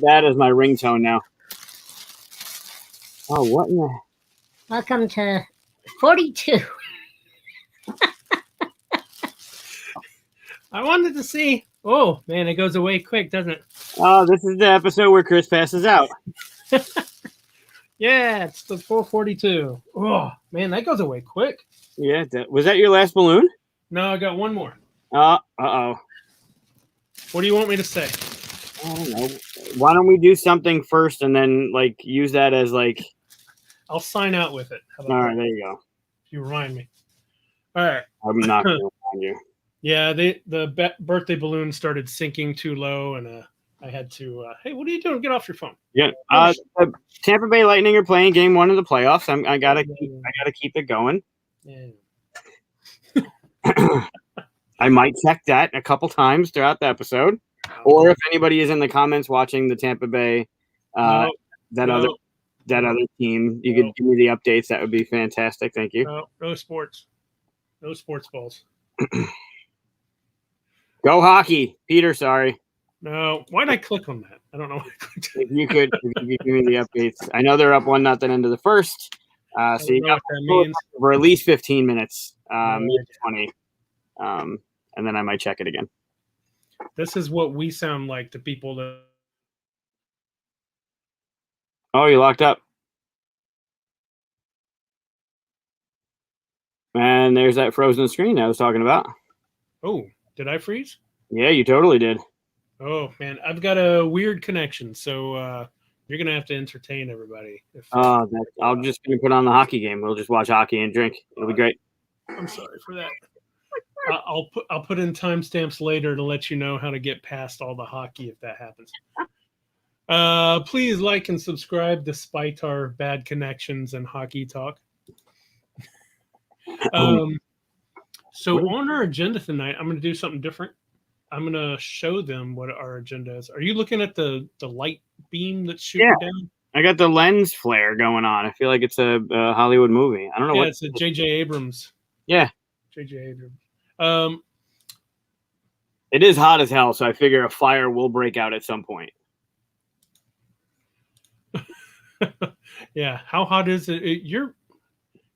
that as my ringtone now. Oh, what in the... Welcome to 42. I wanted to see. Oh, man, it goes away quick, doesn't it? Oh, this is the episode where Chris passes out. Yeah, it's the 442. Oh, man, that goes away quick. Yeah, was that your last balloon? No, I got one more. Uh-oh. What do you want me to say? I don't know. Why don't we do something first and then, like, use that as, like... I'll sign out with it. All right, there you go. If you remind me. All right. I'm not going to remind you. Yeah, the birthday balloon started sinking too low, and I had to. Hey, what are you doing? Get off your phone. Yeah. The Tampa Bay Lightning are playing Game 1 of the playoffs. I gotta keep it going. Yeah. I might check that a couple times throughout the episode, or if anybody is in the comments watching the Tampa Bay, other team, you could give me the updates. That would be fantastic. Thank you. No sports balls. Go hockey, Peter. Sorry. No, why'd I click on that? I don't know. If you could give me the updates. I know they're up 1-0 into the first. So you got for at least 15 minutes, 20, and then I might check it again. This is what we sound like to people that. Oh, you locked up. And there's that frozen screen I was talking about. Oh, did I freeze? Yeah, you totally did. Oh, man, I've got a weird connection, so you're going to have to entertain everybody. I'm just going to put on the hockey game. We'll just watch hockey and drink. It'll be great. I'm sorry for that. I'll put in timestamps later to let you know how to get past all the hockey if that happens. Please like and subscribe despite our bad connections and hockey talk. So on our agenda tonight, I'm going to do something different. I'm going to show them what our agenda is. Are you looking at the light beam that's shooting down? I got the lens flare going on. I feel like it's a Hollywood movie. I don't know what. It's a J.J. Abrams. Yeah. J.J. Abrams. It is hot as hell, so I figure a fire will break out at some point. Yeah. How hot is it?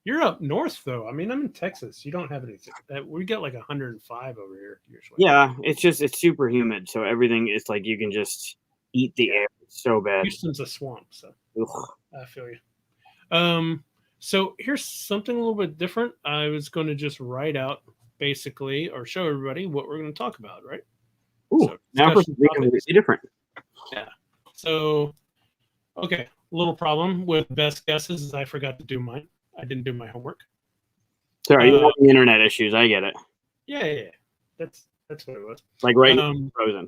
You're up north, though. I mean, I'm in Texas. You don't have anything. We get like 105 over here usually. Yeah, it's super humid, so everything is like you can just eat the air. It's so bad. Houston's a swamp, so Ugh. I feel you. So here's something a little bit different. I was going to just write out basically or show everybody what we're going to talk about, right? Ooh, so now for something completely different. Yeah. So, okay, a little problem with best guesses is I forgot to do mine. I didn't do my homework. Sorry, you have the internet issues. I get it. Yeah. That's what it was. Like right now, frozen.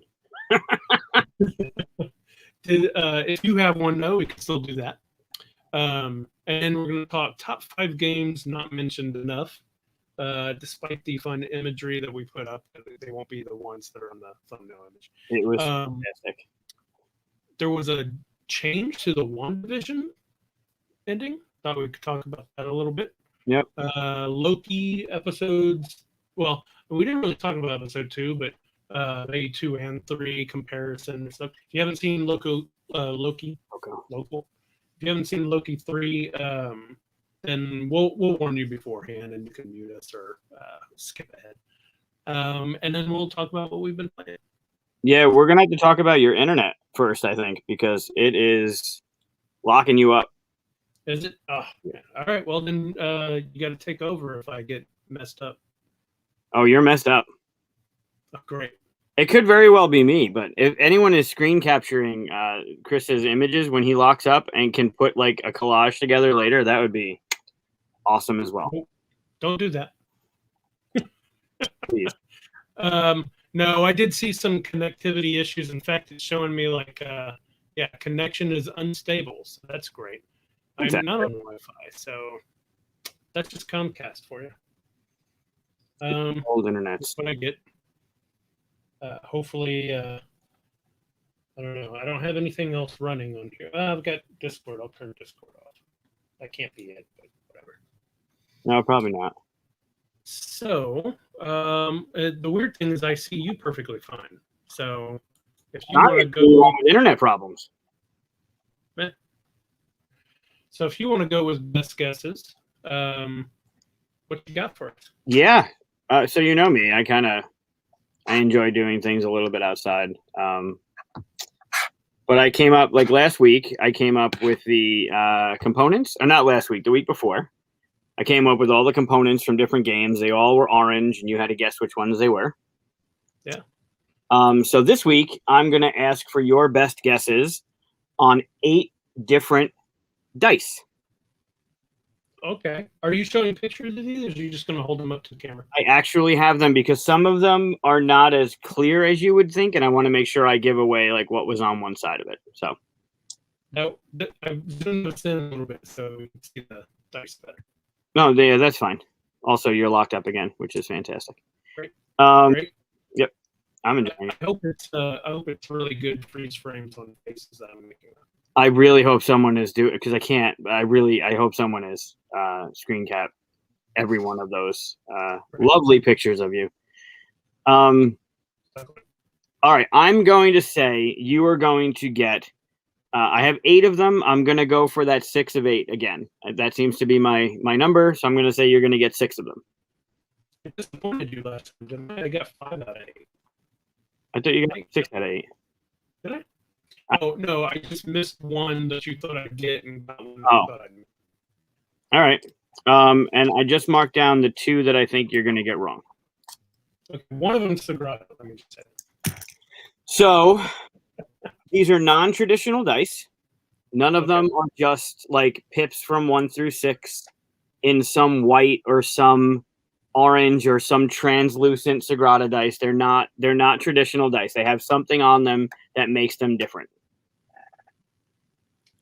If you have one, no, we can still do that. And we're going to talk top 5 games not mentioned enough. Despite the fun imagery that we put up, they won't be the ones that are on the thumbnail image. It was fantastic. There was a change to the WandaVision ending. Thought we could talk about that a little bit. Yep. Loki episodes. Well, we didn't really talk about episode 2, but maybe 2 and 3 comparison and stuff. If you haven't seen Loki, if you haven't seen Loki 3, then we'll warn you beforehand, and you can mute us or skip ahead. And then we'll talk about what we've been playing. Yeah, we're gonna have to talk about your internet first, I think, because it is locking you up. Is it? Oh, yeah. All right. Well, then you got to take over if I get messed up. Oh, you're messed up. Oh, great. It could very well be me, but if anyone is screen capturing Chris's images when he locks up and can put like a collage together later, that would be awesome as well. Don't do that. Please. No, I did see some connectivity issues. In fact, it's showing me like, connection is unstable. So that's great. Exactly. I'm not on Wi-Fi, so that's just Comcast for you. Old internet. That's what I get. Hopefully, I don't know. I don't have anything else running on here. I've got Discord. I'll turn Discord off. That can't be it, but whatever. No, probably not. So, the weird thing is I see you perfectly fine. So, If you want to go with internet problems. So if you want to go with best guesses, what you got for us? Yeah. So you know me, I enjoy doing things a little bit outside. But I came up like last week. I came up with the components, or not last week, the week before. I came up with all the components from different games. They all were orange, and you had to guess which ones they were. Yeah. So this week, I'm going to ask for your best guesses on 8 different dice. Okay. Are you showing pictures of these, or are you just going to hold them up to the camera? I actually have them because some of them are not as clear as you would think, and I want to make sure I give away like what was on one side of it. So. No, I've zoomed this in a little bit so we can see the dice better. No, yeah, that's fine. Also, you're locked up again, which is fantastic. Great. Great. Yep. I'm enjoying it. I hope it's really good freeze frames on the faces that I'm making. I really hope someone is doing, because I can't. I hope someone is screen cap every one of those lovely pictures of you. All right, I'm going to say you are going to get. I have 8 of them. I'm going to go for that 6 of 8 again. That seems to be my number, so I'm going to say you're going to get 6 of them. I disappointed you last time, didn't I? I got 5 out of 8. I thought you got 6 out of 8. Did I? Oh no, I just missed one that you thought I'd get and got one that Oh. I thought I'd miss. All right. And I just marked down the 2 that I think you're going to get wrong. Okay, one of them's Sagrada. Let me just say. So these are non-traditional dice. None of them are just like pips from 1 through 6 in some white or some orange or some translucent Sagrada dice. They're not traditional dice. They have something on them that makes them different.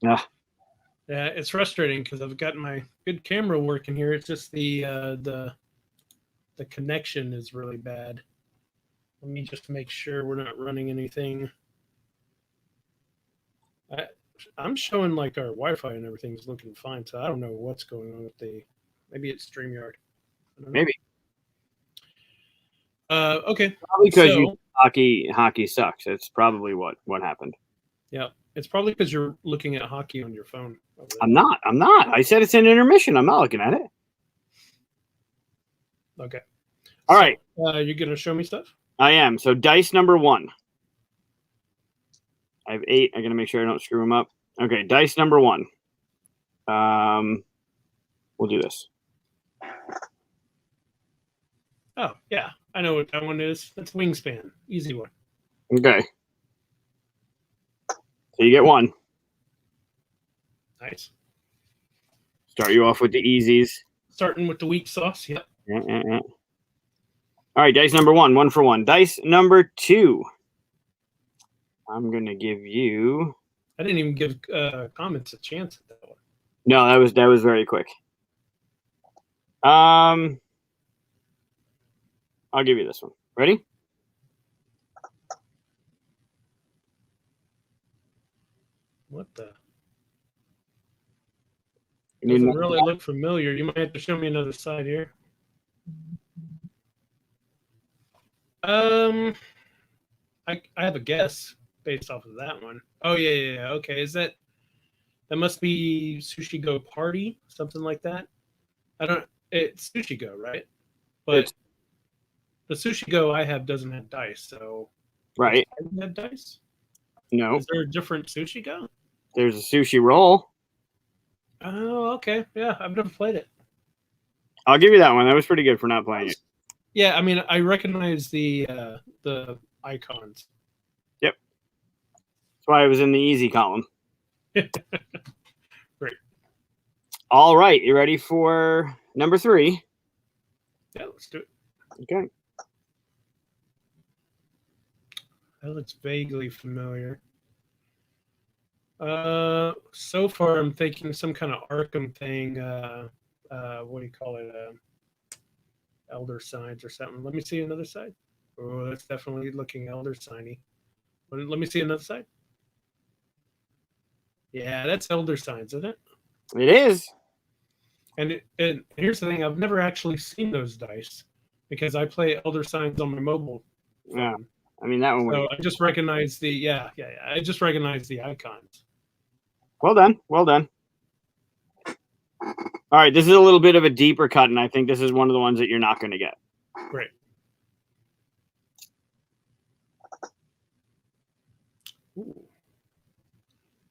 Yeah, it's frustrating because I've got my good camera working here. It's just the connection is really bad. Let me just make sure we're not running anything. I'm showing like our Wi-Fi and everything's looking fine, so I don't know what's going on with maybe it's StreamYard. Maybe. Okay. Probably because hockey sucks. It's probably what happened. Yeah, it's probably because you're looking at hockey on your phone. I'm not. I said it's an intermission. I'm not looking at it. Okay. All right. You're gonna show me stuff? I am. So dice number 1. I have 8. I'm gonna make sure I don't screw them up. Okay, dice number 1. We'll do this. Oh yeah, I know what that one is. That's Wingspan. Easy one. Okay. So you get 1. Nice. Start you off with the easies. Starting with the weak sauce. Yep. Yeah. All right, dice number 1, 1 for 1. Dice number 2. I'm gonna give you. I didn't even give comments a chance at that one. No, that was very quick. I'll give you this one. Ready? What the? You Doesn't need really look familiar. You might have to show me another side here. I have a guess based off of that one. Oh yeah. Okay, that must be Sushi Go Party, something like that. It's Sushi Go, right? But the Sushi Go I have doesn't have dice, so right. Does it have dice? No. Is there a different Sushi Go? There's a sushi roll. Oh, okay. Yeah, I've never played it. I'll give you that one. That was pretty good for not playing it. Yeah, I mean, I recognize the icons. Yep. That's why it was in the easy column. Great. All right, you ready for number 3? Yeah, let's do it. Okay. That looks vaguely familiar. So far I'm thinking some kind of Arkham thing. What do you call it? Elder Signs or something. Let me see another side. Oh, that's definitely looking Elder Signy. Let me see another side. Yeah, that's Elder Signs, isn't it? It is. And here's the thing: I've never actually seen those dice because I play Elder Signs on my mobile phone. Yeah. I mean, that one. So I just recognize the I just recognize the icons. Well done. Well done. All right, this is a little bit of a deeper cut, and I think this is one of the ones that you're not going to get. Great. Ooh.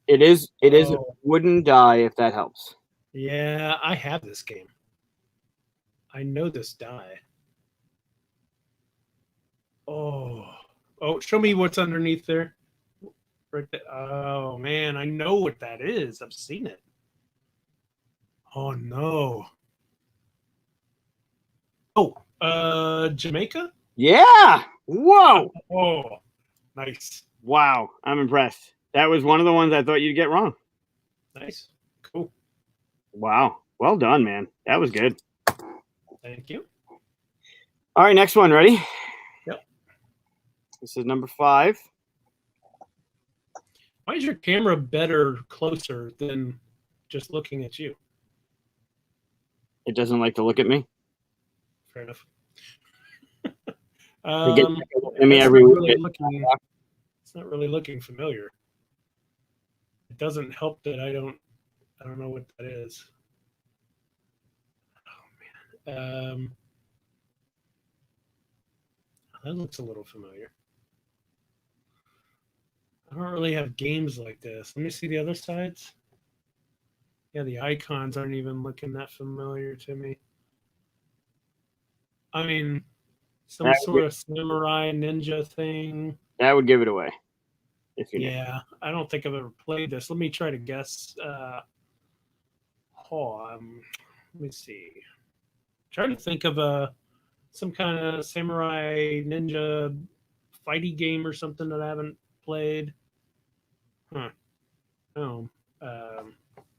It is a wooden die, if that helps. Yeah, I have this game. I know this die. Oh, show me what's underneath there. Right there. Oh man, I know what that is. I've seen it. Oh no. Oh, Jamaica? Yeah. Whoa. Oh, nice. Wow. I'm impressed. That was one of the ones I thought you'd get wrong. Nice. Cool. Wow. Well done, man. That was good. Thank you. All right, next one. Ready? Yep. This is number 5. Why is your camera better closer than just looking at you? It doesn't like to look at me. Fair enough. Me every week. It's not really looking familiar. It doesn't help that I don't know what that is. Oh man. That looks a little familiar. I don't really have games like this. Let me see the other sides. Yeah, the icons aren't even looking that familiar to me. I mean, some sort of samurai ninja thing. That would give it away. If you knew. I don't think I've ever played this. Let me try to guess. Let me see. Trying to think of some kind of samurai ninja fighty game or something that I haven't played.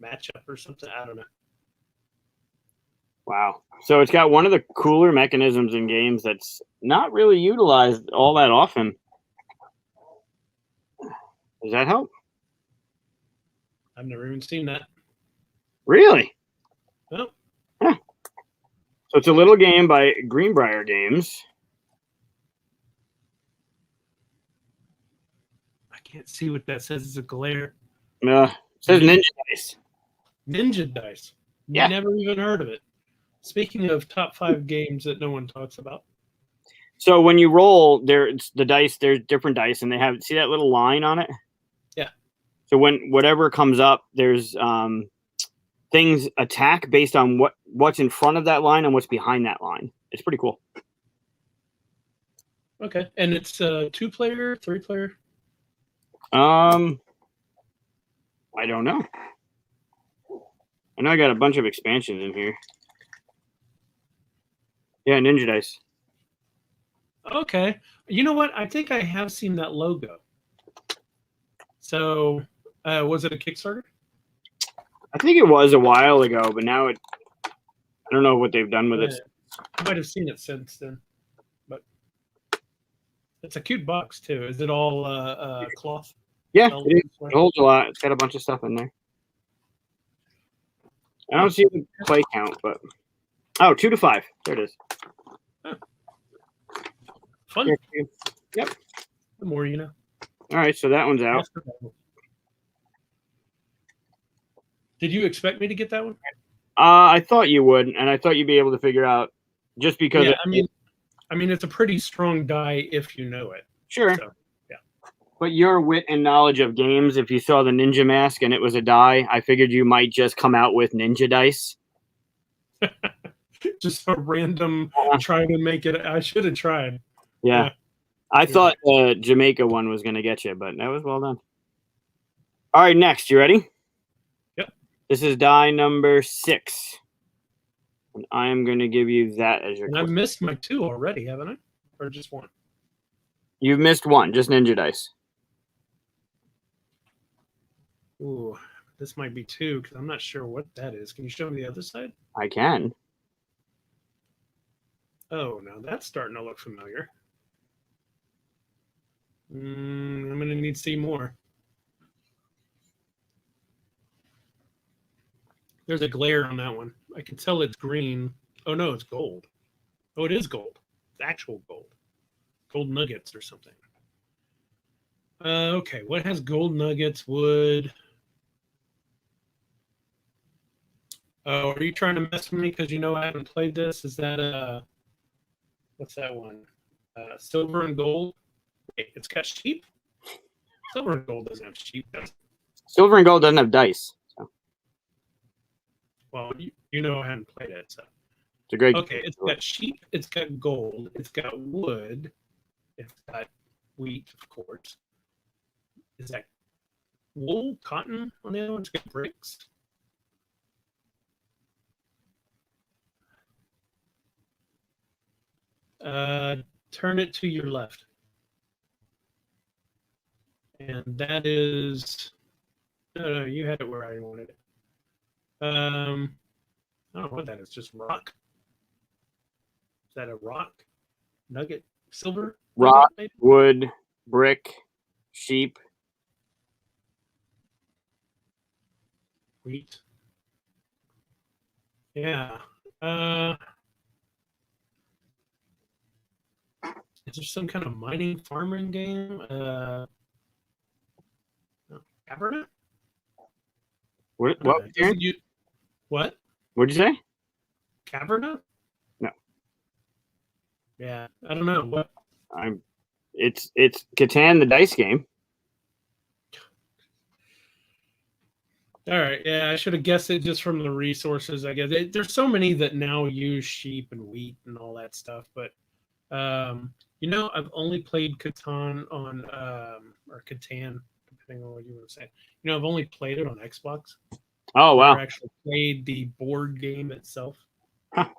Matchup or something. I don't know. Wow. So it's got one of the cooler mechanisms in games that's not really utilized all that often. Does that help? I've never even seen that. Really? No. Huh. So it's a little game by Greenbrier Games. I can't see what that says. It's a glare. It says Ninja Dice. Ninja Dice. Yeah. Never even heard of it. Speaking of top 5 games that no one talks about. So when you roll, there's different dice, and they have, see that little line on it? Yeah. So when whatever comes up, there's things attack based on what's in front of that line and what's behind that line. It's pretty cool. Okay. And it's 2-player, 3-player? I don't know. I know I got a bunch of expansions in here. Yeah, Ninja Dice. Okay. You know what? I think I have seen that logo. So, was it a Kickstarter? I think it was a while ago, but now I don't know what they've done with it. I might have seen it since then. But it's a cute box, too. Is it all cloth? Yeah, it holds a lot. It's got a bunch of stuff in there. I don't see the play count, but 2 to 5. There it is. Huh. Fun. Yep. The more you know. All right, so that one's out. Did you expect me to get that one? I thought you would, and I thought you'd be able to figure out just because. Yeah, I mean, it's a pretty strong die if you know it. Sure. So, yeah. But your wit and knowledge of games, if you saw the ninja mask and it was a die, I figured you might just come out with Ninja Dice. Just a random try to make it. I should have tried. Yeah. I thought the Jamaica one was going to get you, but that was well done. All right, next. You ready? Yep. This is die number 6. And I am going to give you that as your And I've missed my 2 already, haven't I? Or just 1? You've missed 1, just Ninja Dice. Ooh, this might be 2 because I'm not sure what that is. Can you show me the other side? I can. Oh, now that's starting to look familiar. I'm going to need to see more. There's a glare on that one. I can tell it's green. Oh, no, it's gold. Oh, it is gold. It's actual gold. Gold nuggets or something. Okay, what has gold nuggets, wood? Oh, are you trying to mess with me because you know I haven't played this? Is that what's that one? Silver and gold. Wait, it's got sheep. Silver and gold doesn't have sheep. Silver and gold doesn't have dice. So Well, you know I haven't played it, so it's a great. okay. It's got sheep. It's got gold. It's got wood. It's got wheat, of course. Is that wool, cotton on the other one? It's got bricks. Turn it to your left. And that is no, you had it where I wanted it. I don't know what that is, just rock. Is that a rock? Nugget? Silver? Rock, nugget, wood, brick, sheep. wheat. Yeah. Is there some kind of mining farming game? Caverna? What? What? What'd you say? Caverna? No. Yeah, I don't know. What? It's Catan, the dice game. All right. Yeah, I should have guessed it just from the resources. I guess there's so many that now use sheep and wheat and all that stuff. But I've only played Catan on or Catan, depending on what you want to say. I've only played it on Xbox. Oh wow! Never actually played the board game itself. Huh.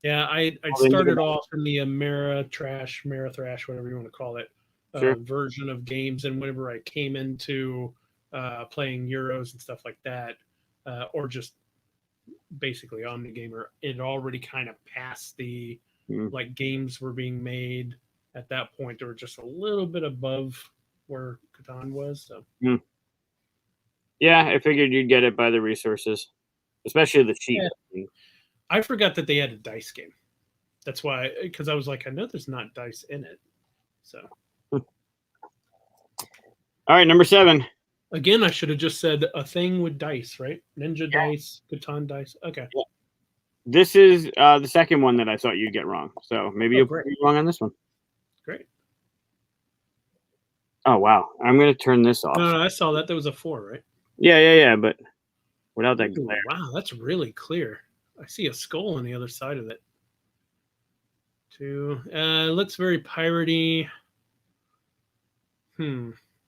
Yeah, I started off in the Ameritrash, whatever you want to call it, Sure. version of games, and whenever I came into playing Euros and stuff like that, or just basically OmniGamer, it already kind of passed the like games were being made at that point. They were just a little bit above where Catan was. So. Yeah, I figured you'd get it by the resources, especially the sheep. Yeah. I forgot that they had a dice game. That's why, because I was like, I know there's not dice in it. So. All right, number 7. Again, I should have just said a thing with dice, right? Ninja dice, Catan dice. Okay. Yeah. This is the second one that I thought you'd get wrong. So maybe you'll be wrong on this one. Great. Oh, wow. I'm going to turn this off. No, I saw that. There was a 4, right? Yeah. But without that glare. Wow, that's really clear. I see a skull on the other side of it. 2. Looks very piratey.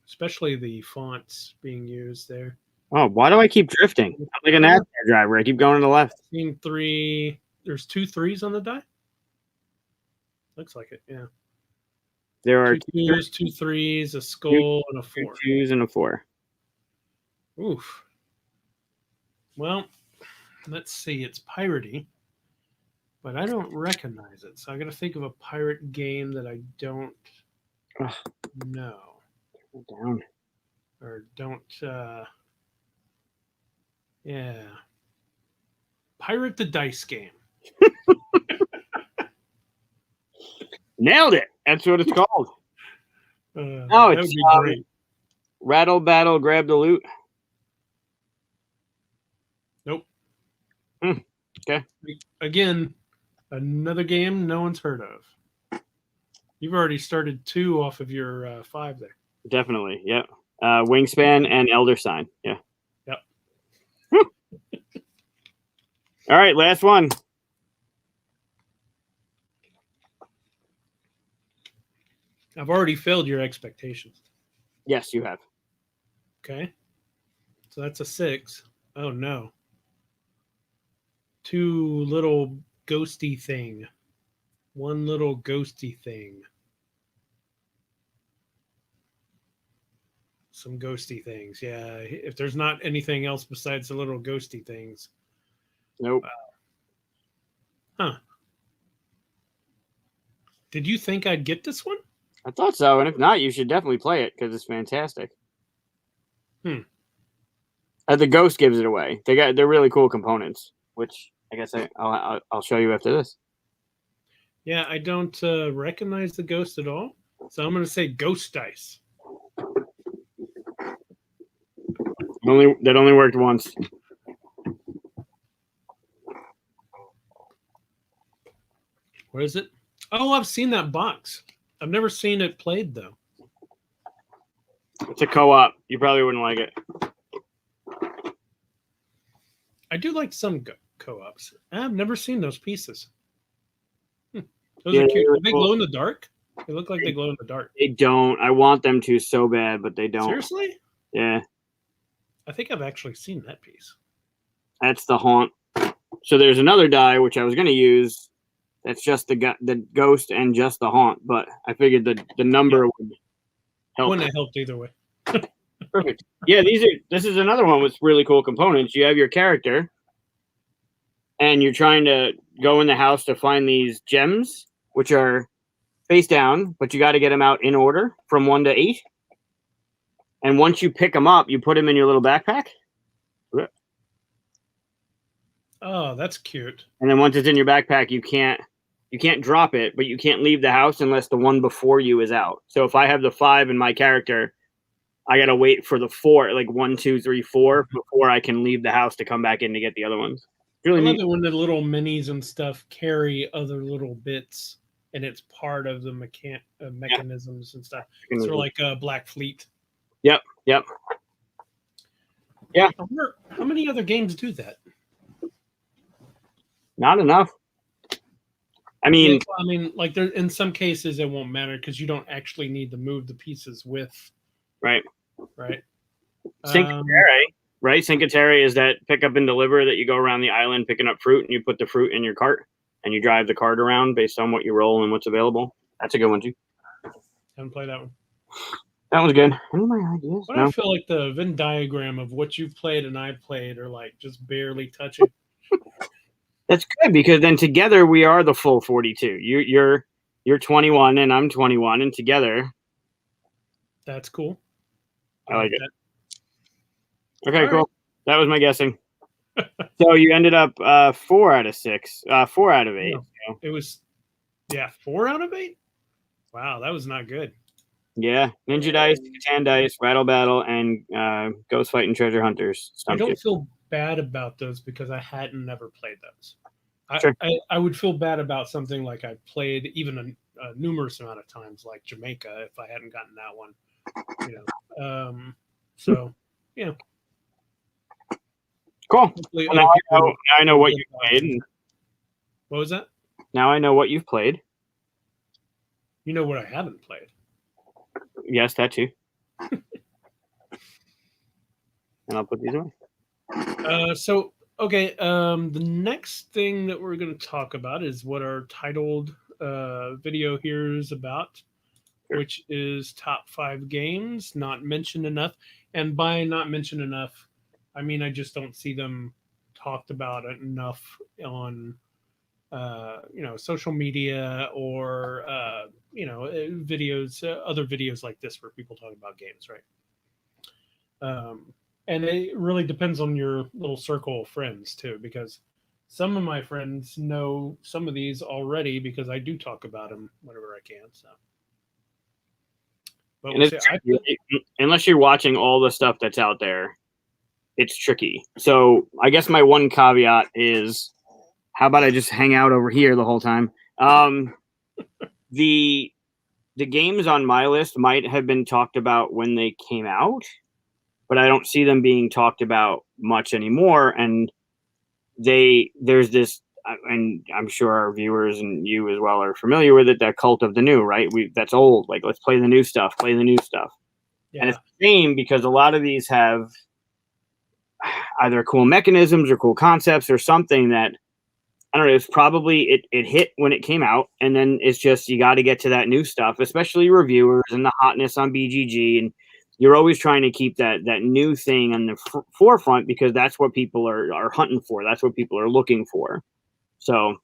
Especially the fonts being used there. Oh, why do I keep drifting? I'm like a NASCAR driver. I keep going to the left. Scene 3. There's 2 3s on the die? Looks like it, yeah. There are 2 2s, 2 3s, a skull, and a 4. 2 2s and a 4. Oof. Well, let's see. It's piratey, but I don't recognize it. So I got to think of a pirate game that I don't know. Down. Or don't, yeah. Pirate the Dice game. Nailed it. That's what it's called. That it's would be great. Rattle Battle, Grab the Loot. Nope. Okay. Again, another game no one's heard of. You've already started 2 off of your 5 there. Definitely. Yep. Wingspan and Elder Sign. Yeah. Yep. All right. Last one. I've already failed your expectations. Yes, you have. Okay. So that's a 6. Oh, no. 2 little ghosty thing. 1 little ghosty thing. Some ghosty things. Yeah. If there's not anything else besides the little ghosty things. Nope. Huh. Did you think I'd get this one? I thought so. And if not, you should definitely play it because it's fantastic. The Ghost gives it away. They're really cool components, which I guess I'll show you after this. Yeah, I don't recognize the Ghost at all. So I'm going to say ghost dice. That only worked once. What is it? Oh, I've seen that box. I've never seen it played though. It's a co-op. You probably wouldn't like it. I do like some co-ops. I've never seen those pieces. Those Yeah, are cute. they're Do they cool. glow in the dark? They look like they glow in the dark. They don't. I want them to so bad, but they don't. Seriously? Yeah, I think I've actually seen that piece. that's the haunt. So there's another die which I was going to use. That's just the ghost and just the haunt, but I figured the number would help. Wouldn't have helped either way. Perfect. Yeah, this is another one with really cool components. You have your character, and you're trying to go in the house to find these gems, which are face down, but you got to get them out in order from 1 to 8. And once you pick them up, you put them in your little backpack. Oh, that's cute. And then once it's in your backpack, you can't drop it, but you can't leave the house unless the one before you is out. So if I have the 5 in my character, I gotta wait for the 4, like 1, 2, 3, 4, before I can leave the house to come back in to get the other ones. Really I love neat. it when the little minis and stuff carry other little bits, and it's part of the mechanisms and stuff. Sort of like Black Fleet. Yep. I wonder how many other games do that? Not enough. I mean, like there in some cases it won't matter because you don't actually need to move the pieces with. right. Cinque Terre, right? Cinque Terre is that pick up and deliver that you go around the island picking up fruit and you put the fruit in your cart and you drive the cart around based on what you roll and what's available. That's a good one too. Haven't played that one. That was good. Any of my ideas? But No. I feel like the Venn diagram of what you've played and I've played are like just barely touching. That's good because then together we are the full 42. You're 21 and I'm 21 and together. That's cool. I like it. That. Okay, All cool. right. That was my guessing. So you ended up 4 out of 6, 4 out of 8. No, so. it was 4 out of 8. Wow, that was not good. Yeah, Ninja Dice, Catan Dice, Rattle Battle, and Ghost Fight and Treasure Hunters. I don't feel bad about those because I hadn't never played those. Sure. I would feel bad about something like I played even a numerous amount of times, like Jamaica, if I hadn't gotten that one. So, yeah. Cool. Well, now I know what you've played. What was that? Now I know what you've played. You know what I haven't played? Yes, that too. And I'll put these away. The next thing that we're going to talk about is what our titled video here is about, which is top 5 games not mentioned enough. And by not mentioned enough, I mean I just don't see them talked about enough on social media or videos, other videos like this where people talk about games, right? And it really depends on your little circle of friends too, because some of my friends know some of these already because I do talk about them whenever I can. So, but unless you're watching all the stuff that's out there, it's tricky. So I guess my one caveat is, how about I just hang out over here the whole time? The games on my list might have been talked about when they came out, but I don't see them being talked about much anymore. And there's this, and I'm sure our viewers and you as well are familiar with it, that cult of the new, right? That's old. Like, let's play the new stuff. Yeah. And it's the same because a lot of these have either cool mechanisms or cool concepts or something that, I don't know, it's probably it hit when it came out, and then it's just you got to get to that new stuff, especially reviewers and the hotness on BGG, and you're always trying to keep that new thing on the forefront because that's what people are hunting for. That's what people are looking for. So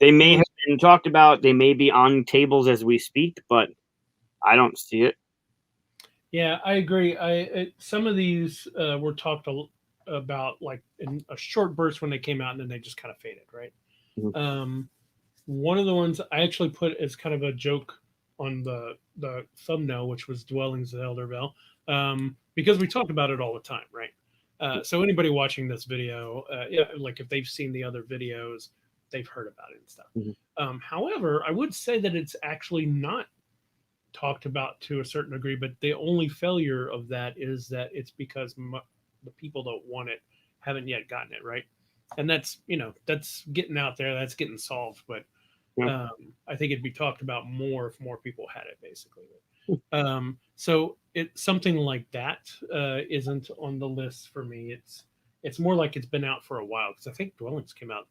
they may have been talked about, they may be on tables as we speak, but I don't see it. Yeah, I agree. Some of these were talked about like in a short burst when they came out, and then they just kind of faded, right? Mm-hmm. One of the ones I actually put as kind of a joke on the thumbnail, which was Dwellings of Eldervale, because we talk about it all the time, right? So anybody watching this video, yeah, like if they've seen the other videos, they've heard about it and stuff. Mm-hmm. However, I would say that it's actually not talked about to a certain degree, but the only failure of that is that it's because the people that want it haven't yet gotten it, right? And that's, that's getting out there, that's getting solved, but Yeah. I think it'd be talked about more if more people had it, basically. So something like that isn't on the list for me. It's more like it's been out for a while, because I think Dwellings came out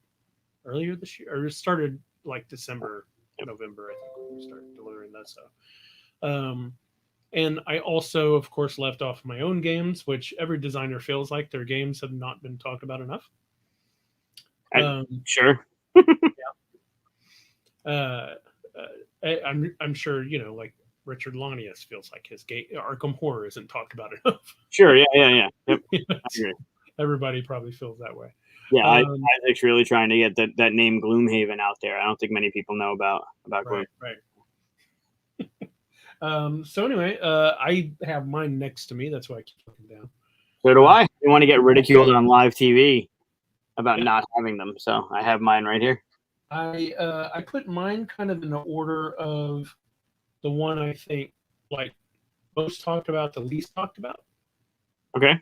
earlier this year, or it started like December, November, I think, when we started delivering that stuff. And I also, of course, left off my own games, which every designer feels like their games have not been talked about enough. Sure. I'm sure, like Richard Lanius feels like his game Arkham Horror isn't talked about enough. Sure. Yeah. Yep. I agree. Everybody probably feels that way. Yeah, Isaac's really trying to get that name Gloomhaven out there. I don't think many people know about Gloom. Right. So anyway, I have mine next to me. That's why I keep looking down. So do I. You want to get ridiculed on live TV about not having them. So I have mine right here. I put mine kind of in the order of the one I think like most talked about, the least talked about. Okay.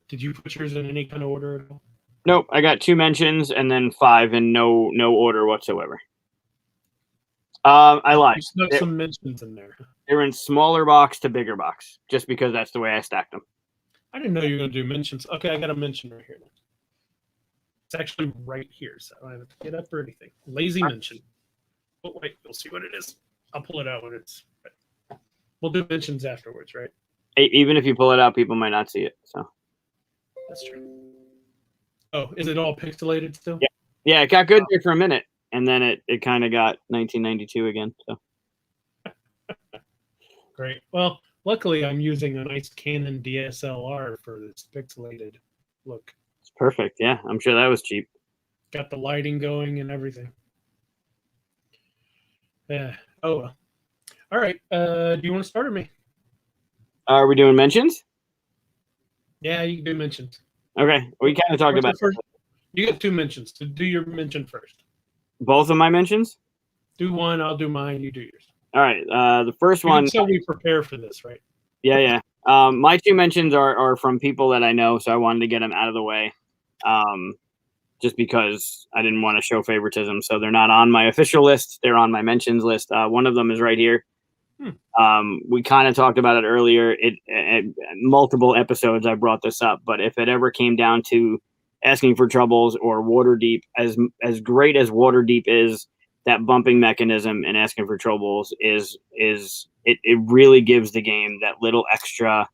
Did you put yours in any kind of order at all? Nope. I got 2 mentions and then 5 in no order whatsoever. I lied. You snuck some mentions in there. They're in smaller box to bigger box, just because that's the way I stacked them. I didn't know you were going to do mentions. Okay, I got a mention right here. It's actually right here, so I don't have to get up or anything. Lazy mention. Oh, wait, you'll see what it is. I'll pull it out when it's right. We'll do mentions afterwards, right? Even if you pull it out, people might not see it. So that's true. Oh, is it all pixelated still? Yeah, it got good there for a minute, and then it kind of got 1992 again. So great. Well, luckily I'm using a nice Canon DSLR for this pixelated look. It's perfect. Yeah, I'm sure that was cheap. Got the lighting going and everything. Yeah. Oh well. All right. Do you want to start or me? Are we doing mentions? Yeah, you can do mentions. Okay. We kind of talked about first. You get 2 mentions. So do your mention first. Both of my mentions? Do one, I'll do mine, you do yours. All right. The first one. So we prepare for this, right? Yeah. My 2 mentions are from people that I know, so I wanted to get them out of the way. Just because I didn't want to show favoritism. So they're not on my official list. They're on my mentions list. One of them is right here. We kind of talked about it earlier. Multiple episodes I brought this up, but if it ever came down to Asking for Troubles or Waterdeep, as great as Waterdeep is, that bumping mechanism in Asking for Troubles is it really gives the game that little extra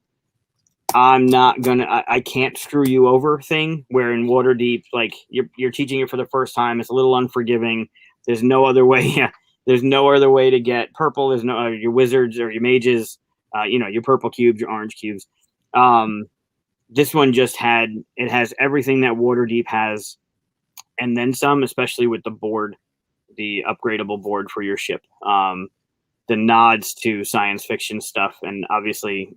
I can't screw you over thing, where in Waterdeep, like you're teaching it for the first time, it's a little unforgiving. There's no other way. There's no other way to get purple. There's no your wizards or your mages, your purple cubes, your orange cubes. This one has everything that Waterdeep has, and then some, especially with the board, the upgradable board for your ship. The nods to science fiction stuff, and obviously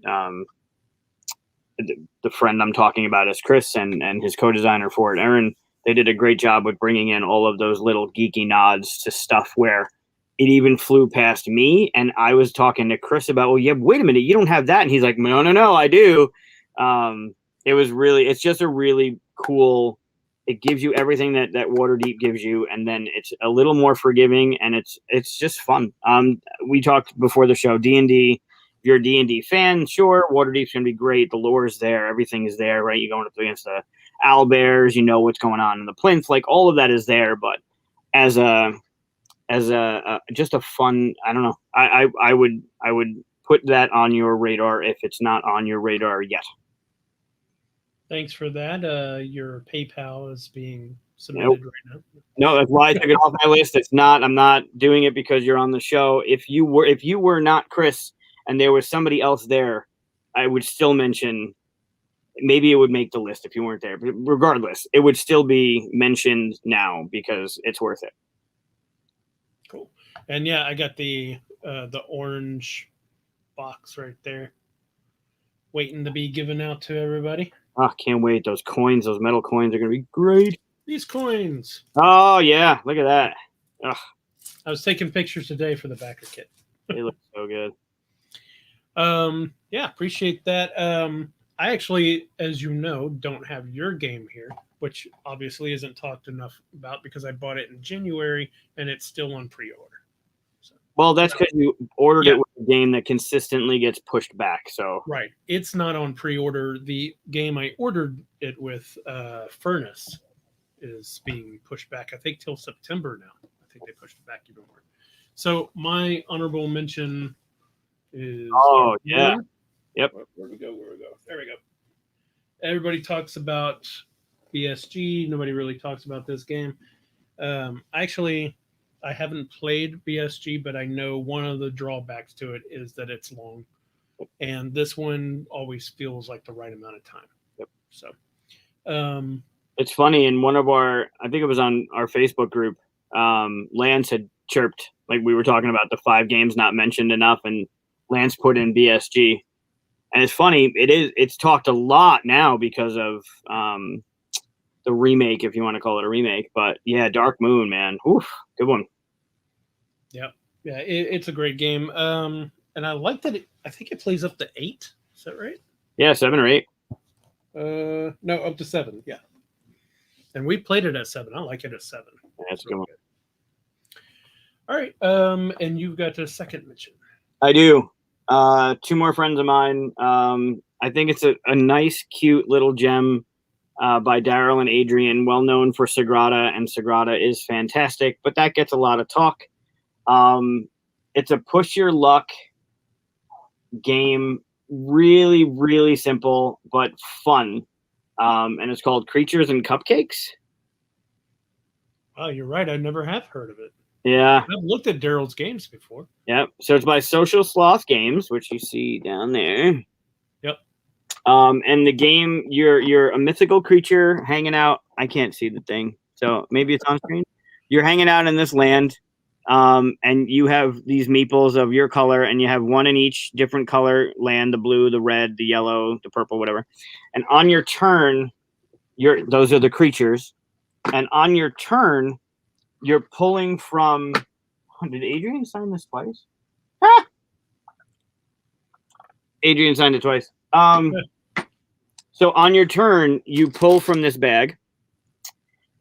the friend I'm talking about is Chris and his co-designer for it, Aaron. They did a great job with bringing in all of those little geeky nods to stuff where it even flew past me. And I was talking to Chris about, well, yeah, wait a minute, you don't have that. And he's like, no, I do. It's just a really cool, it gives you everything that Waterdeep gives you. And then it's a little more forgiving, and it's just fun. We talked before the show, D&D. If you're a D&D fan, sure, Waterdeep's going to be great. The lore is there. Everything is there, right? You're going up against the owlbears. You know what's going on in the plinth. Like, all of that is there. But as just a fun, I don't know. I would put that on your radar if it's not on your radar yet. Thanks for that. Your PayPal is being submitted right now. No, that's why I took it off my list. It's not. I'm not doing it because you're on the show. If you were not Chris and there was somebody else there, I would still mention. Maybe it would make the list if you weren't there. But regardless, it would still be mentioned now because it's worth it. Cool. And yeah, I got the the orange box right there, waiting to be given out to everybody. Oh, can't wait. Those coins, those metal coins are going to be great. These coins. Oh, yeah. Look at that. Ugh, I was taking pictures today for the backer kit. they look so good. Yeah, appreciate that. I actually, as you know, don't have your game here, which obviously isn't talked enough about because I bought it in January and it's still on pre-order. So, Well, that's because you ordered Yeah. it with a game that consistently gets pushed back. So right, it's not on pre-order. The game I ordered it with, Furnace, is being pushed back. I think till September now. I think they pushed it back even more. So my honorable mention is yeah. Yep. Where we go? There we go. Everybody talks about BSG. Nobody really talks about this game. Actually, I haven't played BSG, but I know one of the drawbacks to it is that it's long, and this one always feels like the right amount of time. Yep. So, it's funny. In one of I think it was on our Facebook group, Lance had chirped, like we were talking about the 5 games not mentioned enough, and Lance put in BSG. And it's funny, it's talked a lot now because of the remake, if you want to call it a remake. But yeah, Dark Moon, man. Oof, good one. Yep. Yeah, it's a great game. And I like that I think it plays up to 8. Is that right? Yeah, 7 or 8. No, up to 7, yeah. And we played it at 7. I like it at 7. Yeah, that's a good one. All right. And you've got a second mention. I do. 2 more friends of mine. I think it's a nice, cute little gem by Daryl and Adrian, well known for Sagrada, and Sagrada is fantastic, but that gets a lot of talk. It's a push your luck game, really, really simple, but fun. And it's called Creatures and Cupcakes. Oh, you're right. I never have heard of it. Yeah. I've looked at Daryl's games before. Yep. So it's by Social Sloth Games, which you see down there. Yep. And the game, you're a mythical creature hanging out. I can't see the thing, so maybe it's on screen. You're hanging out in this land, and you have these meeples of your color, and you have one in each different color land: the blue, the red, the yellow, the purple, whatever. And on your turn, those are the creatures. And on your turn, you're pulling from. Oh, did Adrian sign this twice? Ah! Adrian signed it twice. So on your turn, you pull from this bag,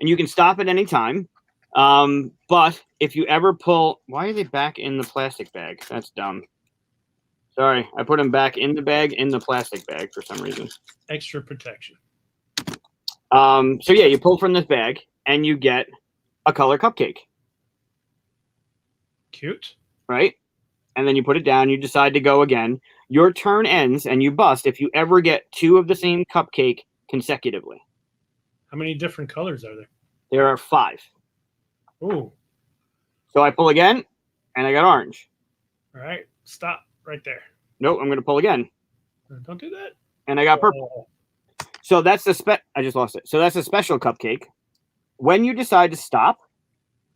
and you can stop at any time. But if you ever pull, why are they back in the plastic bag? That's dumb. Sorry, I put them back in the bag in the plastic bag for some reason. Extra protection. So yeah, you pull from this bag, and you get a color cupcake. Cute. Right? And then you put it down, you decide to go again. Your turn ends, and you bust if you ever get 2 of the same cupcake consecutively. How many different colors are there? There are 5. Ooh. So I pull again, and I got orange. All right. Stop right there. Nope, I'm going to pull again. Don't do that. And I got purple. So that's I just lost it. So that's a special cupcake. When you decide to stop,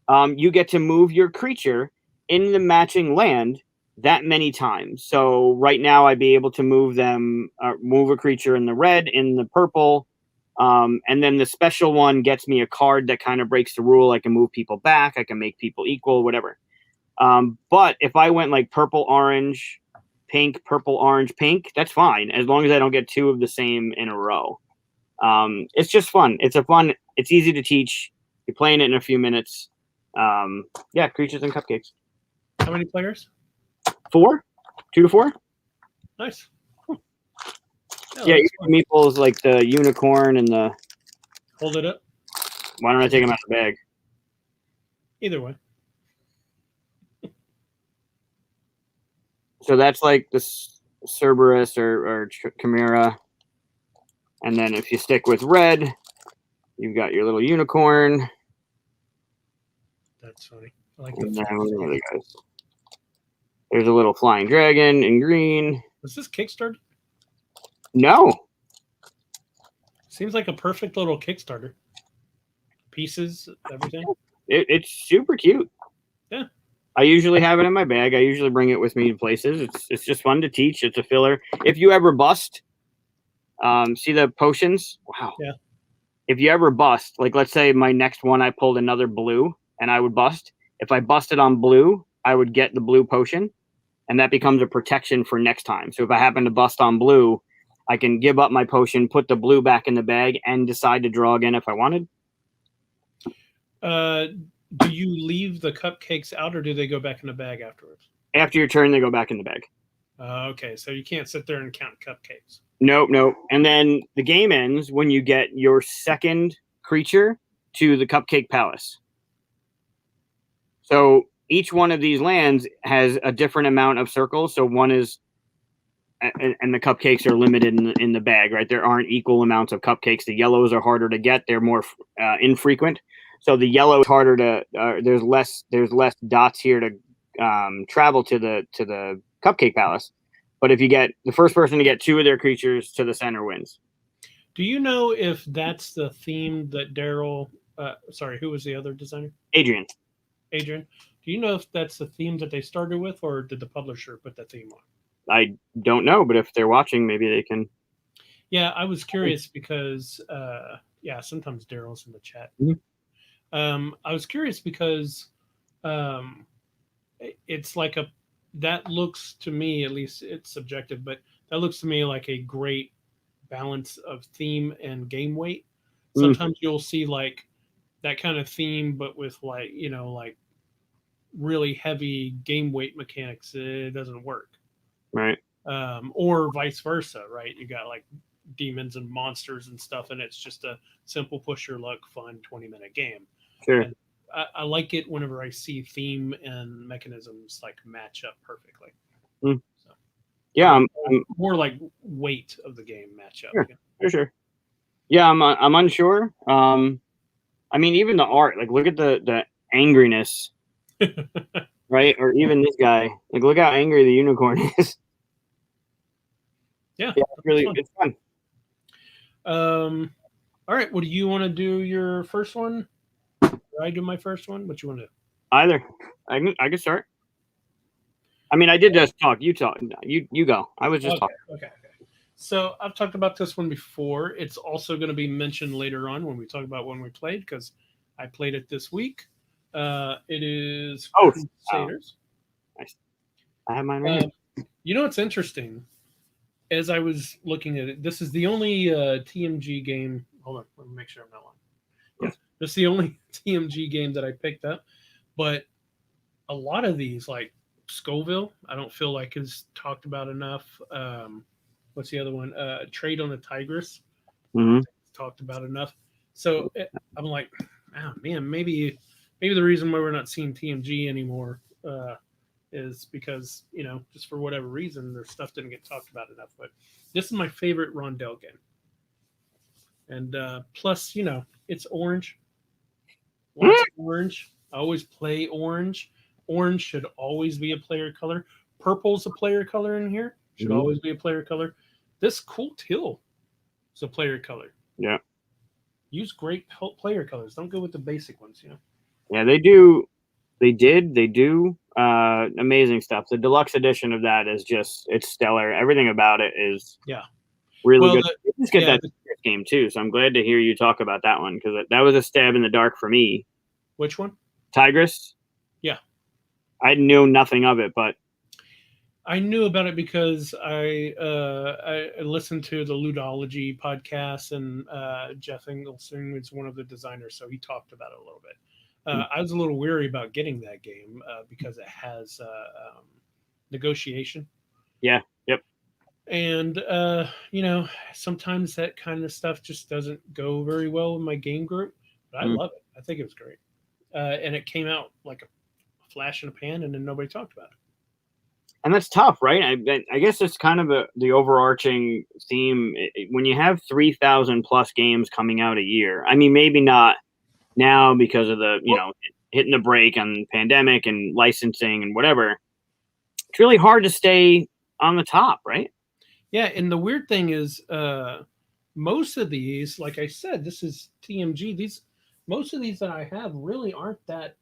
you get to move your creature in the matching land that many times. So right now I'd be able to move a creature in the red, in the purple, and then the special one gets me a card that kind of breaks the rule. I can move people back, I can make people equal, whatever. But if I went like purple, orange, pink, purple, orange, pink, that's fine, as long as I don't get 2 of the same in a row. It's just fun. It's easy to teach. You're playing it in a few minutes. Yeah, Creatures and Cupcakes. How many players? 4? 2 to 4. Nice. Yeah, meeples like the unicorn and the. Hold it up. Why don't I take them out of the bag? Either way. So that's like the Cerberus or Chimera. And then if you stick with red, you've got your little unicorn. That's funny. I like And that. then what are the guys? There's a little flying dragon in green. Was this Kickstarter? No. Seems like a perfect little Kickstarter. Pieces, everything. It's super cute. Yeah. I usually have it in my bag. I usually bring it with me to places. It's just fun to teach. It's a filler. If you ever bust, see the potions? Wow. Yeah. If you ever bust, like let's say my next one I pulled another blue and I would bust. If I busted on blue, I would get the blue potion, and that becomes a protection for next time. So if I happen to bust on blue, I can give up my potion, put the blue back in the bag, and decide to draw again if I wanted. Do you leave the cupcakes out, or do they go back in the bag afterwards? After your turn, they go back in the bag. Okay, so you can't sit there and count cupcakes. Nope. And then the game ends when you get your second creature to the Cupcake Palace. So each one of these lands has a different amount of circles. So one is, and the cupcakes are limited in the bag, right? There aren't equal amounts of cupcakes. The yellows are harder to get. They're more infrequent. So the yellow is harder to. There's less dots here to travel to the Cupcake Palace. But if you get the first person to get two of their creatures to the center wins. Do you know if that's the theme that Daryl? Sorry, who was the other designer? Adrian. Do you know if that's the theme that they started with, or did the publisher put the theme on? I don't know, but if they're watching, maybe they can. Yeah, I was curious because sometimes Daryl's in the chat. Mm-hmm. I was curious because it's like that looks to me, at least it's subjective, but that looks to me like a great balance of theme and game weight. Sometimes you'll see like that kind of theme, but with like really heavy game weight mechanics, it doesn't work. Right. Or vice versa, right? You got like demons and monsters and stuff, and it's just a simple push your luck, fun 20-minute game. Sure. And I like it whenever I see theme and mechanisms like match up perfectly. So, yeah, I'm more like weight of the game match up. Sure, sure. Yeah, I'm unsure. I mean, even the art, like look at the angriness, right? Or even this guy, like look how angry the unicorn is. Yeah, it's fun. All right, well, do you want to do your first one? Or I do my first one? What you want to do? Either. I can start. I mean, I did just talk. You talk. You go. I was just talking. Okay. So I've talked about this one before. It's also going to be mentioned later on when we talk about when we played, because I played it this week. It is Crusaders. Nice. I have mine right here. You know what's interesting? As I was looking at it, this is the only TMG game. Hold on, let me make sure I'm not lying. Yeah, this is the only TMG game that I picked up. But a lot of these, like Scoville, I don't feel like is talked about enough. What's the other one? Trade on the Tigress. Talked about enough. So I'm like, oh man, maybe the reason why we're not seeing TMG anymore is because, just for whatever reason, their stuff didn't get talked about enough. But this is my favorite Rondell game. And plus, it's orange. Well, it's orange. I always play orange. Orange should always be a player color. Purple's a player color in here. Should always be a player color. This cool teal is a player color. Yeah. Use great player colors. Don't go with the basic ones, Yeah, they do. They do amazing stuff. The deluxe edition of that is it's stellar. Everything about it is really good. You just get that game too, so I'm glad to hear you talk about that one, because that was a stab in the dark for me. Which one? Tigress. Yeah. I knew nothing of it, but I knew about it because I listened to the Ludology podcast, and Jeff Engelson was one of the designers, so he talked about it a little bit. I was a little weary about getting that game because it has negotiation. Yeah. Yep. And sometimes that kind of stuff just doesn't go very well with my game group. But I love it. I think it was great, and it came out like a flash in a pan, and then nobody talked about it. And that's tough, right? I guess it's kind of the overarching theme. When you have 3,000 plus games coming out a year, I mean, maybe not now because of the, hitting the brake on pandemic and licensing and whatever. It's really hard to stay on the top, right? Yeah, and the weird thing is most of these, like I said, this is TMG. Most of these that I have really aren't that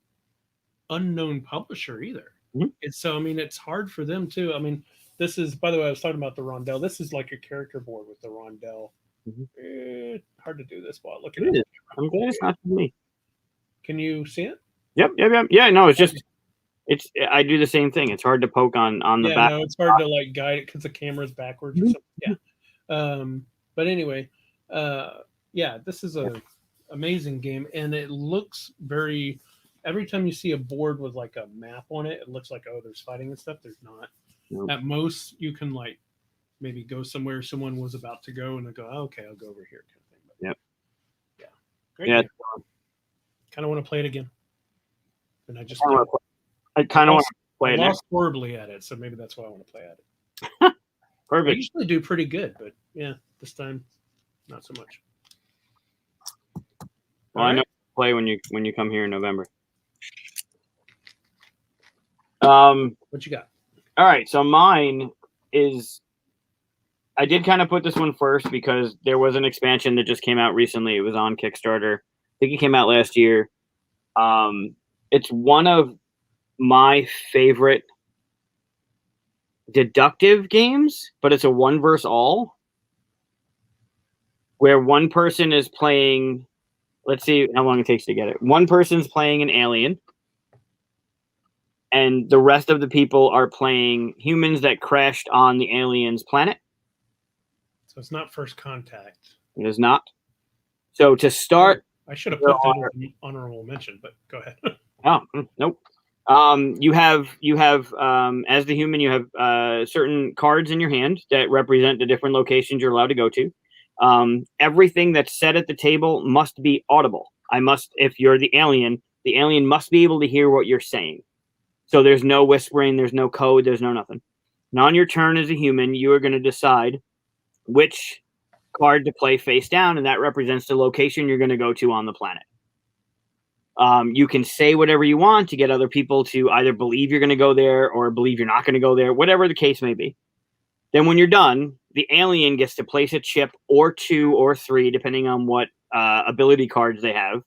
unknown publisher either. Mhm. So I mean, it's hard for them too. I mean, this is, by the way, I was talking about the rondel. This is like a character board with the rondel. Mhm. Hard to do this while looking It at is. it. I'm glad it's not for me. Can you see it? Yep. Yeah, no, it's just I do the same thing. It's hard to poke on the Yeah, back. no, it's hard to like guide it because the camera's backwards or Mhm. something. Yeah. But anyway, yeah, this is a amazing game, and it looks very. Every time you see a board with like a map on it, it looks like, oh, there's fighting and stuff. There's not. Nope. At most, you can like maybe go somewhere someone was about to go, and then go, oh, okay, I'll go over here, kind of thing. But, Yep. Yeah. Great. Yeah. Kind of want to play it again, and I just I kind of want to play I it lost horribly at it, so maybe that's why I want to play at it. I Perfect. usually do pretty good, but yeah, this time not so much. Well, I know play when you come here in November. What you got? All right, so mine is. I did kind of put this one first because there was an expansion that just came out recently. It was on Kickstarter. I think it came out last year. It's one of my favorite deductive games, but it's a one versus all, where one person is playing. Let's see how long it takes to get it. One person's playing an alien, and the rest of the people are playing humans that crashed on the alien's planet. So it's not First Contact. It is not. So to start, I should have put that as an honorable mention, but go ahead. oh nope. You have as the human, you have certain cards in your hand that represent the different locations you're allowed to go to. Everything that's said at the table must be audible. If you're the alien must be able to hear what you're saying. So there's no whispering, there's no code, there's no nothing. Now on your turn as a human, you are going to decide which card to play face down, and that represents the location you're going to go to on the planet. You can say whatever you want to get other people to either believe you're going to go there or believe you're not going to go there, whatever the case may be. Then when you're done, the alien gets to place a chip or 2 or 3, depending on what ability cards they have,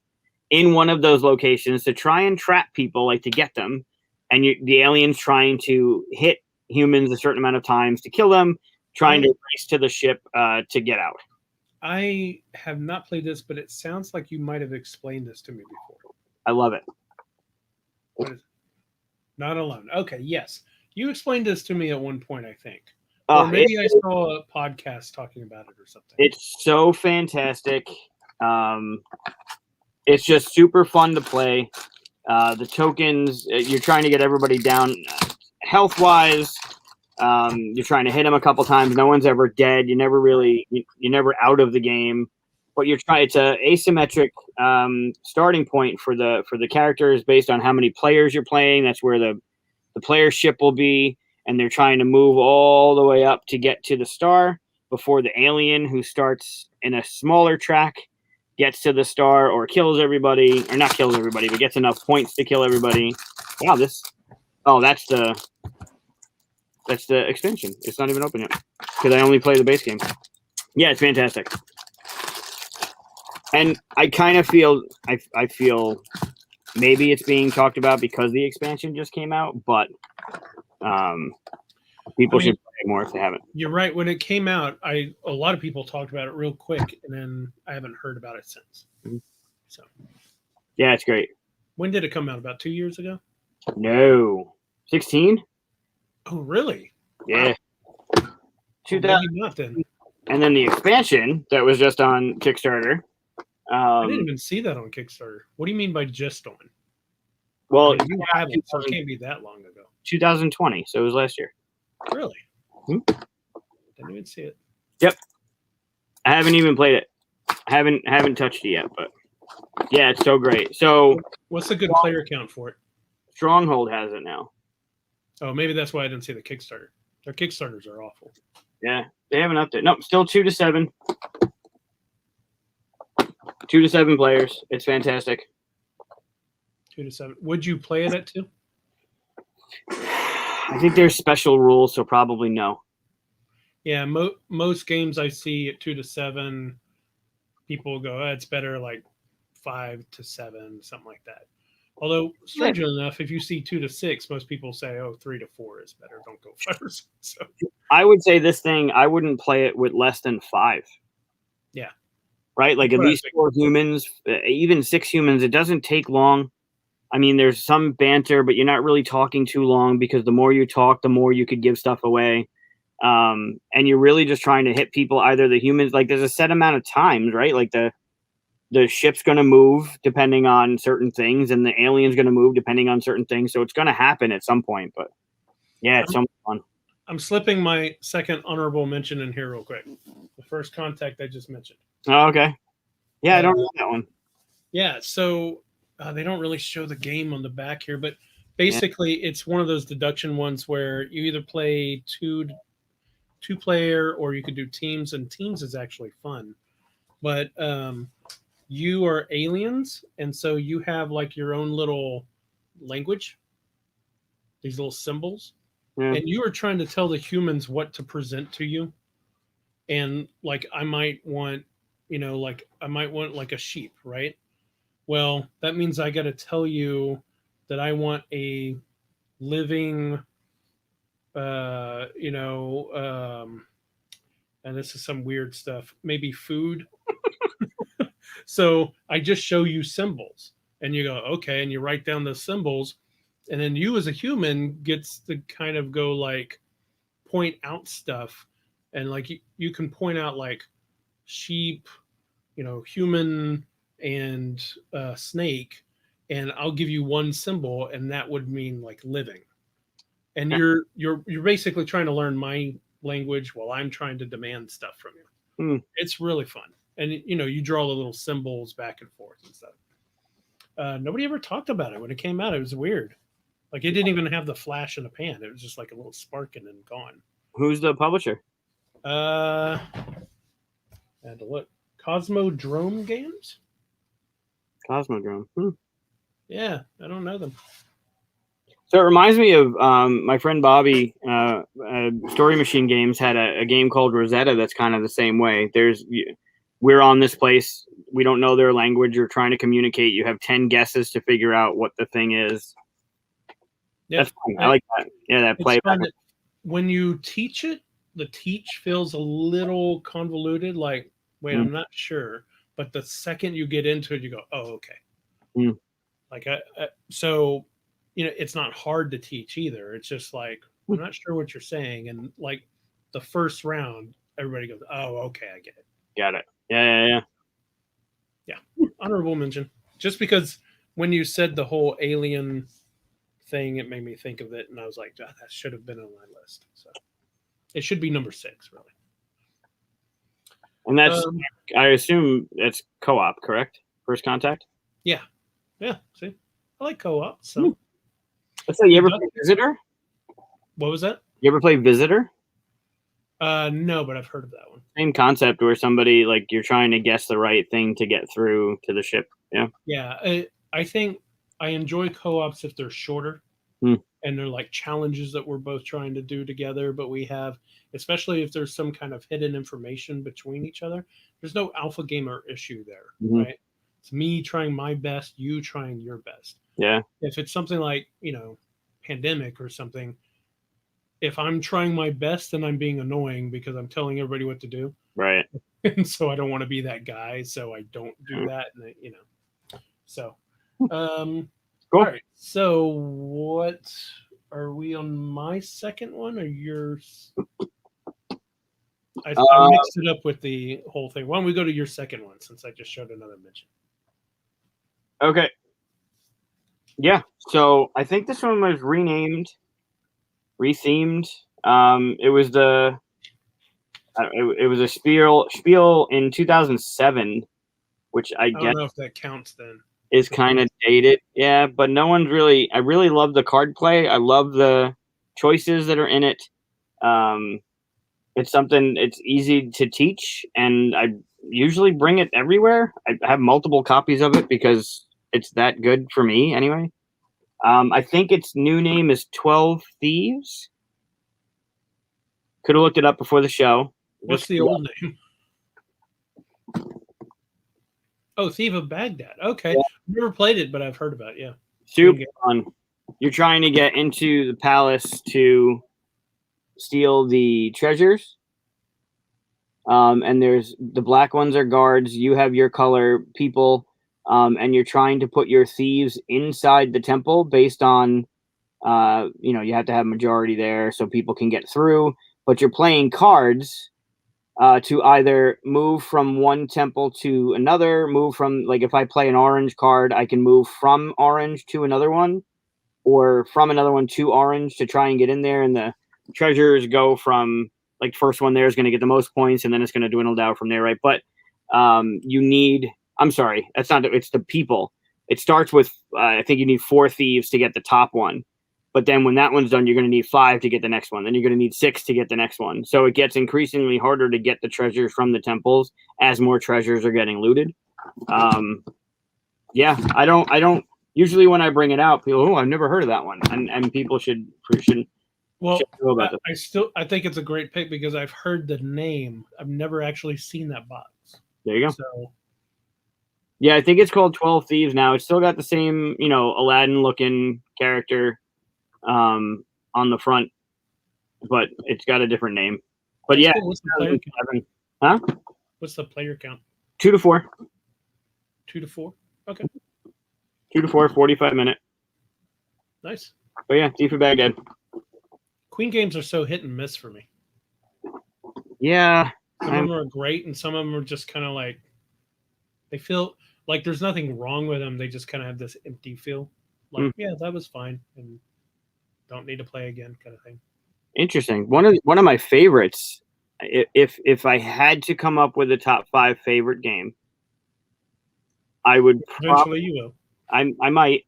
in one of those locations to try and trap people, like to get them. And the alien's trying to hit humans a certain amount of times to kill them, trying to race to the ship to get out. I have not played this, but it sounds like you might have explained this to me before. I love it. What is it? Not Alone. Okay, yes. You explained this to me at one point, I think. Or maybe I saw a podcast talking about it or something. It's so fantastic. It's just super fun to play. The tokens, you're trying to get everybody down health-wise. You're trying to hit them a couple times. No one's ever dead. You're never out of the game. But it's a asymmetric starting point for the characters based on how many players you're playing. That's where the player ship will be, and they're trying to move all the way up to get to the star before the alien, who starts in a smaller track, gets to the star or kills everybody, or not kills everybody, but gets enough points to kill everybody. Wow, that's the extension. It's not even open yet because I only play the base game. Yeah, it's fantastic. And I kind of feel I feel maybe it's being talked about because the expansion just came out, but people should play it more if they haven't. You're right. When it came out, a lot of people talked about it real quick, and then I haven't heard about it since. Mm-hmm. So, yeah, it's great. When did it come out? About 2 years ago? No, 16. Oh, really? Yeah, wow. 2000. Well, maybe not then. And then the expansion that was just on Kickstarter. I didn't even see that on Kickstarter. What do you mean by just on? Well, you have it, so it can't be that long ago. 2020, so it was last year. Really? Hmm? Didn't even see it. Yep. I haven't even played it. I haven't touched it yet, but yeah, it's so great. So what's the good player count for it? Stronghold has it now. Oh, maybe that's why I didn't see the Kickstarter. Their Kickstarters are awful. Yeah, they haven't updated. Nope, still 2 to 7. 2 to 7 players. It's fantastic. 2 to 7. Would you play it at 2? I think there's special rules, so probably no. Yeah, most games I see at 2 to 7, people go, it's better like 5 to 7, something like that. Although, strangely enough, if you see 2 to 6, most people say, "Oh, 3 to 4 is better. Don't go 5 or 6." So, I would say this thing, I wouldn't play it with less than 5. yeah. Right? Like at least 4 humans, even 6 humans. It doesn't take long. I mean, there's some banter, but you're not really talking too long because the more you talk, the more you could give stuff away. And you're really just trying to hit people, either the humans, like there's a set amount of times, right? Like the ship's going to move depending on certain things, and the alien's going to move depending on certain things. So it's going to happen at some point. But yeah, it's so much fun. I'm slipping my second honorable mention in here real quick. The First Contact I just mentioned. Oh, okay. Yeah, I don't know that one. Yeah, so they don't really show the game on the back here, but basically it's one of those deduction ones where you either play two player or you could do teams, and teams is actually fun. But you are aliens, and so you have like your own little language, these little symbols, and you are trying to tell the humans what to present to you. And like I might want like a sheep, right? Well, that means I got to tell you that I want a living and this is some weird stuff, maybe food. So I just show you symbols and you go, okay, and you write down the symbols, and then you as a human gets to kind of go like point out stuff, and like you can point out like sheep, human, and snake, and I'll give you one symbol, and that would mean like living. And you're basically trying to learn my language while I'm trying to demand stuff from you. It's really fun. And you draw the little symbols back and forth and stuff. Nobody ever talked about it when it came out. It was weird. Like it didn't even have the flash in the pan. It was just like a little spark and then gone. Who's the publisher? I had to look. Cosmodrome Games. Cosmodrome. Yeah, I don't know them. So it reminds me of my friend Bobby. Story Machine Games had a game called Rosetta that's kind of the same way. We're on this place. We don't know their language. You're trying to communicate. You have 10 guesses to figure out what the thing is. Yeah, that's fun. I like that. Yeah, that play. When you teach it, the teach feels a little convoluted. Like, wait, I'm not sure. But the second you get into it, you go, oh, okay. Like, so, it's not hard to teach either. It's just like, I'm not sure what you're saying. And like the first round, everybody goes, oh, okay, I get it. Got it. Yeah. Honorable mention. Just because when you said the whole alien thing, it made me think of it. And I was like, that should have been on my list. So it should be number 6, really. And that's, I assume that's co-op, correct? First Contact? Yeah. See, I like co-op. So let's say, you ever play Visitor? What was that? You ever play Visitor? No, but I've heard of that one. Same concept, where somebody, like, you're trying to guess the right thing to get through to the ship. Yeah. I think I enjoy co-ops if they're shorter and they're like challenges that we're both trying to do together, but we have, especially if there's some kind of hidden information between each other, there's no alpha gamer issue there, right? It's me trying my best, you trying your best. Yeah. If it's something like, Pandemic or something, if I'm trying my best, then I'm being annoying because I'm telling everybody what to do. Right. And so I don't want to be that guy, so I don't do that. And so, cool. All right. So what are we on, my second one or yours? I mixed it up with the whole thing. Why don't we go to your second one, since I just showed another mention? Okay. Yeah. So I think this one was renamed, rethemed. It was a spiel in 2007, which I don't guess know if that counts then. Is kind of dated. Yeah, but no one's really. I really love the card play. I love the choices that are in it. It's something. It's easy to teach, and I usually bring it everywhere. I have multiple copies of it because it's that good for me anyway. I think its new name is 12 Thieves. Could have looked it up before the show. What's the old name? Oh, Thief of Baghdad. Okay. Yeah. Never played it, but I've heard about it. Yeah. Super fun. You're trying to get into the palace to steal the treasures. And there's the black ones are guards. You have your color people, and you're trying to put your thieves inside the temple based on, you have to have majority there so people can get through. But you're playing cards to either move from one temple to another, move from, like, if I play an orange card, I can move from orange to another one, or from another one to orange to try and get in there. And the treasures go from, like, first one there is going to get the most points, and then it's going to dwindle down from there, right? But I'm sorry, it's the people. It starts with, I think you need 4 thieves to get the top one. But then when that one's done, you're going to need 5 to get the next one. Then you're going to need 6 to get the next one. So it gets increasingly harder to get the treasures from the temples as more treasures are getting looted. Yeah, I don't usually when I bring it out, people, I've never heard of that one. And people should Well, know about that. I think it's a great pick because I've heard the name. I've never actually seen that box. There you go. So, yeah, I think it's called 12 Thieves now. It's still got the same, Aladdin looking character on the front, but it's got a different name. But yeah, what's the player count? Huh? What's the player count? 2 to 4. 2 to 4. Okay. 2 to 4, 45-minute. Nice. But yeah, D for Baghdad. Queen games are so hit and miss for me. Yeah. Some of them are great, and some of them are just kind of like, they feel like there's nothing wrong with them. They just kind of have this empty feel. Like, yeah, that was fine, and don't need to play again, kind of thing. Interesting. One of my favorites, if I had to come up with a top 5 favorite game, I would eventually you will. I might.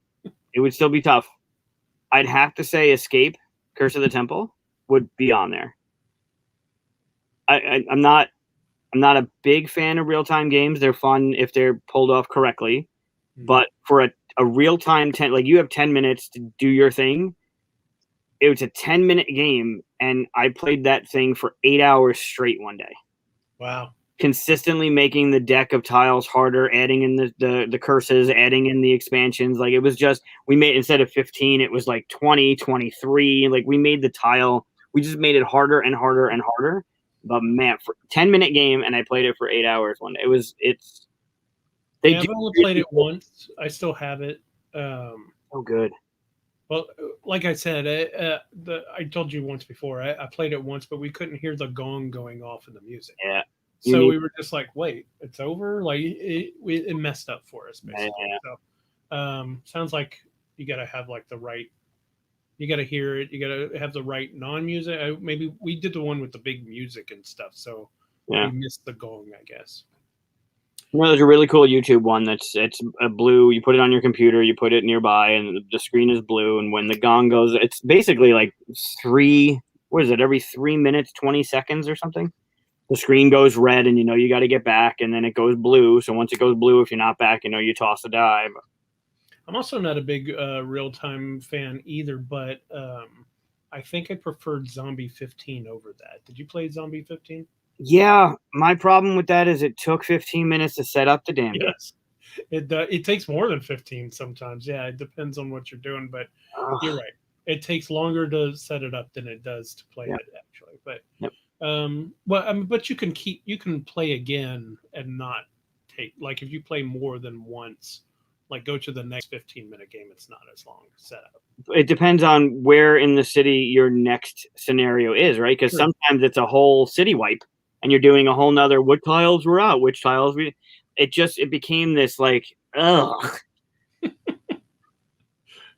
It would still be tough. I'd have to say Escape, Curse of the Temple would be on there. I'm not a big fan of real-time games. They're fun if they're pulled off correctly. But for a real-time like you have 10 minutes to do your thing. It was a 10-minute game, and I played that thing for 8 hours straight one day. Wow. Consistently making the deck of tiles harder, adding in the curses, adding in the expansions. Like, it was just, we made, instead of 15, it was like 20, 23. Like, we made the tile, we just made it harder and harder and harder. But man, for 10-minute game, and I played it for 8 hours one day. I've only played it once. I still have it. Oh, good. Well, like I said, I told you once before, I played it once, but we couldn't hear the gong going off in the music. Yeah. So we were just like, wait, it's over? Like, it messed up for us, basically. Yeah. So, sounds like you got to have, like, you got to hear it. You got to have the right non-music. Maybe we did the one with the big music and stuff, so we missed the gong, I guess. There's a really cool YouTube one it's a blue. You put it on your computer, you put it nearby, and the screen is blue. And when the gong goes, it's basically like every 3 minutes, 20 seconds or something. The screen goes red, and you got to get back, and then it goes blue. So once it goes blue, if you're not back, you toss a die. I'm also not a big real-time fan either, but I think I preferred Zombie 15 over that. Did you play Zombie 15? Yeah, my problem with that is it took 15 minutes to set up the damn game. Yes, it takes more than 15 sometimes. Yeah, it depends on what you're doing, but you're right. It takes longer to set it up than it does to play it, actually. But but you can play again and not take, like, if you play more than once, like, go to the next 15-minute game, it's not as long setup. It depends on where in the city your next scenario is, right? Because sometimes it's a whole city wipe, and you're doing a whole nother, what tiles were out, which tiles it became this, like, ugh.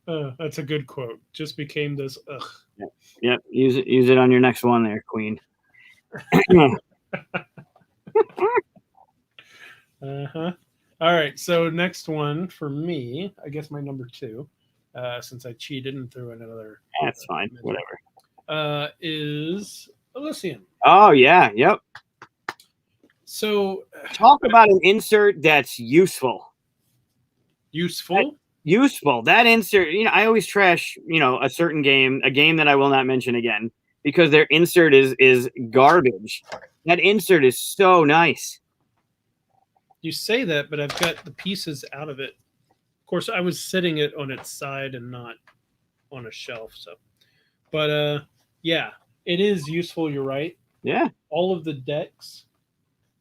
That's a good quote. Just became this ugh. Yep. Use it on your next one there, Queen. Uh-huh. All right, so next one for me, I guess my number 2, since I cheated and threw in another. That's fine. Whatever. Is Elysium. Oh yeah. Yep. So talk about an insert that's useful. Useful. That insert, I always trash, a certain game, a game that I will not mention again, because their insert is garbage. That insert is so nice. You say that, but I've got the pieces out of it. course, I was sitting it on its side and not on a shelf. So, but yeah, it is useful. You're right. Yeah. All of the decks.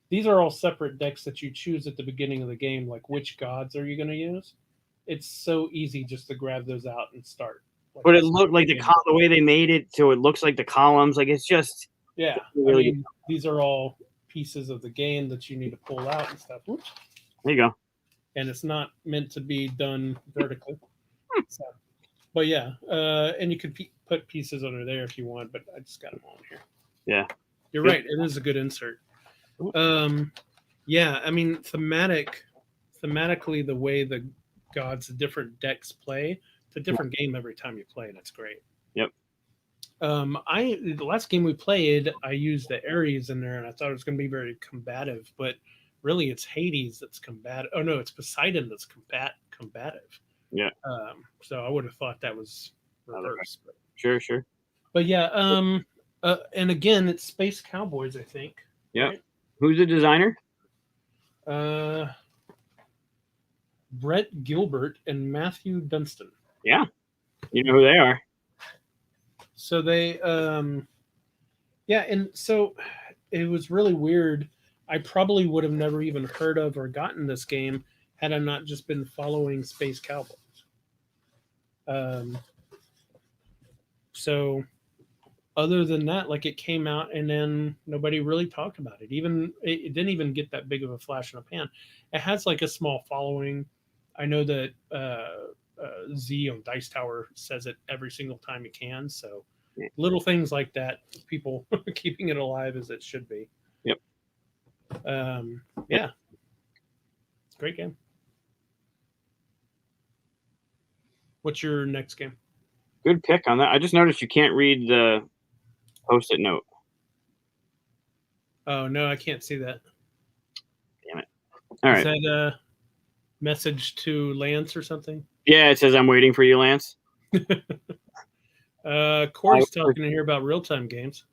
These are all separate decks that you choose at the beginning of the game. Like, which gods are you going to use? It's so easy just to grab those out and start. Like, but it looked like the way they made it, so it looks like the columns. Like, it's just Really, I mean, these are all pieces of the game that you need to pull out and stuff. Oops. There you go. And it's not meant to be done vertically. So, but yeah, and you could put pieces under there if you want, but I just got them on here. Yeah, you're right. It is a good insert. Yeah, I mean, thematically, the way the gods, the different decks play, it's a different game every time you play, and it's great. Yep. The last game we played, I used the Ares in there, and I thought it was going to be very combative, but really, it's Hades that's combative. Oh no, it's Poseidon that's combative. Yeah. So I would have thought that was reversed. But. Sure. But yeah, and again, it's Space Cowboys, I think. Yeah. Right? Who's the designer? Brett Gilbert and Matthew Dunstan. Yeah. You know who they are. So they, yeah, and so it was really weird. I probably would have never even heard of or gotten this game had I not just been following Space Cowboys. So other than that, like, it came out and then nobody really talked about it. It didn't even get that big of a flash in the pan. It has like a small following. I know that Z on Dice Tower says it every single time he can. So little things like that, people keeping it alive as it should be. Yep. Yeah. Great game. What's your next game? Good pick on that. I just noticed you can't read the Post-it note. Oh, no, I can't see that. Damn it. All right. Is that a message to Lance or something? Yeah, it says, I'm waiting for you, Lance. Corey's talking in here about real-time games.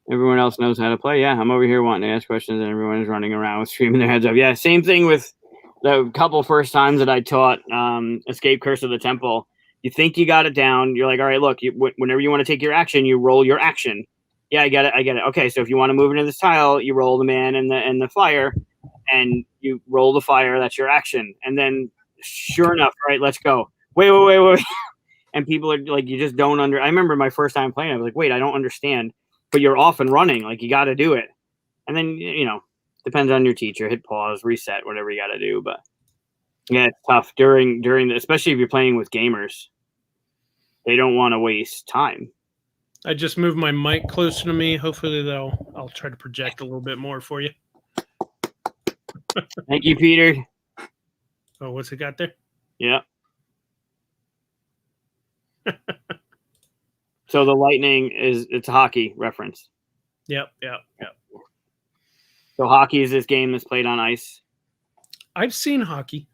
Everyone else knows how to play. Yeah, I'm over here wanting to ask questions, and everyone is running around with screaming their heads up. Yeah, same thing with the couple first times that I taught Escape Curse of the Temple. You think you got it down. You're like, all right, look, whenever you want to take your action, you roll your action. Yeah, I get it. Okay, so if you want to move into this tile, you roll the man and the fire, and you roll the fire. That's your action. And then, sure enough, right, let's go. Wait. And people are like, you just don't I remember my first time playing, I was like, wait, I don't understand. But you're off and running. Like, you got to do it. And then, depends on your teacher. Hit pause, reset, whatever you got to do. But yeah, it's tough during especially if you're playing with gamers. They don't want to waste time. I just moved my mic closer to me. Hopefully I'll try to project a little bit more for you. Thank you, Peter. Oh, what's it got there? Yeah. So the lightning it's a hockey reference. Yep. So hockey is this game that's played on ice. I've seen hockey.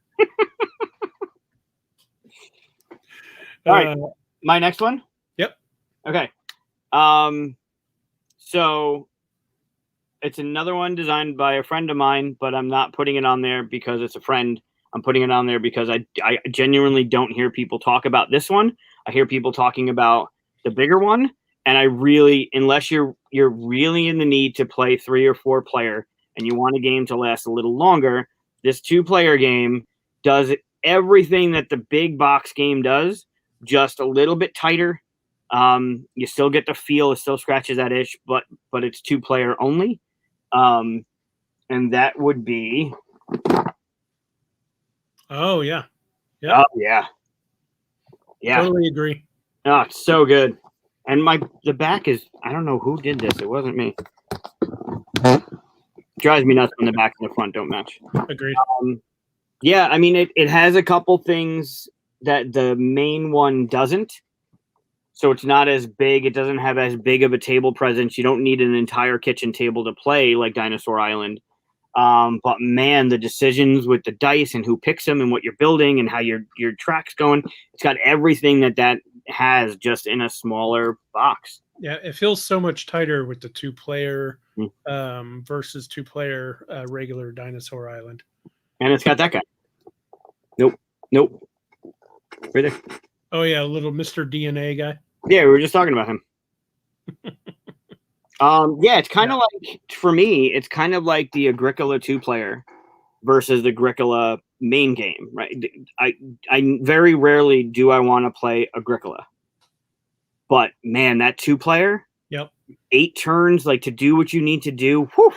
All right. My next one? Yep. Okay. So it's another one designed by a friend of mine, but I'm not putting it on there because it's a friend. I'm putting it on there because I genuinely don't hear people talk about this one. I hear people talking about the bigger one, and I really, unless you're really in the need to play 3 or 4 player and you want a game to last a little longer, this 2-player game does everything that the big box game does, just a little bit tighter. You still get the feel, it still scratches that itch, but it's 2-player only. And that would be. Oh yeah. Yeah. Oh yeah. Yeah. Totally agree. Oh, it's so good. And the back is, I don't know who did this. It wasn't me. Drives me nuts when the back and the front don't match. Agreed. Yeah, I mean, it has a couple things that the main one doesn't. So it's not as big. It doesn't have as big of a table presence. You don't need an entire kitchen table to play like Dinosaur Island. But man, the decisions with the dice and who picks them and what you're building and how your track's going, it's got everything that has just in a smaller box. Yeah, it feels so much tighter with the 2-player versus 2-player regular Dinosaur Island. And it's got that guy. Nope. Right there. Oh yeah, little Mr. DNA guy. Yeah, we were just talking about him. Yeah, it's kind of like, for me, it's kind of like the Agricola 2-player versus the Agricola main game, right? I very rarely do I want to play Agricola. But man, that 2-player, Yep. 8 turns, like to do what you need to do. Whew,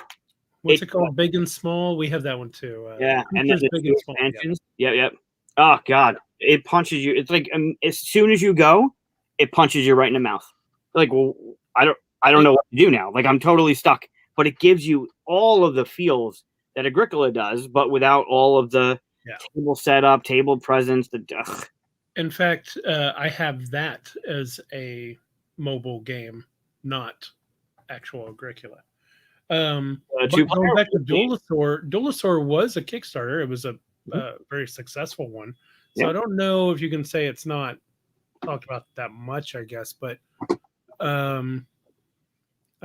What's it called? Big and Small. We have that one too. yeah, and then the Big 2 and Small. expansions. Yep. Oh god, it punches you. It's like as soon as you go, it punches you right in the mouth. Like, well, I don't know what to do now. Like, I'm totally stuck. But it gives you all of the feels that Agricola does, but without all of the table setup, table presence. In fact, I have that as a mobile game, not actual Agricola. But going back to Duelosaur was a Kickstarter. It was a very successful one. So I don't know if you can say it's not talked about that much, I guess. But I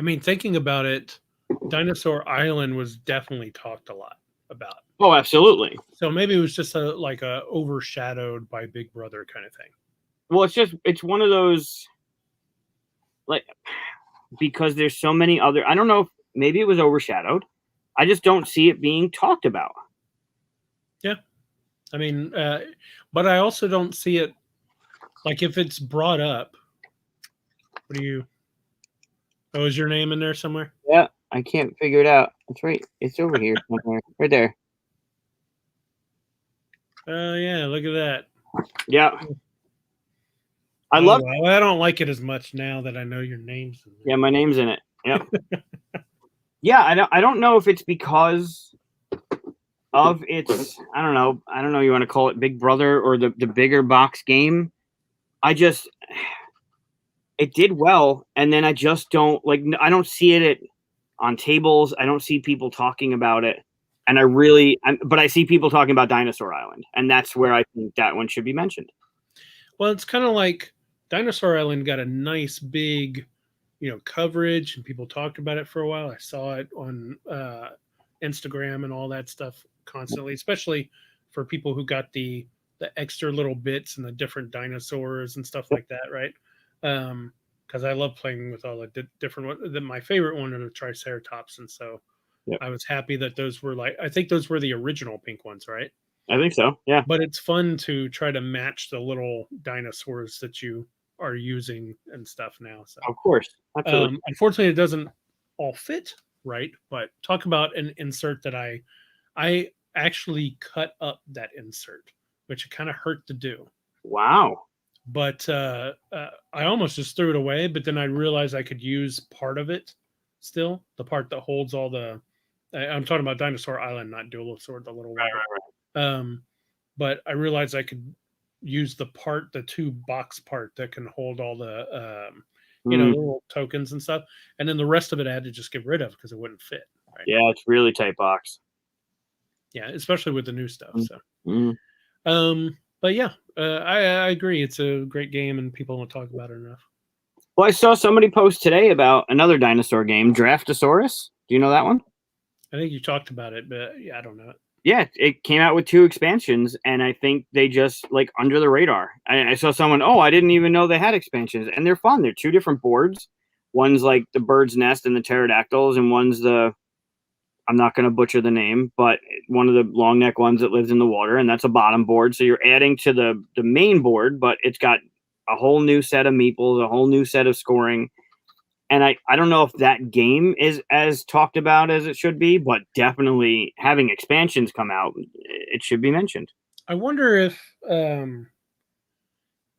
mean, thinking about it, Dinosaur Island was definitely talked a lot about. Oh, absolutely. So maybe it was just a overshadowed by Big Brother kind of thing. Well, it's one of those, like, because there's so many other. I don't know if maybe it was overshadowed. I just don't see it being talked about. Yeah, I mean, but I also don't see it like if it's brought up. What do you? Oh, is your name in there somewhere? Yeah, I can't figure it out. It's right. It's over here somewhere. Right there. Oh yeah, look at that. Yeah. I love. Well, I don't like it as much now that I know your name's in there. Yeah, my name's in it. Yep. Yeah, I don't know if it's because of its. I don't know. You want to call it Big Brother or the bigger box game. It did well, and then I just don't like. I don't see it on tables. I don't see people talking about it, and but I see people talking about Dinosaur Island, and that's where I think that one should be mentioned. Well, it's kind of like Dinosaur Island got a nice big, coverage, and people talked about it for a while. I saw it on Instagram and all that stuff constantly, especially for people who got the extra little bits and the different dinosaurs and stuff like that, right? Because I love playing with all the different ones. My favorite one are the Triceratops, and so I was happy that those were I think those were the original pink ones, right? I think so, yeah. But it's fun to try to match the little dinosaurs that you are using and stuff now. So of course, absolutely. Unfortunately, it doesn't all fit right. But talk about an insert that I actually cut up that insert, which it kind of hurt to do. Wow. But I almost just threw it away. But then I realized I could use part of it still, the part that holds all the. I'm talking about Dinosaur Island, not Duelosaur, the little one. Right. But I realized I could use the 2 box part that can hold all the little tokens and stuff, and then the rest of it I had to just get rid of because it wouldn't fit. Right? Yeah, it's really tight box. Yeah, especially with the new stuff. So, but yeah, I agree. It's a great game, and people don't talk about it enough. Well, I saw somebody post today about another dinosaur game, Draftosaurus. Do you know that one? I think you talked about it, but yeah, I don't know it. Yeah, it came out with 2 expansions, and I think they just under the radar. I saw someone, I didn't even know they had expansions, and they're fun. They're 2 different boards. One's like the bird's nest and the pterodactyls, and one's I'm not going to butcher the name, but one of the long neck ones that lives in the water, and that's a bottom board. So you're adding to the main board, but it's got a whole new set of meeples, a whole new set of scoring. And I don't know if that game is as talked about as it should be, but definitely having expansions come out, it should be mentioned. I wonder if,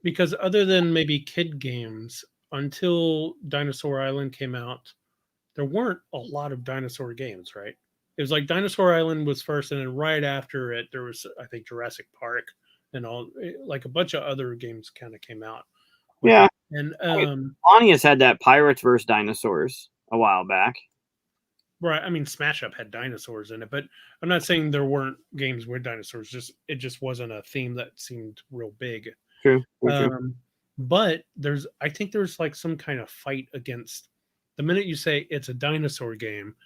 because other than maybe kid games, until Dinosaur Island came out, there weren't a lot of dinosaur games, right? It was like Dinosaur Island was first, and then right after it, there was, I think, Jurassic Park and all, like a bunch of other games kind of came out. Yeah. And Pontius had that Pirates vs. Dinosaurs a while back. Right. I mean, Smash Up had dinosaurs in it, but I'm not saying there weren't games with dinosaurs. It just wasn't a theme that seemed real big. True. But I think there's like some kind of fight against. The minute you say it's a dinosaur game,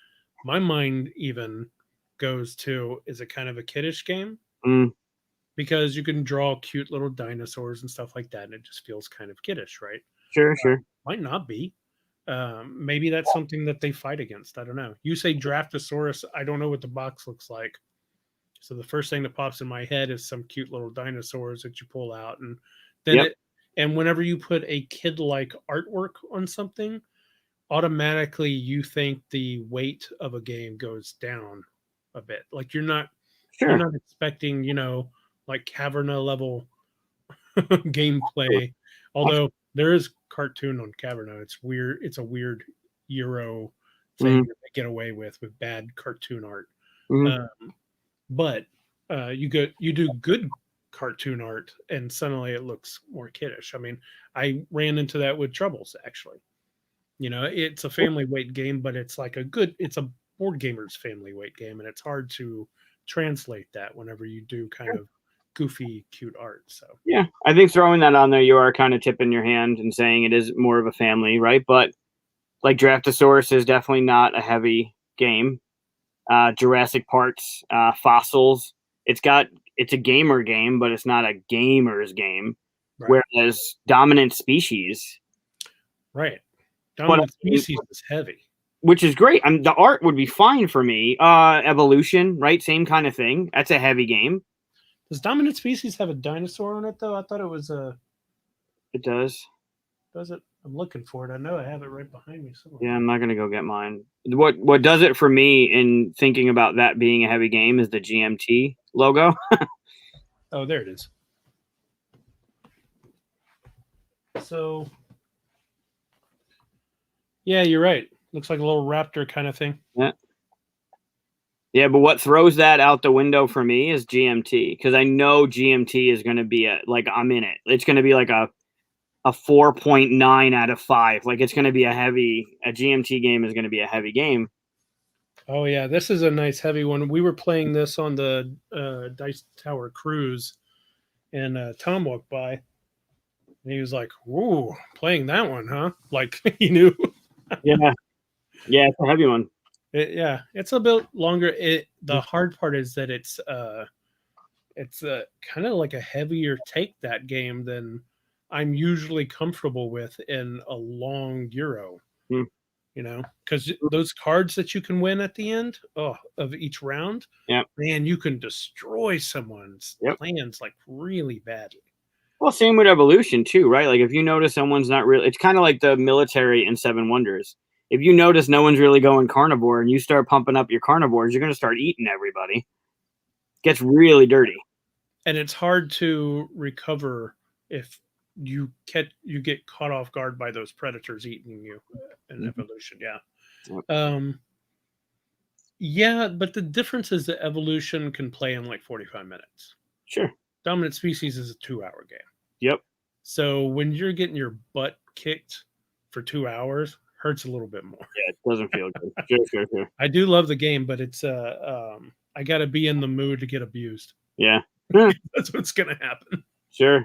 my mind even goes to, is it kind of a kiddish game? because you can draw cute little dinosaurs and stuff like that, and it just feels kind of kiddish, right? Sure, sure. Might not be. Maybe that's something that they fight against. I don't know. You say Draftosaurus. I don't know what the box looks like. So the first thing that pops in my head is some cute little dinosaurs that you pull out, and then Yep. and whenever you put a kid-like artwork on something, automatically you think the weight of a game goes down a bit. Like you're not Sure. expecting, like Caverna level gameplay. Although there is cartoon on Caverna. It's weird. It's a weird Euro thing that they get away with bad cartoon art. But you do good cartoon art, and suddenly it looks more kiddish. I mean, I ran into that with Troubles actually. It's a family weight game, but it's a board gamer's family weight game, and it's hard to translate that whenever you do kind of goofy, cute art. So yeah, I think throwing that on there, you are kind of tipping your hand and saying it is more of a family, right? But like Draftosaurus is definitely not a heavy game. Jurassic Parks, Fossils. It's a gamer game, but it's not a gamer's game. Right. Whereas Dominant Species, right? Dominant Species is heavy, which is great. The art would be fine for me. Evolution, right? Same kind of thing. That's a heavy game. Does Dominant Species have a dinosaur on it though? I thought it was a. It does. Does it? I'm looking for it. I know I have it right behind me somewhere. Yeah, I'm not gonna go get mine. What does it for me in thinking about that being a heavy game is the GMT logo. Oh, there it is. So, yeah, you're right. Looks like a little raptor kind of thing. Yeah. Yeah, but what throws that out the window for me is GMT, because I know GMT is going to be I'm in it. It's going to be like a 4.9 out of 5. Like it's going to be a GMT game is going to be a heavy game. Oh yeah, this is a nice heavy one. We were playing this on the Dice Tower cruise, and Tom walked by, and he was like, "Ooh, playing that one, huh?" Like he knew. Yeah, it's a heavy one. It's a bit longer. The hard part is that it's kind of like a heavier take that game than I'm usually comfortable with in a long Euro. Because those cards that you can win at the end of each round, man, you can destroy someone's plans like really badly. Well, same with Evolution too, right? Like if you notice someone's not really, it's kind of like the military in Seven Wonders. If you notice no one's really going carnivore and you start pumping up your carnivores, you're going to start eating everybody. It gets really dirty. And it's hard to recover if you get caught off guard by those predators eating you in Evolution. Yeah, but the difference is that Evolution can play in like 45 minutes. Sure. Dominant Species is a 2-hour game. Yep. So when you're getting your butt kicked for 2 hours, hurts a little bit more. Yeah, it doesn't feel good. Sure. I do love the game, but it's I got to be in the mood to get abused. Yeah. That's what's going to happen. Sure.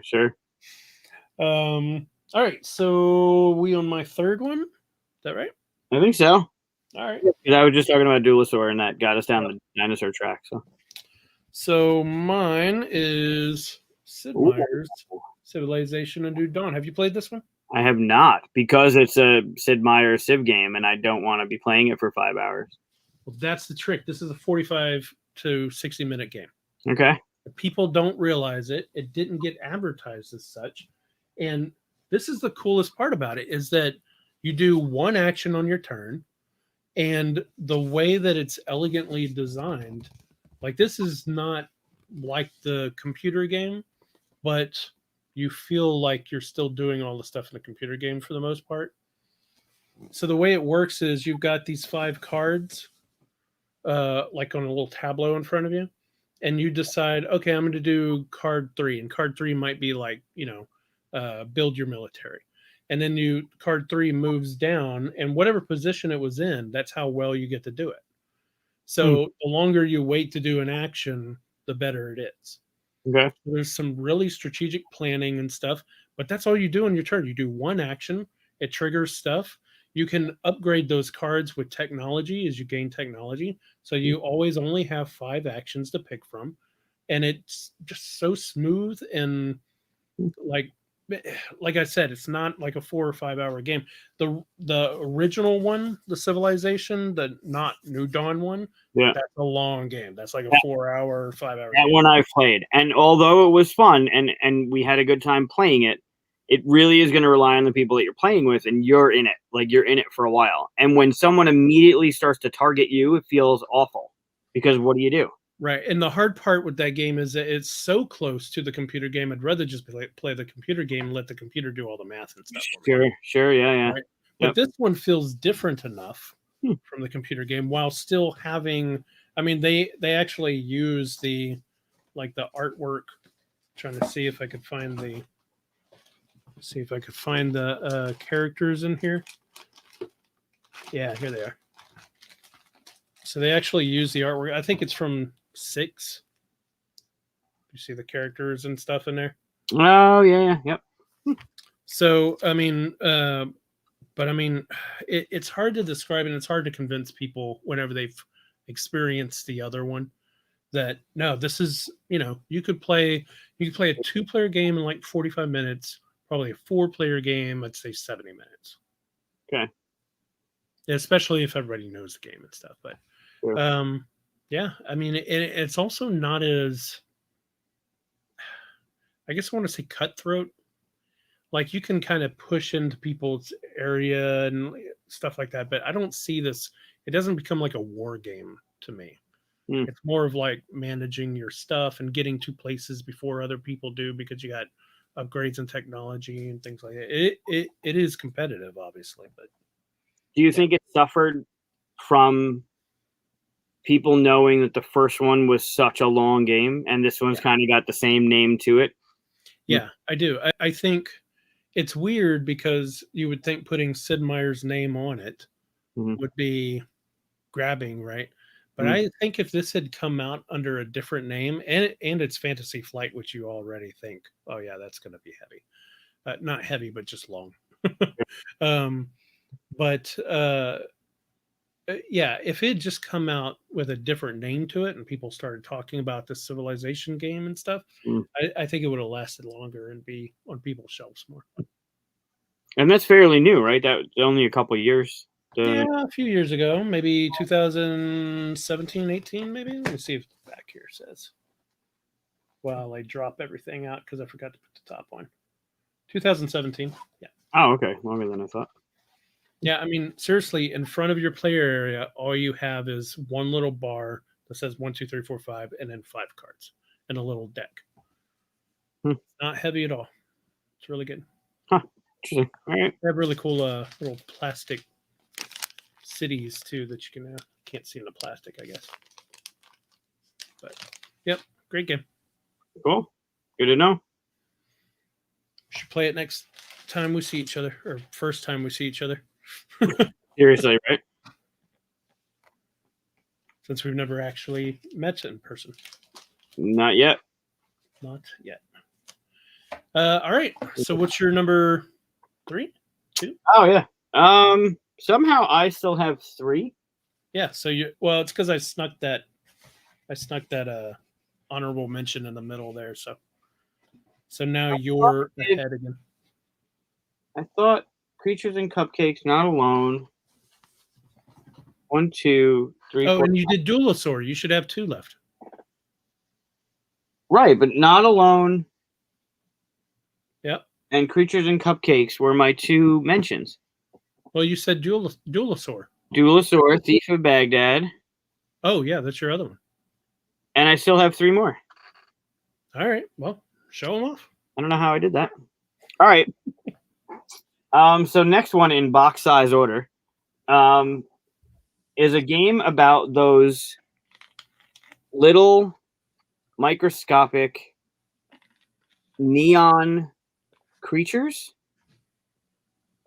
All right, so we on my third one. Is that right? I think so. All right. Because I was just talking about Duelosaur, and that got us down the dinosaur track. So mine is Sid Meier's Civilization: A New Dawn. Have you played this one? I have not, because it's a Sid Meier Civ game, and I don't want to be playing it for 5 hours. Well, that's the trick. This is a 45 to 60-minute game. Okay. People don't realize it. It didn't get advertised as such. And this is the coolest part about it, is that you do one action on your turn, and the way that it's elegantly designed, like this is not like the computer game, but you feel like you're still doing all the stuff in the computer game for the most part. So the way it works is you've got these 5 cards, like on a little tableau in front of you, and you decide, okay, I'm going to do card 3, and card 3 might be like, build your military. And then card 3 moves down, and whatever position it was in, that's how well you get to do it. So the longer you wait to do an action, the better it is. Okay. There's some really strategic planning and stuff, but that's all you do on your turn. You do one action, it triggers stuff. You can upgrade those cards with technology as you gain technology. So you always only have 5 actions to pick from. and it's just so smooth and like I said, it's not like a 4 or 5 hour game. The original one, the Civilization, the not New Dawn one, Yeah. that's a long game. That's like a 4 hour, 5 hour That game. one I played, and although it was fun and we had a good time playing it, it really is going to rely on the people that you're playing with, and you're in it. Like, you're in it for a while. And when someone immediately starts to target you, it feels awful, because what do you do? Right. And the hard part with that game is that it's so close to the computer game. I'd rather just play the computer game and let the computer do all the math and stuff. Sure, yeah. Right? But this one feels different enough from the computer game while still having, I mean, they actually use the artwork. I'm trying to see if I could find the characters in here. Yeah, here they are. So they actually use the artwork. I think it's from 6. You see the characters and stuff in there. Oh yeah, yep. So I mean, but I mean, it's hard to describe, and it's hard to convince people whenever they've experienced the other one that no, this is, you could play a 2-player game in like 45 minutes, probably a 4-player game, I'd say 70 minutes. Okay. Yeah, especially if everybody knows the game and stuff. But sure. Yeah, I mean, it's also not as, I guess I want to say, cutthroat. Like, you can kind of push into people's area and stuff like that, but I don't see this. It doesn't become like a war game to me. It's more of like managing your stuff and getting to places before other people do, because you got upgrades in technology and things like that. It is competitive, obviously, but do you think it suffered from people knowing that the first one was such a long game and this one's kind of got the same name to it? Yeah, I do. I think it's weird, because you would think putting Sid Meier's name on it would be grabbing, right? But I think if this had come out under a different name, and it's Fantasy Flight, which you already think, oh yeah, that's going to be heavy. Not heavy, but just long. But yeah, if it had just come out with a different name to it and people started talking about the Civilization game and stuff, I think it would have lasted longer and be on people's shelves more. And that's fairly new, right? That only a couple of years. Yeah, a few years ago, maybe 2017, 18, maybe. Let me see if the back here says. Well, I drop everything out because I forgot to put the top one. 2017. Yeah. Oh, okay. Longer than I thought. Yeah, I mean, seriously, in front of your player area, all you have is one little bar that says 1, 2, 3, 4, 5, and then 5 cards and a little deck. Not heavy at all. It's really good. Huh. Interesting. All right. They have really cool little plastic cities too that you can can't see in the plastic, I guess. But yep, great game. Cool. Good to know. We should play it next time we see each other, or first time we see each other. Seriously, right? Since we've never actually met in person. Not yet. Not yet. All right. So what's your number 3? 2? Oh yeah. Somehow I still have 3. Yeah. So it's because I snuck that honorable mention in the middle there. So now you're ahead again. I thought Creatures and Cupcakes, Not Alone. 1, 2, 3. Oh, 4, and you did Duelosaur. You should have 2 left. Right, but Not Alone. Yep. And Creatures and Cupcakes were my 2 mentions. Well, you said Duelosaur. Duelosaur, Thief of Baghdad. Oh, yeah, that's your other one. And I still have 3 more. All right. Well, show them off. I don't know how I did that. All right. So next one in box size order is a game about those little microscopic neon creatures.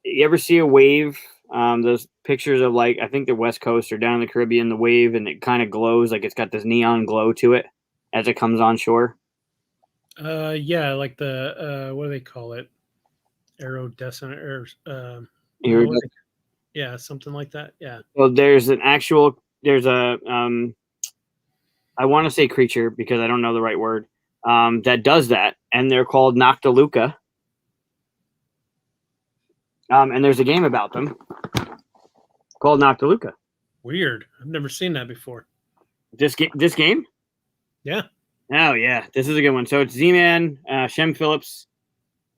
You ever see a wave? Those pictures of, like, I think the West Coast or down in the Caribbean, the wave, and it kind of glows, like it's got this neon glow to it as it comes on shore. Yeah, like the what do they call it? Iridescent or yeah, something like that. Yeah. Well, there's a I want to say creature because I don't know the right word, that does that, and they're called Noctiluca. And there's a game about them called Noctiluca. Weird. I've never seen that before. This game? Yeah. Oh yeah, this is a good one. So it's Z-Man, Shem Phillips,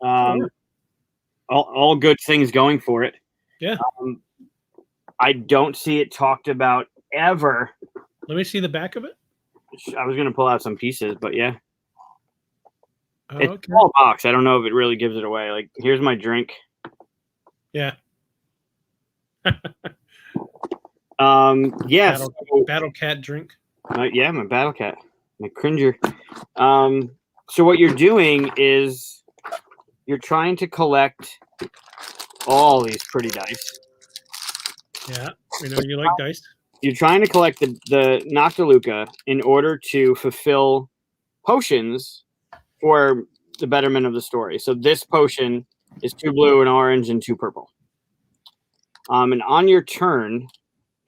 all good things going for it. Yeah. I don't see it talked about ever. Let me see the back of it. I was gonna pull out some pieces, but yeah, it's Okay. a small box. I don't know if it really gives it away. Like, here's my drink. Yeah. Yeah. Battle cat drink. Yeah, my battle cat, my cringer. So what you're doing is you're trying to collect all these pretty dice. Yeah, we know you like dice. You're trying to collect the Noctiluca in order to fulfill potions for the betterment of the story. So this potion is 2 blue, and orange, and 2 purple. And on your turn,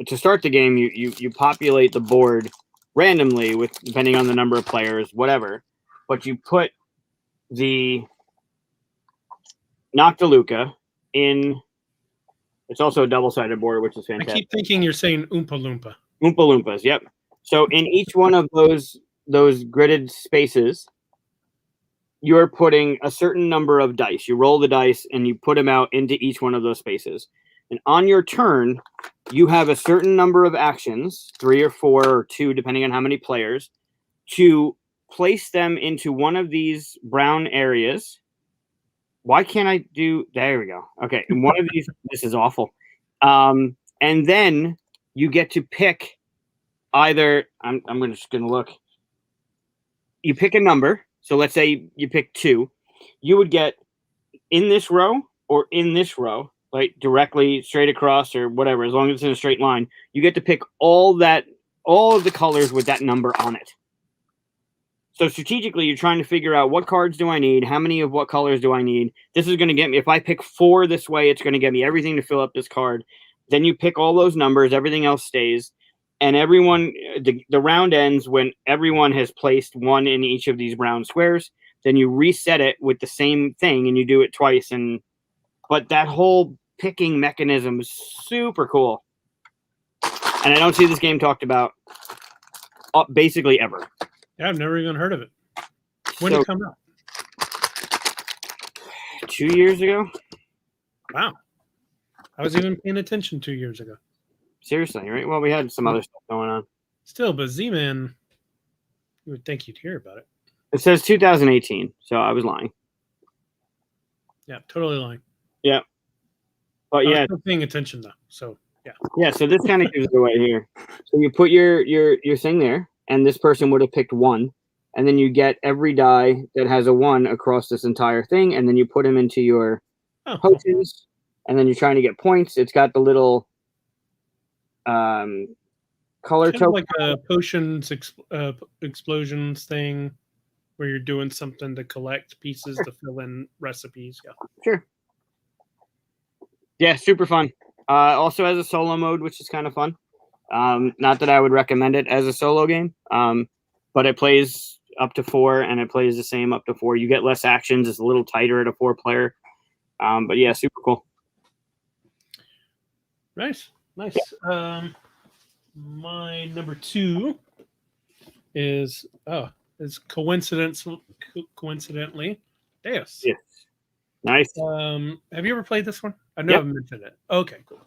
to start the game, you populate the board randomly with depending on the number of players, whatever. But you put the Noctiluca in. It's also a double-sided board, which is fantastic. I keep thinking you're saying Oompa Loompa. Oompa Loompas, yep. So in each one of those gridded spaces, you're putting a certain number of dice. You roll the dice and you put them out into each one of those spaces. And on your turn, you have a certain number of actions, 3 or 4 or 2, depending on how many players, to place them into one of these brown areas. Why can't I do? There we go. Okay, in one of these. This is awful. And then you get to pick either. I'm just gonna look. You pick a number. So let's say you pick 2. You would get in this row or in this row, like directly straight across or whatever. As long as it's in a straight line, you get to pick all of the colors with that number on it. So strategically, you're trying to figure out what cards do I need, how many of what colors do I need. This is going to get me, if I pick 4 this way, it's going to get me everything to fill up this card. Then you pick all those numbers, everything else stays. And everyone, the round ends when everyone has placed 1 in each of these brown squares. Then you reset it with the same thing and you do it twice. But that whole picking mechanism is super cool. And I don't see this game talked about basically ever. Yeah, I've never even heard of it. When did it come out? 2 years ago. Wow. I was even paying attention 2 years ago. Seriously, right? Well, we had some other stuff going on. Still, but Z-Man, you would think you'd hear about it. It says 2018, so I was lying. Yeah, totally lying. Yeah. But yeah. I was still paying attention, though, so yeah. Yeah, so this kind of gives it away here. So you put your thing there, and this person would have picked 1, and then you get every die that has a 1 across this entire thing, and then you put them into your potions, and then you're trying to get points. It's got the little color token, like a potions explosions thing, where you're doing something to collect pieces to fill in recipes. Yeah, sure. Yeah, super fun. Also has a solo mode, which is kind of fun. Not that I would recommend it as a solo game, but it plays up to 4, and it plays the same up to 4. You get less actions. It's a little tighter at a 4-player. But yeah, super cool. Nice. My number 2 is coincidentally Deus. Yes. Nice. Have you ever played this one? I know I've mentioned it. Okay, cool.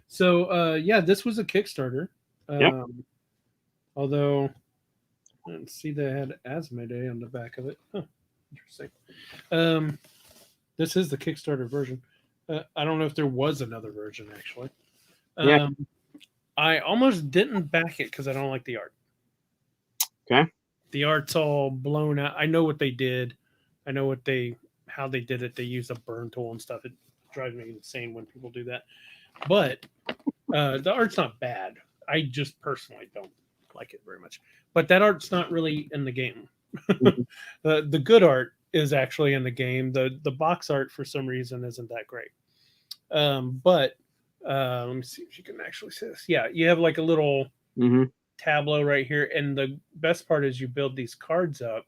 So yeah, this was a Kickstarter. Although I didn't see they had Asmodee on the back of it. Huh, interesting. This is the Kickstarter version. I don't know if there was another version actually. I almost didn't back it because I don't like the art. Okay. The art's all blown out. I know what they did. I know how they did it. They used a burn tool and stuff. It drives me insane when people do that. But the art's not bad. I just personally don't like it very much. But that art's not really in the game. The good art is actually in the game. The box art for some reason isn't that great. But let me see if you can actually see this. Yeah, you have like a little tableau right here, and the best part is you build these cards up.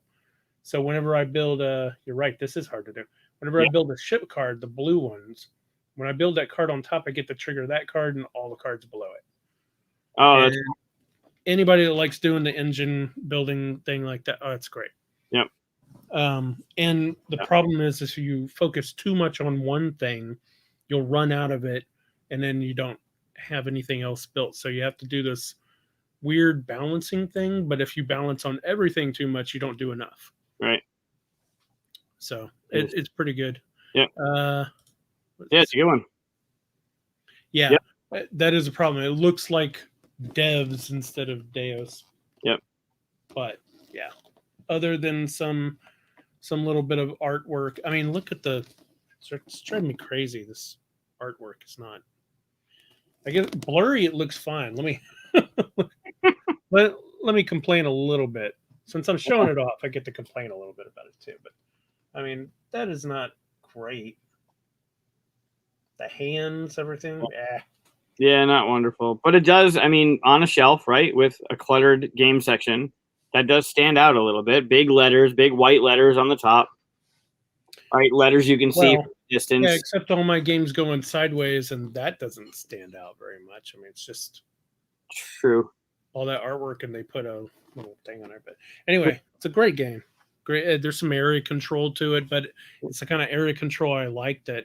So whenever I build you're right, this is hard to do. Whenever I build a ship card, the blue ones, when I build that card on top, I get to trigger that card and all the cards below it. Oh, that's anybody that likes doing the engine building thing like that, oh, it's great. Yep. And the problem is if you focus too much on one thing, you'll run out of it, and then you don't have anything else built. So you have to do this weird balancing thing. But if you balance on everything too much, you don't do enough. Right. So it's pretty good. Yeah. Yeah, it's a good one. Yeah, that is a problem. It looks like devs instead of Deus. Yep. But yeah, other than some little bit of artwork. I mean, look at it's driving me crazy. This artwork is not. I get blurry. It looks fine. Let me let me complain a little bit. Since I'm showing it off, I get to complain a little bit about it too. But I mean, that is not great. The hands, everything. Yeah, not wonderful. But it does, I mean, on a shelf, right, with a cluttered game section, that does stand out a little bit. Big letters, big white letters on the top. Right, letters you can see from distance. Yeah, except all my games going sideways, and that doesn't stand out very much. I mean, it's just true. All that artwork, and they put a little thing on it. But anyway, it's a great game. Great. There's some area control to it, but it's the kind of area control I like, that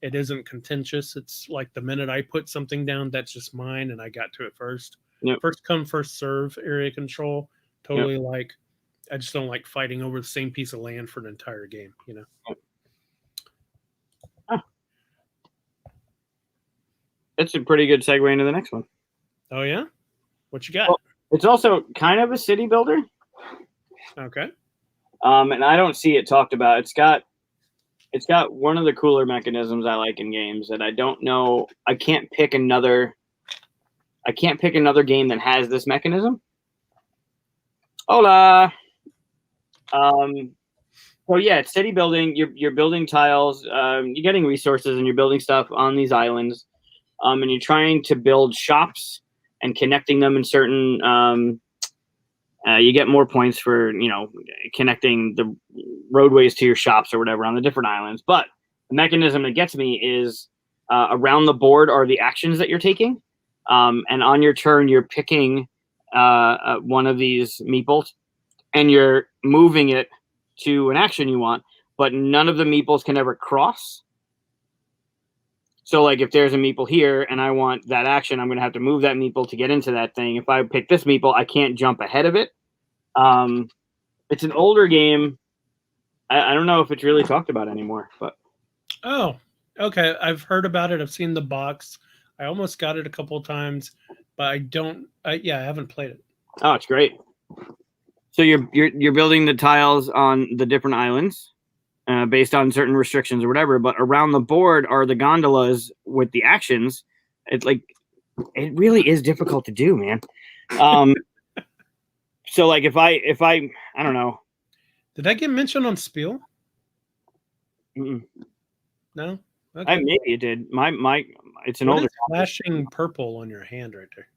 it isn't contentious. It's like the minute I put something down, that's just mine, and I got to it first. Yep. First come, first serve area control. Totally like. I just don't like fighting over the same piece of land for an entire game, you know. That's a pretty good segue into the next one. Oh yeah, what you got? Well, it's also kind of a city builder. Okay. And I don't see it talked about. It's got one of the cooler mechanisms I like in games that I don't know. I can't pick another game that has this mechanism. Hola. So yeah, it's city building. You're building tiles. You're getting resources and you're building stuff on these islands. And you're trying to build shops and connecting them in certain. You get more points for connecting the roadways to your shops or whatever on the different islands. But the mechanism that gets me is around the board are the actions that you're taking, and on your turn you're picking one of these meeples and you're moving it to an action you want, but none of the meeples can ever cross. So, like, if there's a meeple here and I want that action, I'm going to have to move that meeple to get into that thing. If I pick this meeple, I can't jump ahead of it. It's an older game. I don't know if it's really talked about anymore. But oh, okay. I've heard about it. I've seen the box. I almost got it a couple of times, but I haven't played it. Oh, it's great. So you're building the tiles on the different islands. Based on certain restrictions or whatever, but around the board are the gondolas with the actions. It's like, it really is difficult to do, man. So like if I don't know. Did that get mentioned on Spiel? Mm-mm. No? Okay. Maybe it did. My it's an older flashing purple on your hand right there.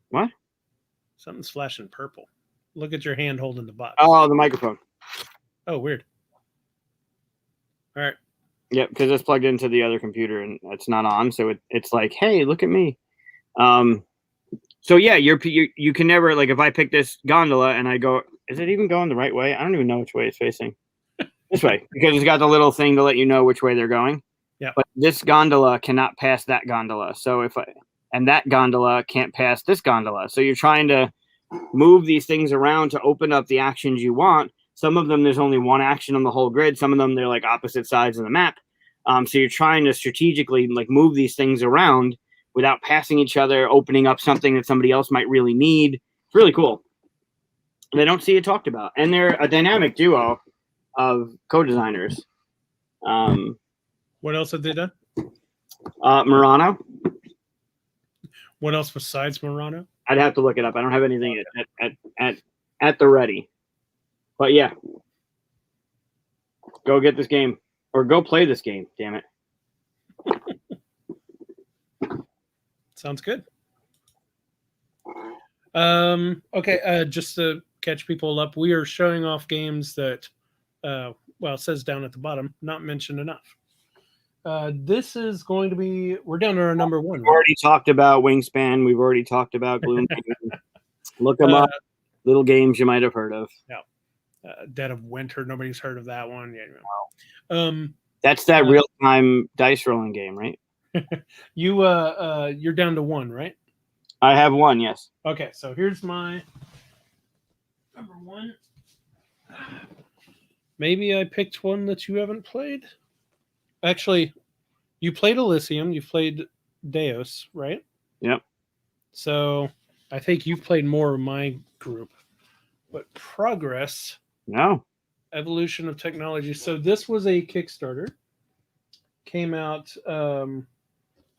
What? Something's flashing purple. Look at your hand holding the box. Oh, the microphone. Oh, weird. All right. Yep, because it's plugged into the other computer and it's not on, so it's like, hey, look at me. So yeah, you can never, like, if I pick this gondola and I go, is it even going the right way? I don't even know which way it's facing. This way, because it's got the little thing to let you know which way they're going. Yeah. But this gondola cannot pass that gondola. So and that gondola can't pass this gondola. So you're trying to move these things around to open up the actions you want. Some of them, there's only one action on the whole grid. Some of them, they're like opposite sides of the map. So you're trying to strategically like move these things around without passing each other, opening up something that somebody else might really need. It's really cool. They don't see it talked about. And they're a dynamic duo of co-designers. What else have they done? Murano. What else besides Murano? I'd have to look it up. I don't have anything at the ready. But yeah, go get this game or go play this game. Damn it. Sounds good. Okay. Just to catch people up, we are showing off games that, it says down at the bottom, not mentioned enough. This is going to be. We're down to our number one. We've already talked about Wingspan. We've already talked about Gloom. Look them up. Little games you might have heard of. Yeah. Dead of Winter. Nobody's heard of that one. Yeah. Wow. That's that real-time dice rolling game, right? You're down to one, right? I have one, yes. Okay, so here's my number one. Maybe I picked one that you haven't played. Actually, you played Elysium, you played Deus, right? Yep. So I think you've played more of my group. But Progress. No. Evolution of Technology. So this was a Kickstarter. Came out. In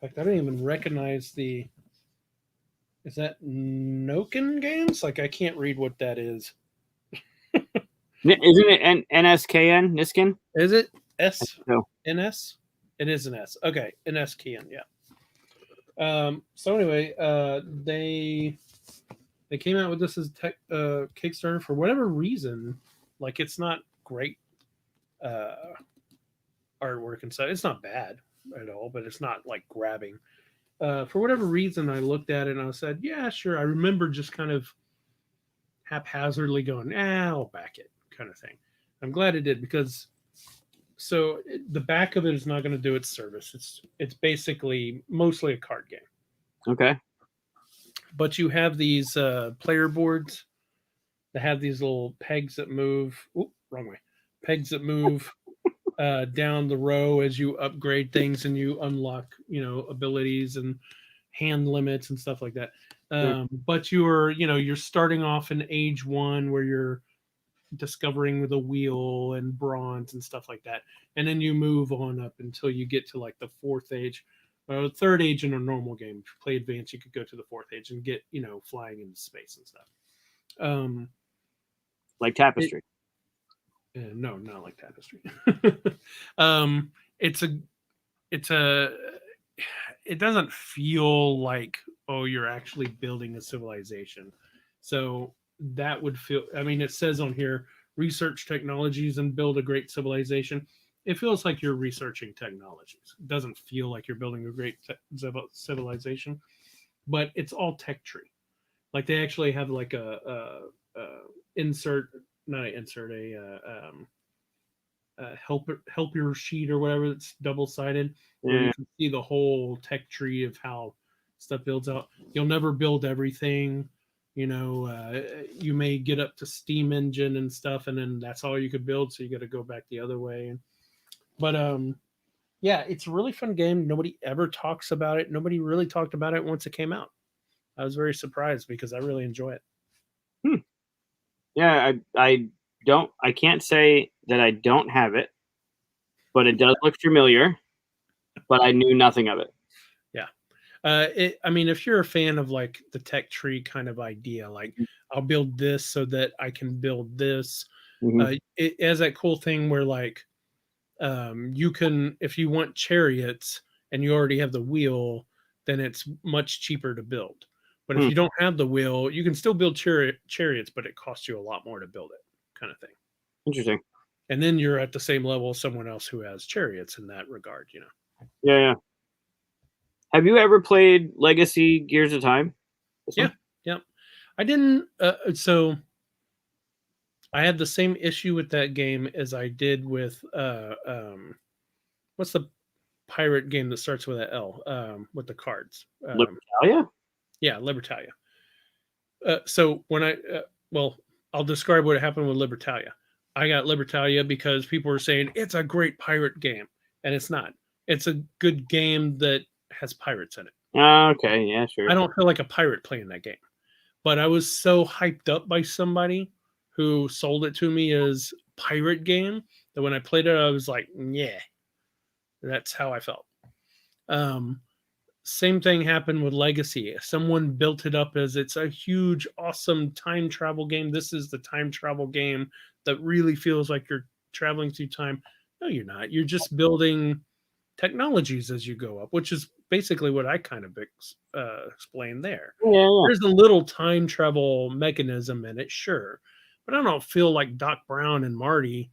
fact, I don't even recognize the. Is that Noken Games? Like, I can't read what that is. Isn't it NSKN? Niskin? Is it S? No. NS? It is an S. Okay, NSKN, yeah. So anyway, they came out with this as Kickstarter for whatever reason. Like, it's not great artwork and stuff. It's not bad at all, but it's not like grabbing. For whatever reason, I looked at it and I said, yeah, sure. I remember just kind of haphazardly going, I'll back it, kind of thing. I'm glad it did, because the back of it is not going to do its service. It's basically mostly a card game. Okay. But you have these player boards that have these little pegs that move. Oop, wrong way. Pegs that move down the row as you upgrade things and you unlock, abilities and hand limits and stuff like that. But you're starting off in age 1 where you're discovering the wheel and bronze and stuff like that, and then you move on up until you get to like the 4th age, or 3rd age in a normal game. If you play advanced, you could go to the 4th age and get flying into space and stuff. Like Tapestry. No, not like Tapestry. It doesn't feel like, you're actually building a civilization. So that would feel, it says on here, research technologies and build a great civilization. It feels like you're researching technologies. It doesn't feel like you're building a great civilization, but it's all tech tree. Like, they actually have like a help your sheet or whatever that's double-sided, where you can see the whole tech tree of how stuff builds out. You'll never build everything. You may get up to steam engine and stuff, and then that's all you could build, so you got to go back the other way. But yeah, it's a really fun game. Nobody ever talks about it. Nobody really talked about it once it came out. I was very surprised because I really enjoy it. Yeah, I can't say that I don't have it, but it does look familiar, but I knew nothing of it. Yeah. If you're a fan of like the tech tree kind of idea, like I'll build this so that I can build this. It has that cool thing where like you can, if you want chariots and you already have the wheel, then it's much cheaper to build. But if you don't have the wheel, you can still build chariots, but it costs you a lot more to build it, kind of thing. Interesting. And then you're at the same level as someone else who has chariots in that regard, Yeah. Have you ever played Legacy Gears of Time? Yeah. I didn't. So I had the same issue with that game as I did with what's the pirate game that starts with an L with the cards? Libertalia? Yeah, Libertalia. So when I'll describe what happened with Libertalia. I got Libertalia because people were saying it's a great pirate game, and it's not. It's a good game that has pirates in it. Okay, yeah, sure. I don't feel like a pirate playing that game, but I was so hyped up by somebody who sold it to me as pirate game that when I played it, I was like, yeah, that's how I felt. Same thing happened with Legacy. Someone built it up as it's a huge, awesome time travel game. This is the time travel game that really feels like you're traveling through time. No, you're not. You're just building technologies as you go up, which is basically what I kind of explained there. Yeah. There's a little time travel mechanism in it, sure, but I don't feel like Doc Brown and Marty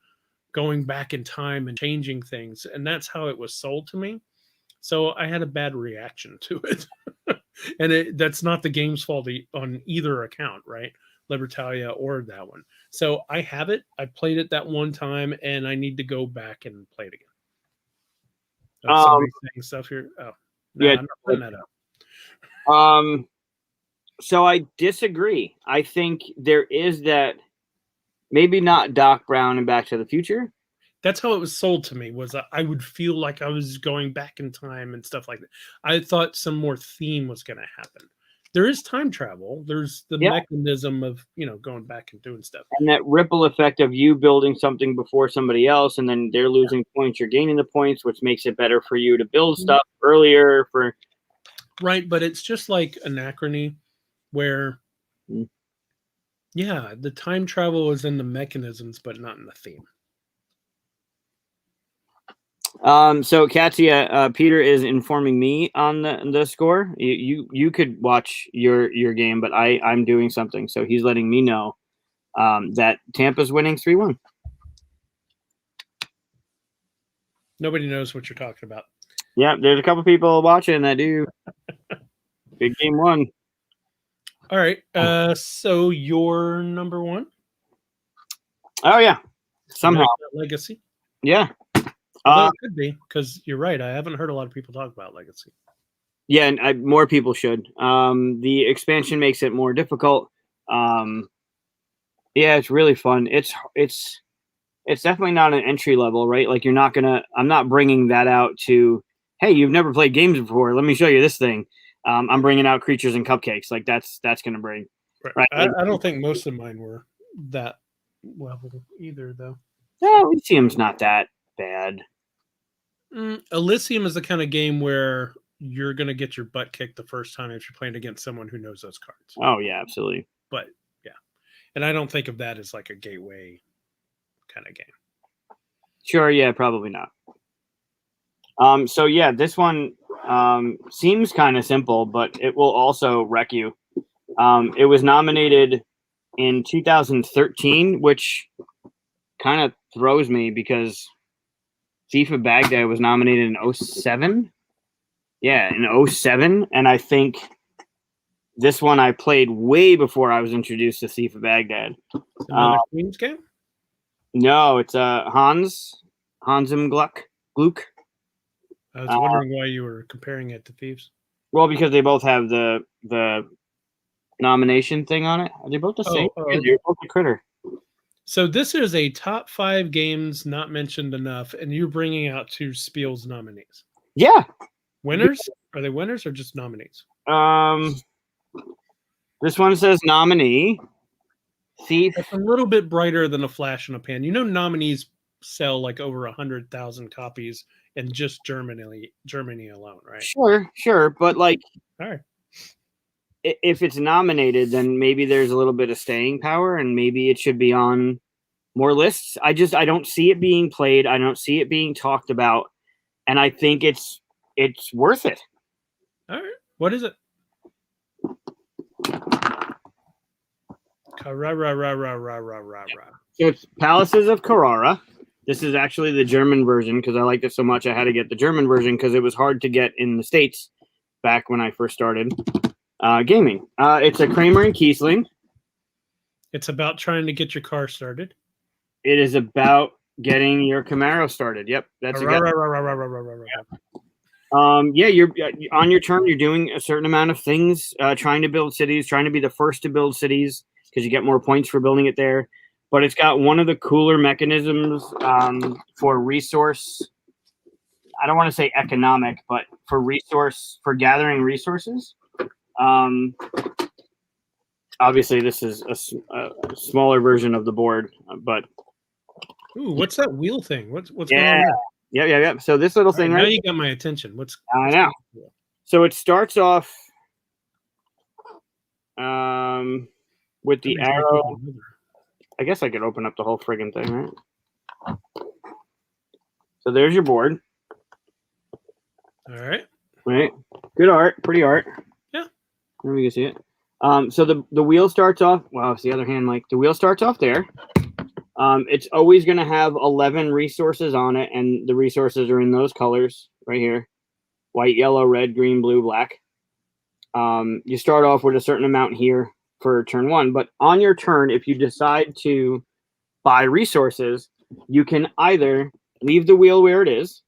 going back in time and changing things, and that's how it was sold to me. So I had a bad reaction to it. And that's not the game's fault on either account, right? Libertalia or that one. So I have it. I played it that one time, and I need to go back and play it again. Somebody saying stuff here. Oh, no, yeah. I'm not putting that up. So I disagree. I think there is that, maybe not Doc Brown and Back to the Future. That's how it was sold to me, was I would feel like I was going back in time and stuff like that. I thought some more theme was going to happen. There is time travel. There's the mechanism of, going back and doing stuff. And that ripple effect of you building something before somebody else, and then they're losing points, you're gaining the points, which makes it better for you to build stuff earlier. Right, but it's just like Anachrony, where, the time travel is in the mechanisms, but not in the theme. So Katya, Peter is informing me on the score. You could watch your game, but I'm doing something, so he's letting me know that Tampa's winning 3-1. Nobody knows what you're talking about. Yeah, there's a couple people watching that do. Big game 1. All right. So you're number 1. Oh yeah, somehow Legacy. Yeah. Well, it could be, because you're right. I haven't heard a lot of people talk about Legacy. Yeah, and more people should. The expansion makes it more difficult. Yeah, it's really fun. It's definitely not an entry level, right? Like I'm not bringing that out to, hey, you've never played games before, let me show you this thing. I'm bringing out Creatures and Cupcakes. Like that's going to bring. Right. I don't think most of mine were that level either, though. No, Elysium's not that bad. Elysium is the kind of game where you're going to get your butt kicked the first time if you're playing against someone who knows those cards. Oh, yeah, absolutely. But, yeah. And I don't think of that as like a gateway kind of game. Sure, yeah, probably not. So, yeah, this one seems kind of simple, but it will also wreck you. It was nominated in 2013, which kind of throws me because Thief of Baghdad was nominated in 2007. Yeah, in 2007. And I think this one I played way before I was introduced to Thief of Baghdad. Another Queen's game? No, it's Hansum Gluck. I was wondering why you were comparing it to Thieves. Well, because they both have the nomination thing on it. Are they both the same? Okay. You're both a critter. So this is a top 5 games not mentioned enough, and you're bringing out 2 Spiel's nominees. Yeah. Winners? Are they winners or just nominees? This one says nominee. Thief. It's a little bit brighter than a flash in a pan. Nominees sell like over 100,000 copies in just Germany alone, right? Sure, but like, all right, if it's nominated, then maybe there's a little bit of staying power, and maybe it should be on more lists. I don't see it being played. I don't see it being talked about, and I think it's worth it. All right, what is it? So it's Palaces of Carrara. This is actually the German version because I liked it so much I had to get the German version because it was hard to get in the States back when I first started gaming. It's a Kramer and Kiesling. It's about trying to get your car started. It is about getting your Camaro started. Yep, that's Yeah, you're on your turn. You're doing a certain amount of things, trying to build cities, trying to be the first to build cities because you get more points for building it there. But it's got one of the cooler mechanisms for resource. I don't want to say economic, but for gathering resources. Obviously, this is a smaller version of the board, but. Ooh, what's that wheel thing? What's going yeah. on there? Yeah. So this little thing, now right? You got my attention. I know. So it starts off with the arrow. I guess I could open up the whole friggin' thing, right? So there's your board. All right. Right. Good art. Pretty art. Yeah. Let me see it. So the wheel starts off. Well, it's the other hand. Like the wheel starts off there. It's always going to have 11 resources on it, and the resources are in those colors right here: white, yellow, red, green, blue, black. You start off with a certain amount here for turn 1, but on your turn, if you decide to buy resources, you can either leave the wheel where it is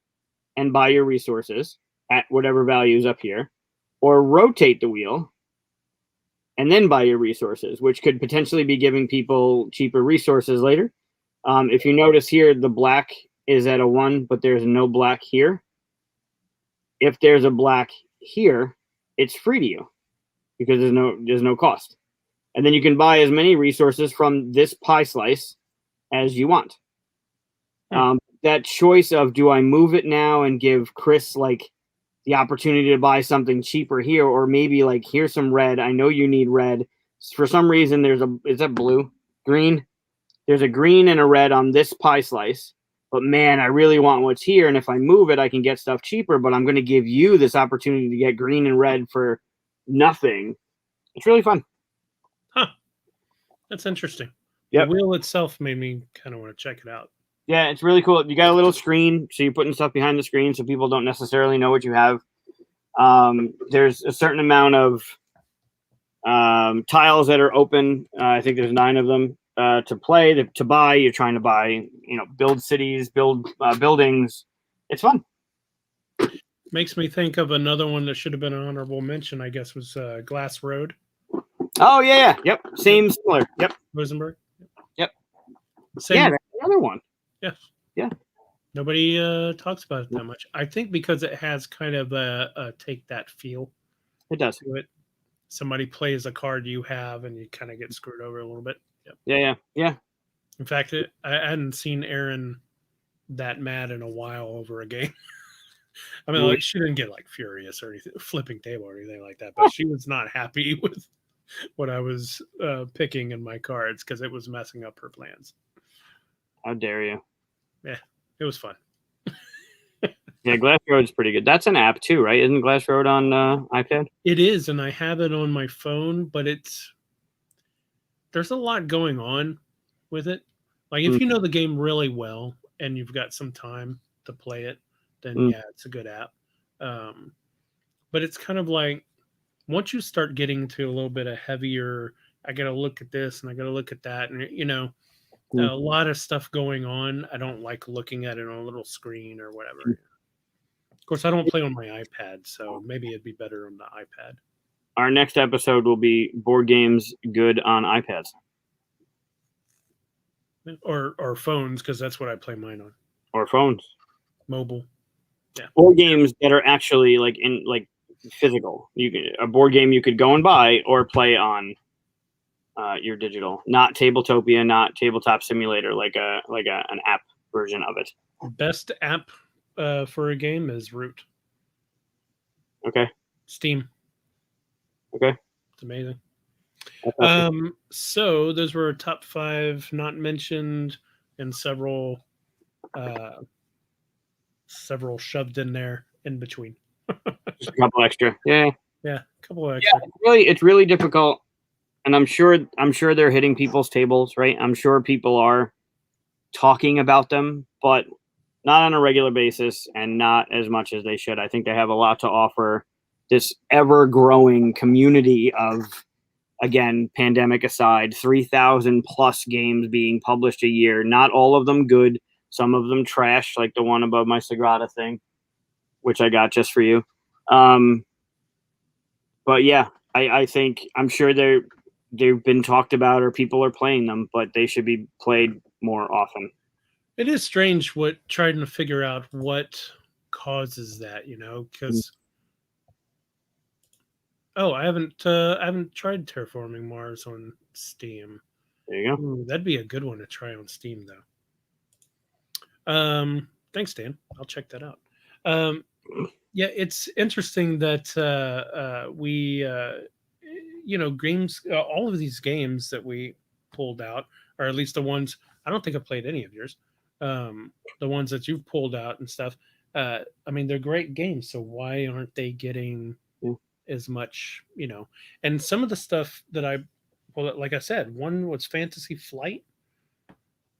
and buy your resources at whatever value is up here, or rotate the wheel and then buy your resources, which could potentially be giving people cheaper resources later. If you notice here, the black is at a 1, but there's no black here. If there's a black here, it's free to you because there's no cost. And then you can buy as many resources from this pie slice as you want. That choice of, do I move it now and give Chris like the opportunity to buy something cheaper here, or maybe like, here's some red. I know you need red. For some reason, is that blue? Green? There's a green and a red on this pie slice. But man, I really want what's here. And if I move it, I can get stuff cheaper, but I'm going to give you this opportunity to get green and red for nothing. It's really fun. Huh. That's interesting. Yep. The wheel itself made me kind of want to check it out. Yeah, it's really cool. You got a little screen, so you're putting stuff behind the screen so people don't necessarily know what you have. There's a certain amount of tiles that are open. I think there's 9 of them to play. To buy, you're trying to buy, build cities, build buildings. It's fun. Makes me think of another one that should have been an honorable mention, I guess, was Glass Road. Oh, yeah. Yep. Similar. Yep. Rosenberg. Yep. Same. Yeah, that's another one. Yes. Yeah. Nobody talks about it that much. I think because it has kind of a take that feel. It does. To it. Somebody plays a card you have, and you kind of get screwed over a little bit. Yep. Yeah. In fact, I hadn't seen Erin that mad in a while over a game. I mean, like, she didn't get like furious or anything, flipping table or anything like that, but she was not happy with what I was picking in my cards because it was messing up her plans. How dare you? Yeah, it was fun. Yeah, Glass Road's pretty good. That's an app too, right? Isn't Glass Road on iPad? It is, and I have it on my phone, but there's a lot going on with it. Like, if you know the game really well and you've got some time to play it, then yeah, it's a good app. But it's kind of like, once you start getting to a little bit of heavier, I got to look at this and I got to look at that, and a lot of stuff going on. I don't like looking at it on a little screen or whatever. Of course, I don't play on my iPad, so maybe it'd be better on the iPad. Our next episode will be board games good on iPads. Or phones, because that's what I play mine on. Or phones. Mobile. Yeah. Board games that are actually like physical. A board game you could go and buy or play on your digital. Not Tabletopia, not Tabletop Simulator, like an app version of it. Best app for a game is Root. Okay. Steam. Okay. It's amazing. So those were top 5 not mentioned, and several shoved in there in between. Just a couple extra. Yeah. Yeah, a couple extra. Yeah, it's really difficult, and I'm sure they're hitting people's tables, right? I'm sure people are talking about them, but not on a regular basis and not as much as they should. I think they have a lot to offer this ever-growing community of, again, pandemic aside, 3,000 plus games being published a year. Not all of them good. Some of them trash, like the one above my Sagrada thing, which I got just for you. But yeah, I think, I'm sure they've been talked about or people are playing them, but they should be played more often. It is strange trying to figure out what causes that, because I haven't tried Terraforming Mars on Steam. There you go. Ooh, that'd be a good one to try on Steam, though. Thanks, Dan. I'll check that out. Yeah, it's interesting that we, games, all of these games that we pulled out, or at least the ones, I don't think I've played any of yours, the ones that you've pulled out and stuff, I mean, they're great games, so why aren't they getting as much, And some of the stuff well, like I said, one was Fantasy Flight,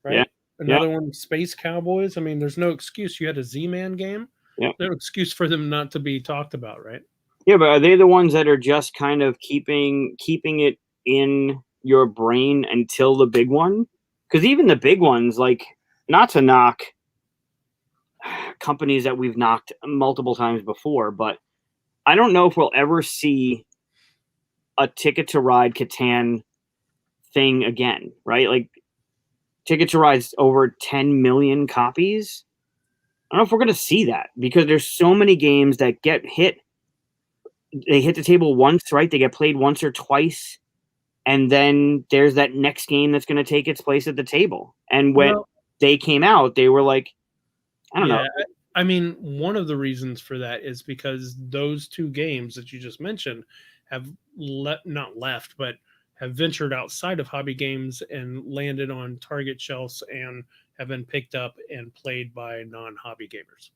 right? Yeah. Another one, Space Cowboys. I mean, there's no excuse. You had a Z-Man game. Yeah. No excuse for them not to be talked about, right? Yeah, but are they the ones that are just kind of keeping it in your brain until the big one? Because even the big ones, like, not to knock companies that we've knocked multiple times before, but I don't know if we'll ever see a Ticket to Ride Catan thing again, right? Like, Ticket to Ride's over 10 million copies. I don't know if we're going to see that because there's so many games that get hit. They hit the table once, right? They get played once or twice. And then there's that next game that's going to take its place at the table. And when they came out, they were like, I don't know. I mean, one of the reasons for that is because those two games that you just mentioned have not left, but have ventured outside of hobby games and landed on Target shelves and have been picked up and played by non-hobby gamers.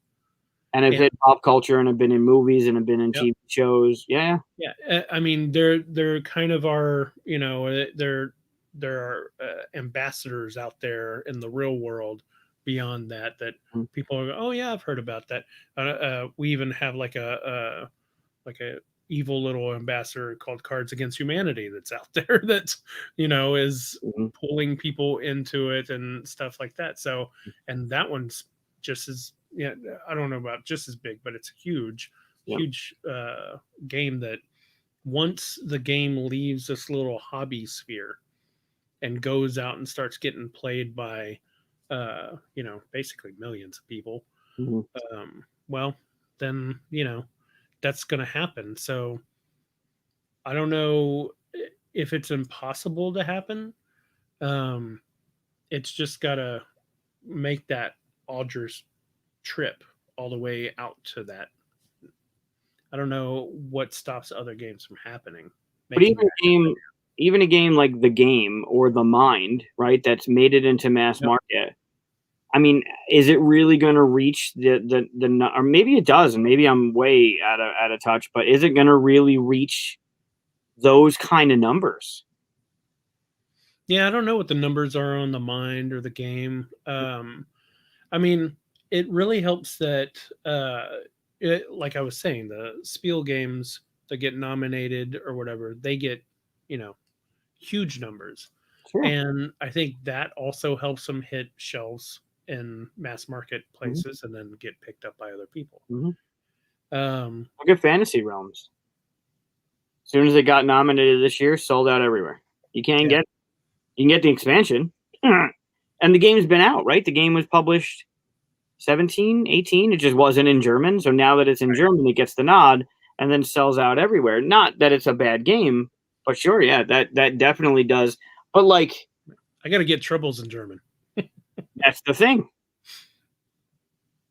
And have hit pop culture and have been in movies and have been in TV shows. Yeah. Yeah. I mean, they're kind of our, there are ambassadors out there in the real world beyond that people are, oh yeah, I've heard about that. We even have like a evil little ambassador called Cards Against Humanity that's out there that is pulling people into it and stuff like that. So, and that one's just as I don't know about just as big, but it's a huge game that once the game leaves this little hobby sphere and goes out and starts getting played by basically millions of people, well, then that's going to happen. So I don't know if it's impossible to happen. It's just got to make that Alders trip all the way out to that. I don't know what stops other games from happening. But even a game like The Game or The Mind, right, that's made it into mass market, I mean, is it really going to reach the or maybe it does, and maybe I'm way out of touch, but is it going to really reach those kind of numbers? Yeah, I don't know what the numbers are on The Mind or The Game. I mean, it really helps that, like I was saying, the Spiel games that get nominated or whatever, they get, huge numbers. Sure. And I think that also helps them hit shelves in mass market places and then get picked up by other people. Look at Fantasy Realms. As soon as it got nominated this year, sold out everywhere. You can get the expansion. And the game's been out, right? The game was published 17, 18. It just wasn't in German. So now that it's in German, it gets the nod and then sells out everywhere. Not that it's a bad game, but sure, yeah, that definitely does. But like, I got to get Troubles in German. That's the thing.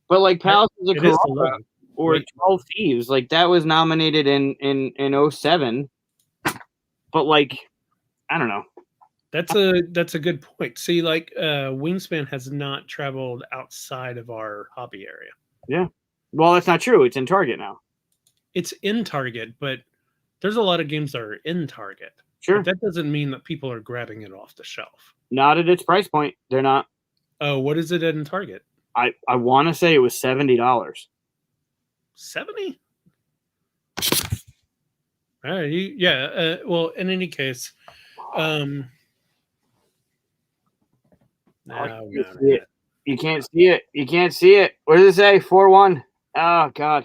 But like Palaces of Corona or 12 Thieves, like that was nominated in 07. But like, I don't know. That's a good point. See, like Wingspan has not traveled outside of our hobby area. Yeah. Well, that's not true. It's in Target now. It's in Target, but there's a lot of games that are in Target. Sure. But that doesn't mean that people are grabbing it off the shelf. Not at its price point. They're not. Oh, what is it in Target? I want to say it was $70. 70? Well, in any case, no. You can't see it. You can't see it. What does it say? 4-1. Oh God.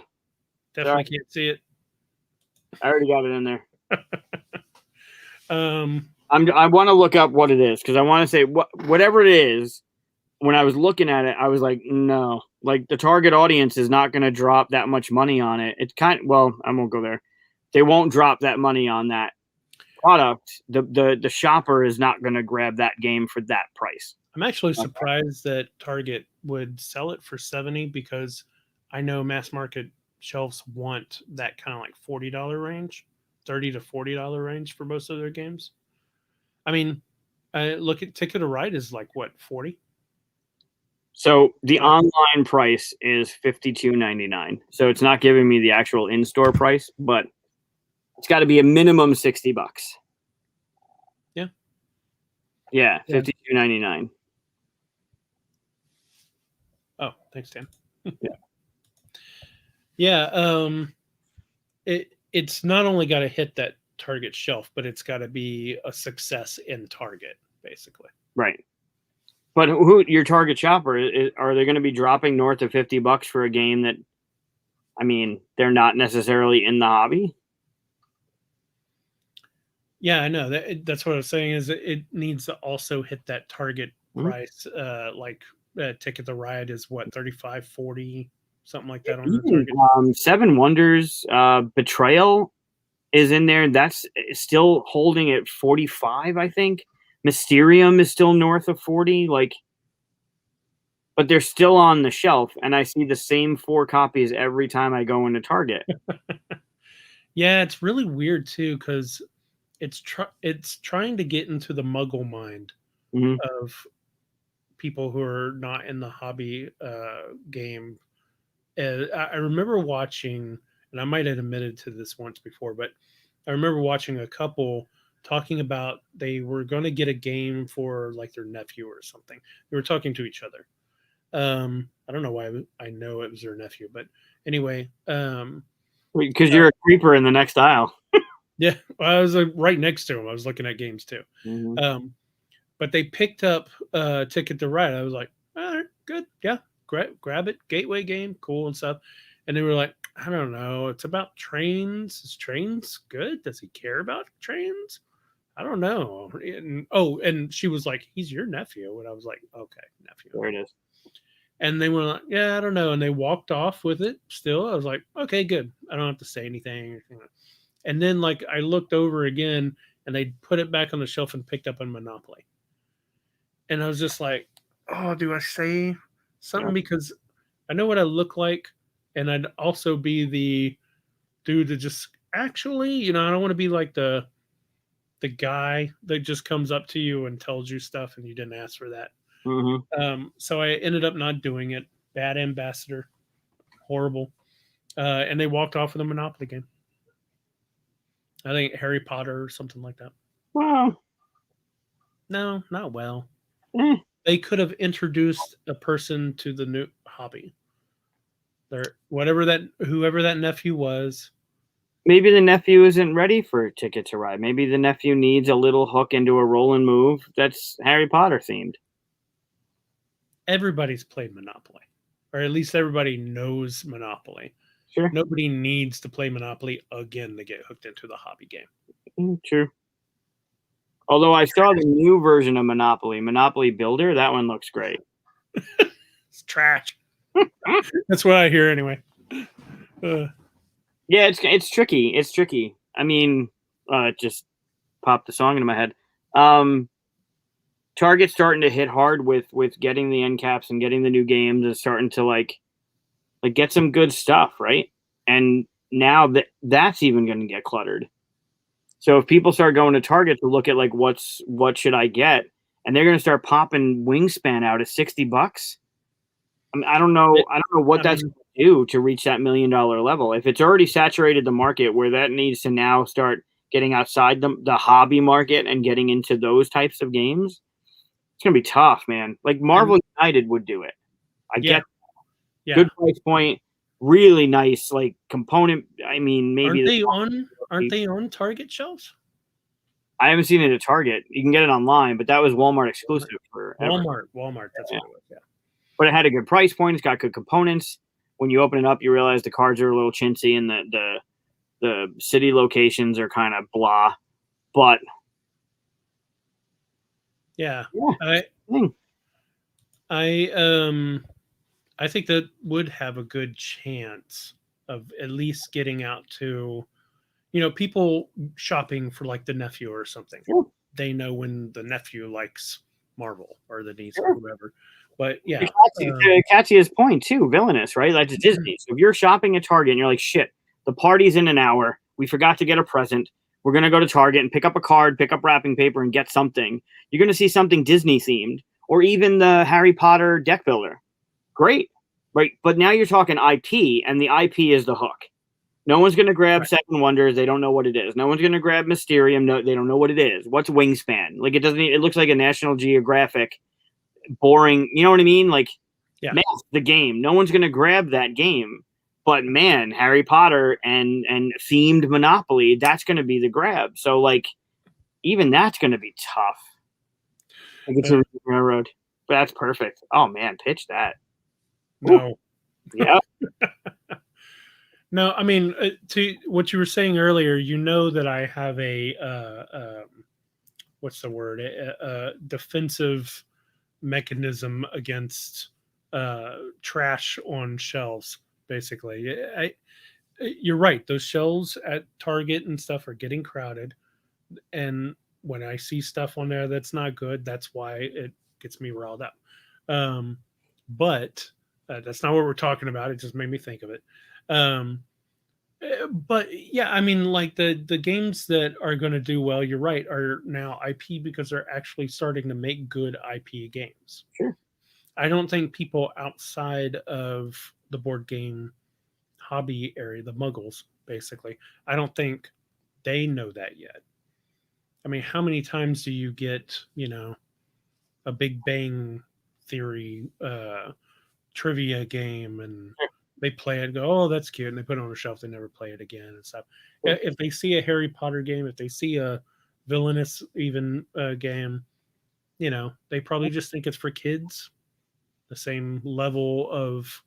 Definitely can't see it. I already got it in there. I want to look up what it is because I want to say whatever it is. When I was looking at it, I was like, no, like the target audience is not going to drop that much money on it. It's I won't go there. They won't drop that money on that product. The shopper is not going to grab that game for that price. I'm actually surprised that Target would sell it for $70 because I know mass market shelves want that kind of like $40 range, $30 to $40 range for most of their games. I mean, look at Ticket to Ride is like what, 40? So the online price is $52.99. So it's not giving me the actual in-store price, but it's got to be a minimum $60. Yeah. Yeah, $52.99. Oh, thanks, Dan. Yeah. Yeah. It's not only got to hit that Target shelf, but it's got to be a success in Target, basically. Right. But who your target shopper are they going to be dropping north of $50 for a game that, I mean, they're not necessarily in the hobby? Yeah, I know that's what I was saying. Is it needs to also hit that Target price? Ticket to Ride is what, 35, 40, something like that on the Target. Seven Wonders, Betrayal is in there. That's still holding at 45, I think. Mysterium is still north of 40. But they're still on the shelf, and I see the same 4 copies every time I go into Target. Yeah, it's really weird too, because it's trying to get into the Muggle mind of people who are not in the hobby game. I remember watching, and I might have admitted to this once before, but I remember watching a couple talking about they were going to get a game for like their nephew or something. They were talking to each other. I don't know why I know it was their nephew, but anyway. Because you're a creeper in the next aisle. Yeah, I was right next to him. I was looking at games too. But they picked up Ticket to Ride. I was like, all right, good. Yeah, grab it. Gateway game, cool and stuff. And they were like, I don't know. It's about trains. Is trains good? Does he care about trains? I don't know. And she was like, he's your nephew. And I was like, okay, nephew. There it is. And they were like, yeah, I don't know. And they walked off with it still. I was like, okay, good. I don't have to say anything. And then like I looked over again and they put it back on the shelf and picked up a Monopoly. And I was just like, oh, do I say something? Yeah. Because I know what I look like. And I'd also be the dude that just actually, I don't want to be like the guy that just comes up to you and tells you stuff and you didn't ask for that. So I ended up not doing it. Bad ambassador. Horrible. And they walked off with a Monopoly game. I think Harry Potter or something like that. Wow. No, not well. They could have introduced a person to the new hobby. Whoever that nephew was. Maybe the nephew isn't ready for Ticket to Ride. Maybe the nephew needs a little hook into a roll and move that's Harry Potter themed. Everybody's played Monopoly, or at least everybody knows Monopoly. Sure. Nobody needs to play Monopoly again to get hooked into the hobby game. True. Although I saw the new version of Monopoly Builder. That one looks great. It's trash. That's what I hear anyway. Yeah, it's tricky. It's tricky. I mean, it just popped the song into my head. Target's starting to hit hard with getting the end caps and getting the new games and starting to like get some good stuff, right? And now that's even going to get cluttered. So if people start going to Target to look at like what should I get, and they're going to start popping Wingspan out at $60. I mean, I don't know what that's going to do to reach that $1 million level. If it's already saturated the market where that needs to now start getting outside the hobby market and getting into those types of games, it's going to be tough, man. Like Marvel United would do it. I get good price point, really nice like component. I mean, maybe aren't they on Target shelves? I haven't seen it at Target. You can get it online, but that was Walmart exclusive for Walmart. That's what it was. Yeah. But it had a good price point. It's got good components. When you open it up, you realize the cards are a little chintzy and the city locations are kind of blah. But I think that would have a good chance of at least getting out to, people shopping for like the nephew or something. Yeah. They know when the nephew likes Marvel or the niece or whoever. But yeah, Katya's point too, villainous, right? Like Disney. So if you're shopping at Target and you're like, shit, the party's in an hour. We forgot to get a present. We're going to go to Target and pick up a card, pick up wrapping paper and get something. You're going to see something Disney themed or even the Harry Potter deck builder. great, right? But now you're talking IP, and the IP is the hook. No one's going to grab Seven Wonders. They don't know what it is. No one's going to grab Mysterium. No, they don't know what it is. What's Wingspan? Like, it doesn't. It looks like a National Geographic, boring. You know what I mean? Like, Math, the game. No one's going to grab that game. But man, Harry Potter and themed Monopoly, that's going to be the grab. So like, even that's going to be tough. Like it's a railroad. But that's perfect. Oh man, pitch that. No. Ooh. Yeah. No, I mean, to what you were saying earlier, you know that I have a what's the word? A defensive mechanism against trash on shelves. Basically, you're right. Those shelves at Target and stuff are getting crowded, and when I see stuff on there that's not good, that's why it gets me riled up. But that's not what we're talking about. It just made me think of it. But yeah, I mean, like the games that are going to do well, you're right, are now IP because they're actually starting to make good IP games. Sure. I don't think people outside of the board game hobby area, the muggles, basically, I don't think they know that yet. I mean, how many times do you get, a Big Bang Theory trivia game and they play it and go, oh, that's cute, and they put it on a shelf, they never play it again and stuff. If they see a Harry Potter game, if they see a Villainous even game, they probably just think it's for kids. The same level of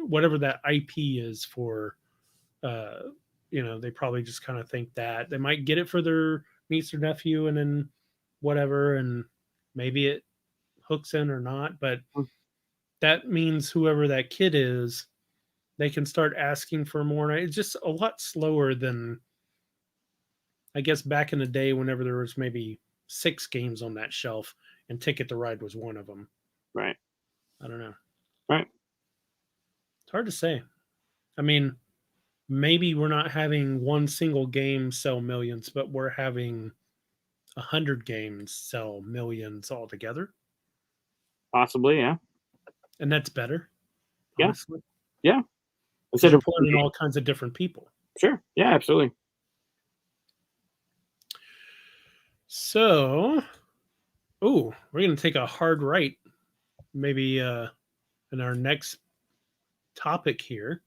whatever that IP is for, they probably just kind of think that they might get it for their niece or nephew and then whatever, and maybe it hooks in or not, but that means whoever that kid is, they can start asking for more. And it's just a lot slower than, I guess, back in the day whenever there was maybe 6 games on that shelf and Ticket to Ride was one of them. Right. I don't know. Right. It's hard to say. I mean, maybe we're not having one single game sell millions, but we're having 100 games sell millions altogether. Possibly, yeah. And that's better. Yeah. Honestly. Yeah. Instead of pulling in all kinds of different people. Sure. Yeah, absolutely. So, we're going to take a hard right, maybe in our next topic here,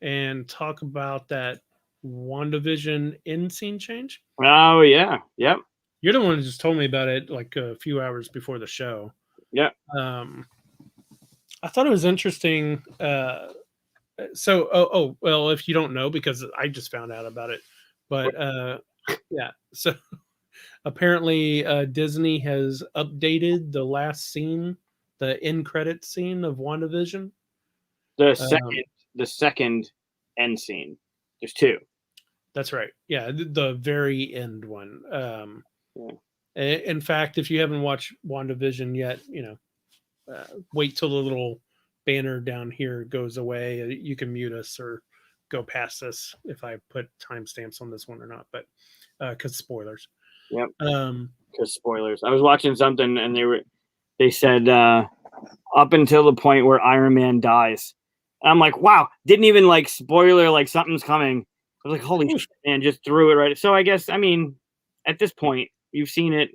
and talk about that WandaVision Ending Change. Oh, yeah. Yep. You're the one who just told me about it like a few hours before the show. Yeah. I thought it was interesting. So, well, if you don't know, because I just found out about it, but yeah. So apparently Disney has updated the last scene, the end credit scene of WandaVision. The second end scene. There's 2. That's right. Yeah, the very end one. In fact, if you haven't watched WandaVision yet, wait till the little banner down here goes away. You can mute us or go past this if I put timestamps on this one or not, but because spoilers. Yep. Because spoilers. I was watching something and they said up until the point where Iron Man dies. And I'm like, wow, didn't even like spoiler, like something's coming. I was like, holy shit, man, just threw it right. So I guess, I mean, at this point, you've seen it.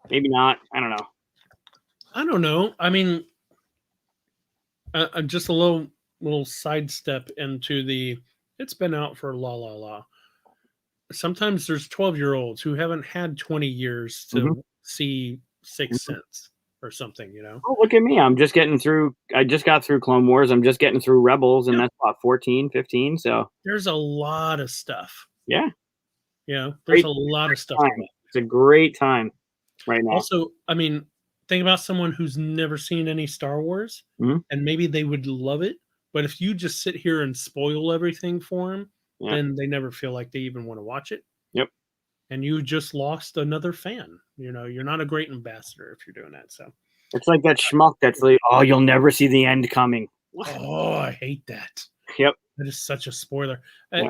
Maybe not. I don't know. I mean, just a little sidestep into the, it's been out for la. Sometimes there's 12-year-olds who haven't had 20 years to see Sixth Sense or something, Oh, look at me. I just got through Clone Wars. I'm just getting through Rebels, and that's about 14, 15. So there's a lot of stuff. Yeah. There's a lot of stuff. It's a great time right now. Also, I mean, think about someone who's never seen any Star Wars, and maybe they would love it. But if you just sit here and spoil everything for them, then they never feel like they even want to watch it. Yep. And you just lost another fan. You're not a great ambassador if you're doing that. So it's like that schmuck that's like, oh, you'll never see the end coming. What? Oh, I hate that. Yep. That is such a spoiler.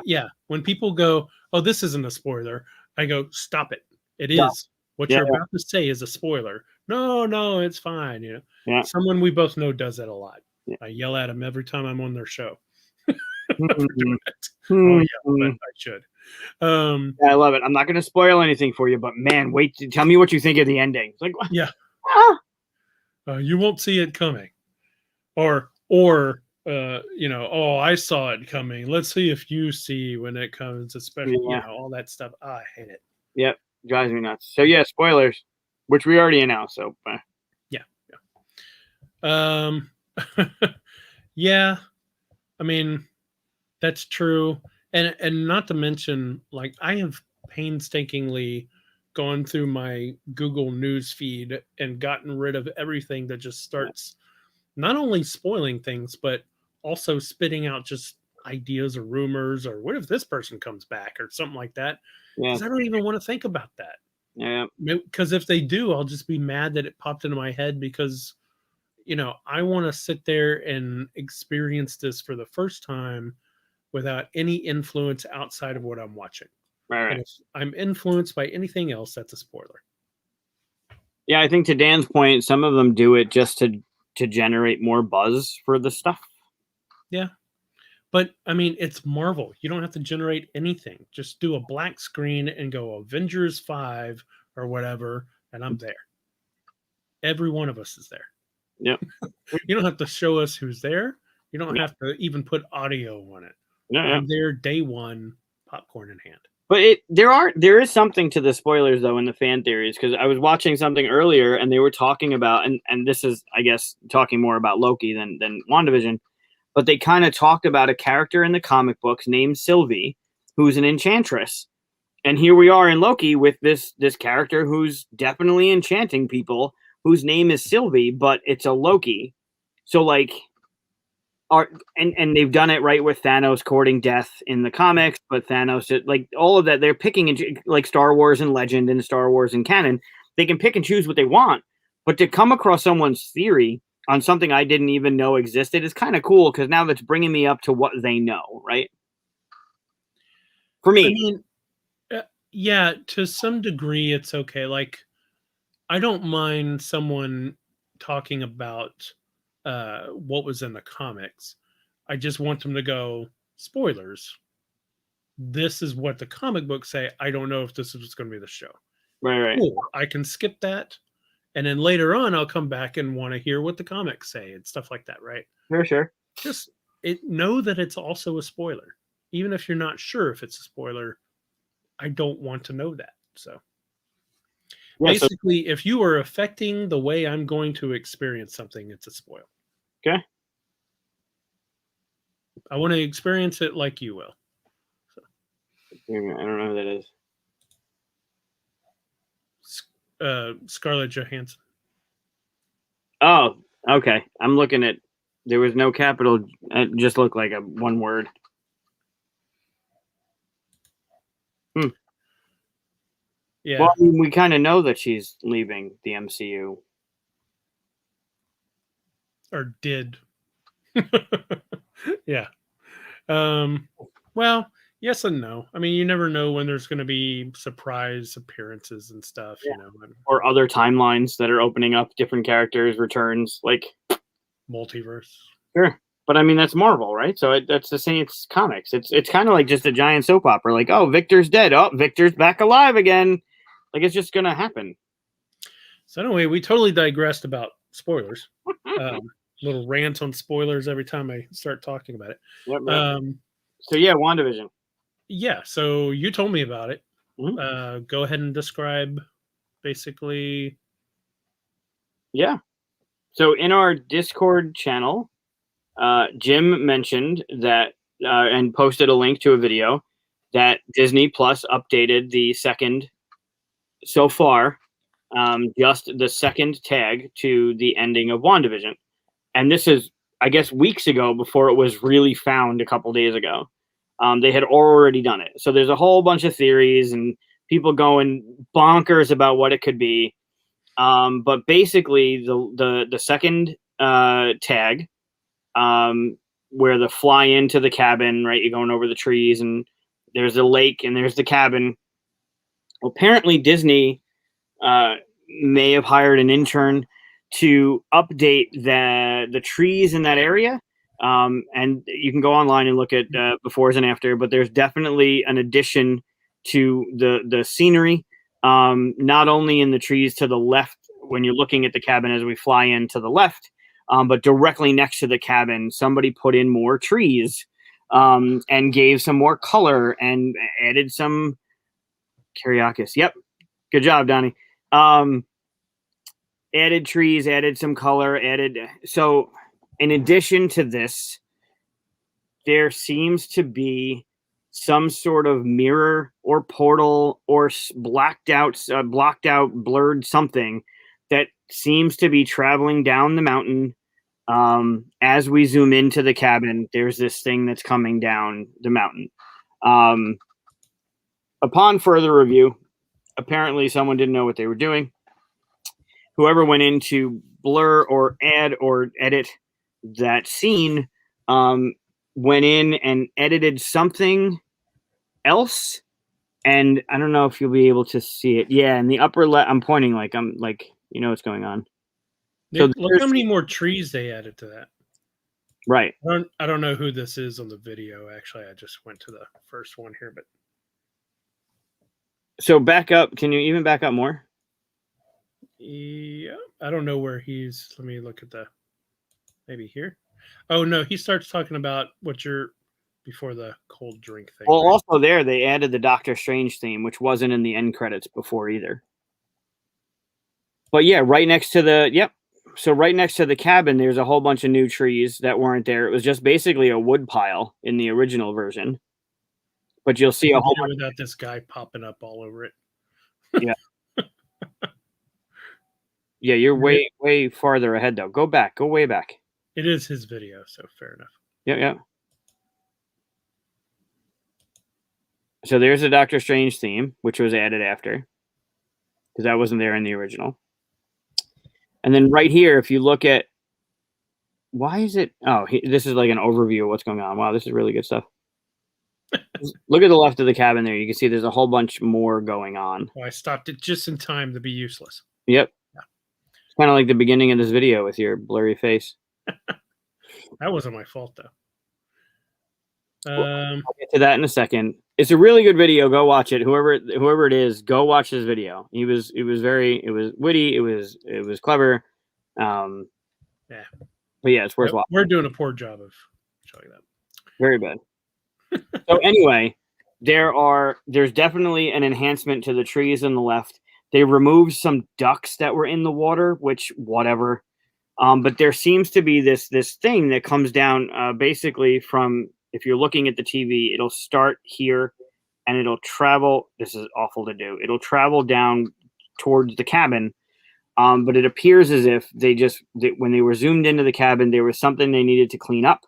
Yeah. When people go, oh, this isn't a spoiler, I go, stop it. It is. What you're about to say is a spoiler. No, it's fine. Someone we both know does that a lot. I yell at them every time I'm on their show. Mhm. Oh yeah, but Mhm. I should. Yeah, I love it. I'm not going to spoil anything for you, but man, wait! Tell me what you think of the ending. It's like, Yeah, ah, you won't see it coming, or oh, I saw it coming. Let's see if you see when it comes, especially yeah, all that stuff. I hate it. yep, drives me nuts. So yeah, spoilers, which we already announced. So Yeah, yeah. Yeah. I mean, that's true, and not to mention, like I have painstakingly gone through my Google News feed and gotten rid of everything that just starts not only spoiling things, but also spitting out just ideas or rumors or what if this person comes back or something like that. yeah, Because I don't even want to think about that. yeah, Because if they do, I'll just be mad that it popped into my head because I want to sit there and experience this for the first time without any influence outside of what I'm watching. right, And right. if I'm influenced by anything else, that's a spoiler. Yeah, I think to Dan's point, some of them do it just to generate more buzz for the stuff. Yeah. But I mean, it's Marvel. You don't have to generate anything. Just do a black screen and go Avengers 5 or whatever, and I'm there. Every one of us is there. Yep. You don't have to show us who's there. You don't Yeah. have to even put audio on it. Yeah, yeah. I'm there day one, popcorn in hand. But there is something to the spoilers though in the fan theories, because I was watching something earlier and they were talking about, and this is, I guess, talking more about Loki than WandaVision, but they kind of talked about a character in the comic books named Sylvie, who's an enchantress. And here we are in Loki with this character who's definitely enchanting people, whose name is Sylvie, but it's a Loki. So like, and they've done it right with Thanos courting death in the comics, but Thanos, like all of that, they're picking and like Star Wars and Legend and Star Wars and canon, they can pick and choose what they want. But to come across someone's theory on something I didn't even know existed is kind of cool, because now that's bringing me up to what they know, right? For me, I mean, yeah, to some degree, it's okay. Like, I don't mind someone talking about what was in the comics. I just want them to go, spoilers. This is what the comic books say. I don't know if this is going to be the show. right. Cool. I can skip that. And then later on, I'll come back and want to hear what the comics say and stuff like that, right? Sure. Just know that it's also a spoiler. Even if you're not sure if it's a spoiler, I don't want to know that. So Yeah, basically, if you are affecting the way I'm going to experience something, it's a spoil. Okay. I want to experience it like you will. So. I don't know who that is. Scarlett Johansson. Oh, okay. I'm looking at. There was no capital. It just looked like a one word. Yeah. Well, I mean, we kind of know that she's leaving the MCU. Or did. Yeah. Well, yes and no. I mean, you never know when there's going to be surprise appearances and stuff, Yeah. Or other timelines that are opening up, different characters, returns, like multiverse. Sure. But I mean, that's Marvel, right? So that's the same. It's comics. It's kind of like just a giant soap opera. Like, oh, Victor's dead. Oh, Victor's back alive again. Like, it's just gonna happen. So anyway, we totally digressed about spoilers. Little rant on spoilers every time I start talking about it. Yep. So yeah, WandaVision. Yeah. So you told me about it. Mm-hmm. Go ahead and describe, basically. Yeah. So in our Discord channel, Jim mentioned that and posted a link to a video that Disney Plus updated the second, so far, just the second tag to the ending of WandaVision. And this is, I guess, weeks ago, before it was really found a couple days ago. They had already done it. So there's a whole bunch of theories and people going bonkers about what it could be. But basically, the second tag, where the fly into the cabin, right? You're going over the trees and there's a lake and there's the cabin. Well, apparently Disney may have hired an intern to update the trees in that area. And you can go online and look at befores and after, but there's definitely an addition to the scenery, not only in the trees to the left when you're looking at the cabin as we fly in to the left, but directly next to the cabin, somebody put in more trees and gave some more color and added some Kyriakis. Yep. Good job, Donnie. Added trees, added some color, so in addition to this, there seems to be some sort of mirror or portal or blocked out, blurred something that seems to be traveling down the mountain. As we zoom into the cabin, there's this thing that's coming down the mountain. Upon further review, apparently someone didn't know what they were doing. Whoever went in to blur or add or edit that scene went in and edited something else. And I don't know if you'll be able to see it. Yeah, in the upper left, I'm pointing like I'm like, you know what's going on. So look how many more trees they added to that. Right. I don't know who this is on the video. Actually, I just went to the first one here, but so back up. Can you even back up more? Yeah, I don't know where he's. Let me look at maybe here. Oh no, he starts talking about what you're before the cold drink thing. Well, right? Also there they added the Doctor Strange theme, which wasn't in the end credits before either. But yeah, right next to the So right next to the cabin, there's a whole bunch of new trees that weren't there. It was just basically a wood pile in the original version. But you'll see a whole bunch without this guy popping up all over it. Yeah. Yeah, you're way farther ahead though. Go back. Go way back. It is his video, so fair enough. Yeah. So there's the Doctor Strange theme, which was added after, because that wasn't there in the original. And then right here, if you look at, why is it? Oh, this is like an overview of what's going on. Wow, this is really good stuff. Look at the left of the cabin there. You can see there's a whole bunch more going on. Oh, I stopped it just in time to be useless. Yep. Yeah. It's kind of like the beginning of this video with your blurry face. That wasn't my fault, though. I'll get to that in a second. It's a really good video. Go watch it. Whoever it is, go watch this video. It was witty. It was clever. Yeah. But yeah, it's worth watching. We're doing a poor job of showing that. Very bad. So anyway, there's definitely an enhancement to the trees on the left. They removed some ducks that were in the water, which whatever. But there seems to be this thing that comes down basically from, if you're looking at the TV, it'll start here and it'll travel. This is awful to do. It'll travel down towards the cabin. But it appears as if when they were zoomed into the cabin, there was something they needed to clean up.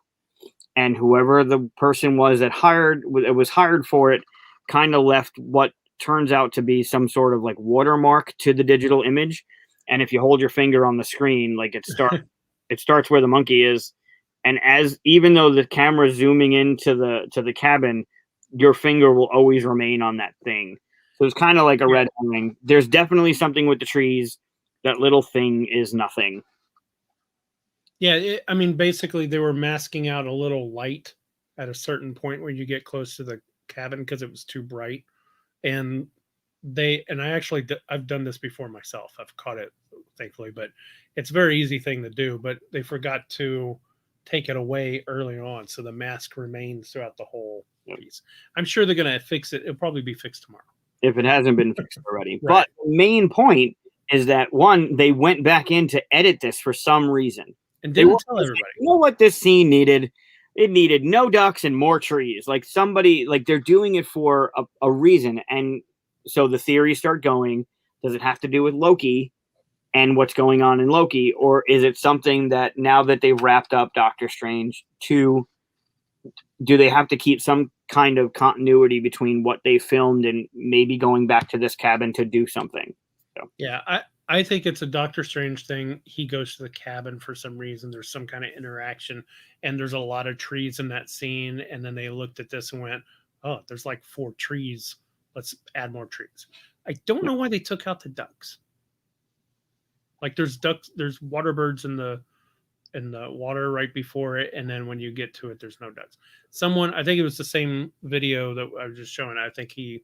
And whoever the person was that was hired for it kind of left what turns out to be some sort of like watermark to the digital image. And if you hold your finger on the screen, like it starts where the monkey is. And even though the camera's zooming into the cabin, your finger will always remain on that thing. So it's kind of like a red herring. There's definitely something with the trees. That little thing is nothing. Yeah, I mean, basically they were masking out a little light at a certain point when you get close to the cabin because it was too bright. And I've done this before myself. I've caught it, thankfully, but it's a very easy thing to do. But they forgot to take it away early on, so the mask remains throughout the whole piece. I'm sure they're going to fix it. It'll probably be fixed tomorrow if it hasn't been fixed already. Right. But the main point is that one, they went back in to edit this for some reason. And didn't tell everybody. You know what this scene needed? It needed no ducks and more trees. Like they're doing it for a reason. And so the theories start going, does it have to do with Loki and what's going on in Loki? Or is it something that now that they've wrapped up Doctor Strange 2, do they have to keep some kind of continuity between what they filmed and maybe going back to this cabin to do something? So. Yeah, I think it's a Doctor Strange thing. He goes to the cabin for some reason. There's some kind of interaction, and there's a lot of trees in that scene. And then they looked at this and went, oh, there's like 4 trees. Let's add more trees. I don't know why they took out the ducks. Like there's ducks, there's water birds in the water right before it, and then when you get to it, there's no ducks. Someone, I think it was the same video that I was just showing. I think he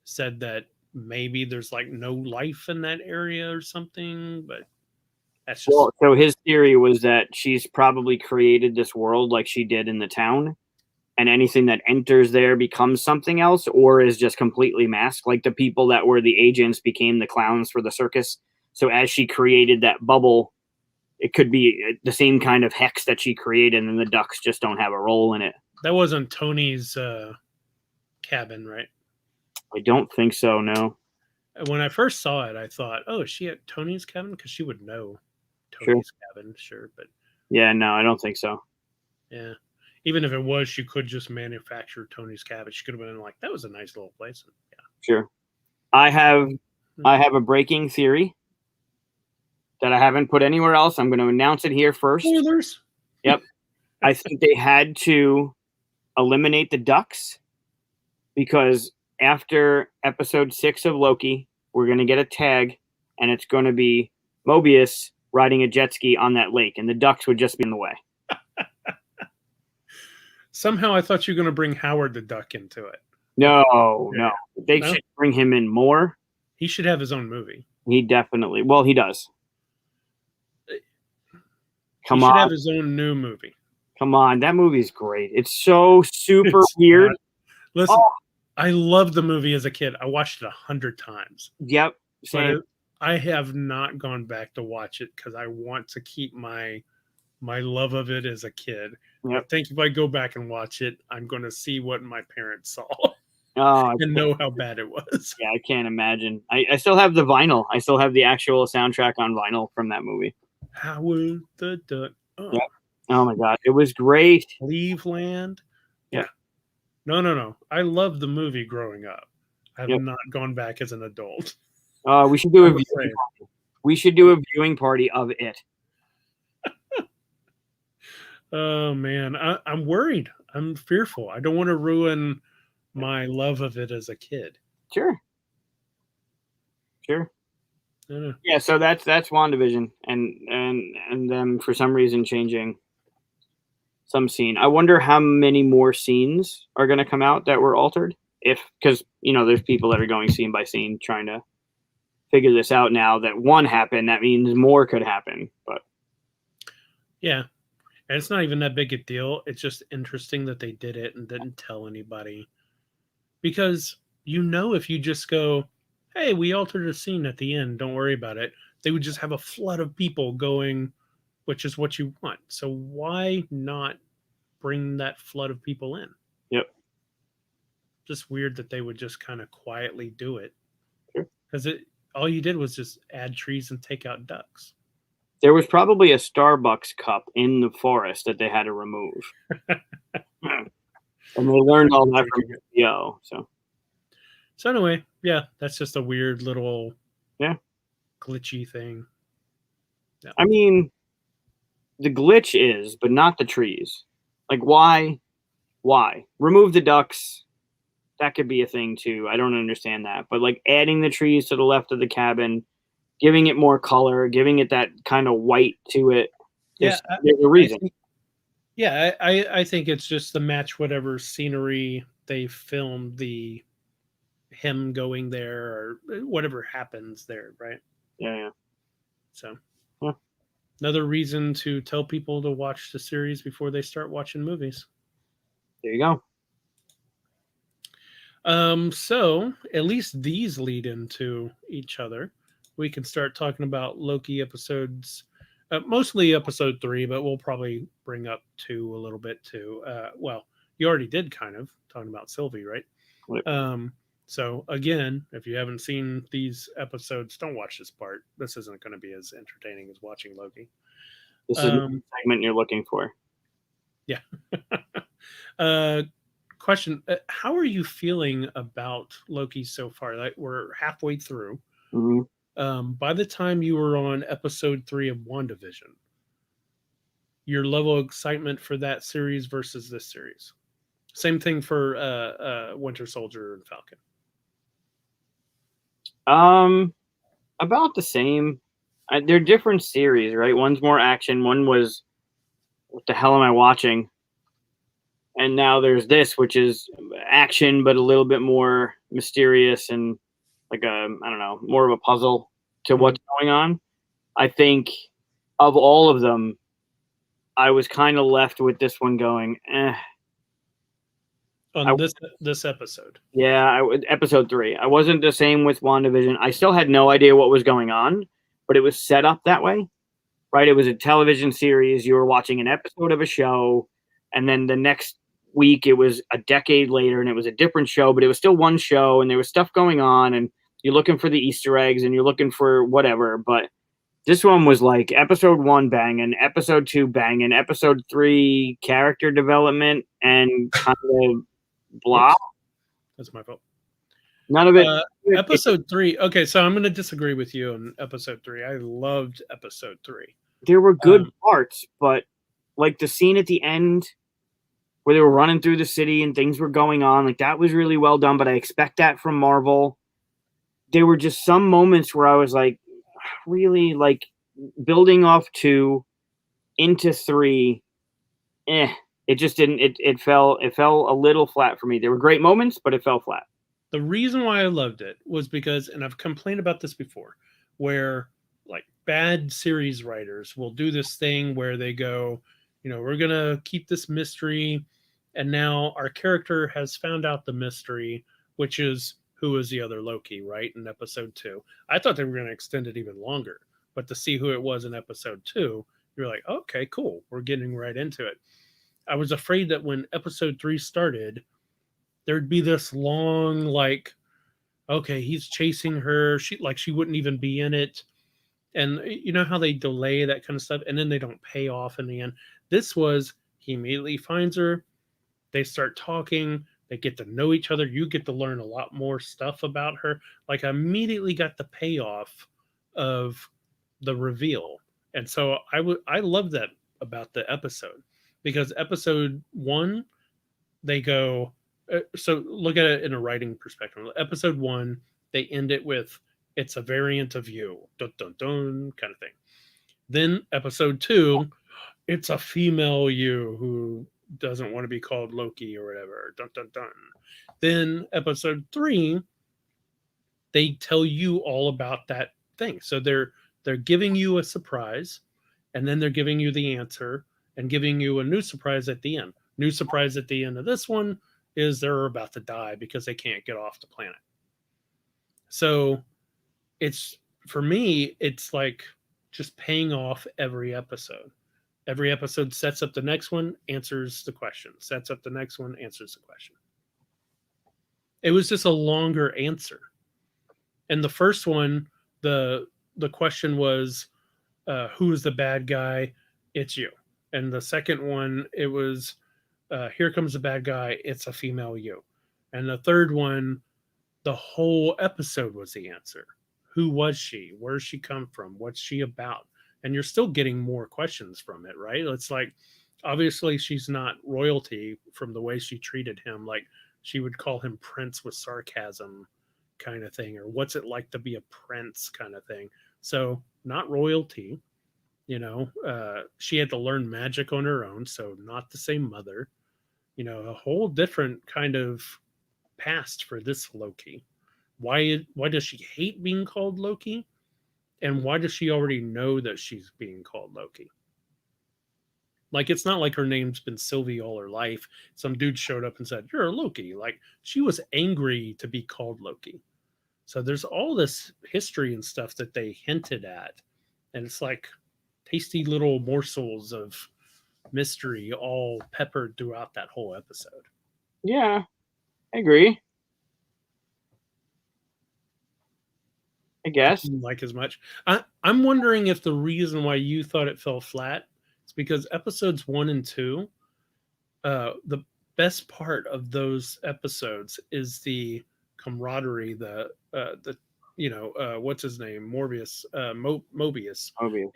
said that maybe there's like no life in that area or something, but that's just Well, so his theory was that she's probably created this world like she did in the town, and anything that enters there becomes something else or is just completely masked. Like the people that were the agents became the clowns for the circus. So as she created that bubble, it could be the same kind of hex that she created, and the ducks just don't have a role in it. that wasn't Tony's cabin, right? I don't think so, no. When I first saw it, I thought, "Oh, is she at Tony's cabin?" Because she would know Sure. Tony's cabin, sure. But Yeah, no, I don't think so. yeah, even if it was, she could just manufacture Tony's cabin. She could have been like, "That was a nice little place." Yeah, Sure. I have a breaking theory that I haven't put anywhere else. I'm going to announce it here first. spoilers. Yep. I think they had to eliminate the ducks because after episode 6 of Loki, we're going to get a tag, and it's going to be Mobius riding a jet ski on that lake, and the ducks would just be in the way. Somehow, I thought you were going to bring Howard the Duck into it. No. They No? should bring him in more. He should have his own movie. He definitely, well, he does. He should have his own new movie. Come on, that movie's great. It's so super weird. Not. Listen, I loved the movie as a kid. I watched it 100 times. Yep. Same. But I have not gone back to watch it because I want to keep my love of it as a kid. Yep. I think if I go back and watch it, I'm going to see what my parents saw and know how bad it was. Yeah, I can't imagine. I still have the vinyl. I still have the actual soundtrack on vinyl from that movie. Howard the Duck. Oh. Yep. Oh my god, it was great. Cleveland. Yeah. No. I loved the movie growing up. I have not gone back as an adult. We should do we should do a viewing party of it. Oh man, I'm worried. I'm fearful. I don't want to ruin my love of it as a kid. Sure. Yeah, so that's WandaVision, and them for some reason changing some scene. I wonder how many more scenes are going to come out that were altered. Because there's people that are going scene by scene trying to figure this out now that one happened. That means more could happen. But yeah, and it's not even that big a deal. It's just interesting that they did it and didn't tell anybody, because if you just go, hey, we altered a scene at the end, don't worry about it, they would just have a flood of people going, which is what you want. So why not bring that flood of people in? Yep. Just weird that they would just kind of quietly do it. Sure. Because all you did was just add trees and take out ducks. There was probably a Starbucks cup in the forest that they had to remove. And they learned all that from Yo. So anyway, yeah, that's just a weird little glitchy thing. Yeah. I mean, the glitch is, but not the trees. Like, why? Remove the ducks. That could be a thing too. I don't understand that. But like adding the trees to the left of the cabin, giving it more color, giving it that kind of white to it. There's a reason. I think it's just to match whatever scenery they filmed him going there or whatever happens there, right? Yeah. So another reason to tell people to watch the series before they start watching movies. There you go. So at least these lead into each other. We can start talking about Loki episodes, mostly episode 3, but we'll probably bring up 2 a little bit too. Well, you already did kind of talking about Sylvie, right? Right. So again, if you haven't seen these episodes, don't watch this part. This isn't going to be as entertaining as watching Loki. This is the segment you're looking for. Yeah. Question: how are you feeling about Loki so far? Like we're halfway through. Mm-hmm. By the time you were on episode 3 of WandaVision, your level of excitement for that series versus this series. Same thing for Winter Soldier and Falcon. About the same. they're different series, right? One's more action. One was, what the hell am I watching? And now there's this, which is action, but a little bit more mysterious and like I don't know, more of a puzzle to what's going on. I think of all of them, I was kind of left with this one going, On this episode. Yeah, episode 3. I wasn't the same with WandaVision. I still had no idea what was going on, but it was set up that way, right? It was a television series. You were watching an episode of a show, and then the next week it was a decade later, and it was a different show, but it was still one show, and there was stuff going on, and you're looking for the Easter eggs, and you're looking for whatever, but this one was like episode 1 banging, episode 2 banging, episode 3 character development and kind of blah. Oops. That's my fault. None of it. Episode 3. Okay, so I'm going to disagree with you on episode 3. I loved episode 3. There were good parts, but like the scene at the end where they were running through the city and things were going on, like that was really well done, but I expect that from Marvel. There were just some moments where I was like, really, like building off 2 into 3, it just didn't, it fell a little flat for me. There were great moments, but it fell flat. The reason why I loved it was because, and I've complained about this before, where like bad series writers will do this thing where they go, we're going to keep this mystery. And now our character has found out the mystery, which is who is the other Loki, right? In episode 2. I thought they were going to extend it even longer, but to see who it was in episode 2, you're like, okay, cool. We're getting right into it. I was afraid that when episode 3 started, there'd be this long, like, okay, he's chasing her. She wouldn't even be in it. And you know how they delay that kind of stuff, and then they don't pay off in the end. This was, he immediately finds her. They start talking. They get to know each other. You get to learn a lot more stuff about her. Like, I immediately got the payoff of the reveal. And so I love that about the episode, because episode 1, they go, so look at it in a writing perspective. Episode 1, they end it with, it's a variant of you, dun, dun, dun, kind of thing. Then episode 2, it's a female you who doesn't want to be called Loki or whatever, dun, dun, dun. Then episode 3, they tell you all about that thing. So they're giving you a surprise, and then they're giving you the answer and giving you a new surprise at the end. New surprise at the end of this one is they're about to die because they can't get off the planet. So it's, for me, it's like just paying off every episode. Every episode sets up the next one, answers the question. Sets up the next one, answers the question. It was just a longer answer. And the first one, the question was, who is the bad guy? It's you. And the second one, it was, here comes the bad guy. It's a female you. And the third one, the whole episode was the answer. Who was she? Where does she come from? What's she about? And you're still getting more questions from it, right? It's like, obviously she's not royalty from the way she treated him. Like, she would call him Prince with sarcasm kind of thing, or what's it like to be a prince kind of thing. So not royalty, she had to learn magic on her own. So not the same mother, a whole different kind of past for this Loki. Why does she hate being called Loki? And why does she already know that she's being called Loki? Like, it's not like her name's been Sylvie all her life. Some dude showed up and said, you're a Loki. Like, she was angry to be called Loki. So there's all this history and stuff that they hinted at. And it's like tasty little morsels of mystery all peppered throughout that whole episode. Yeah, I agree. I guess. Like as much. I'm wondering if the reason why you thought it fell flat is because episodes 1 and 2, the best part of those episodes is the camaraderie, the what's his name, Mobius,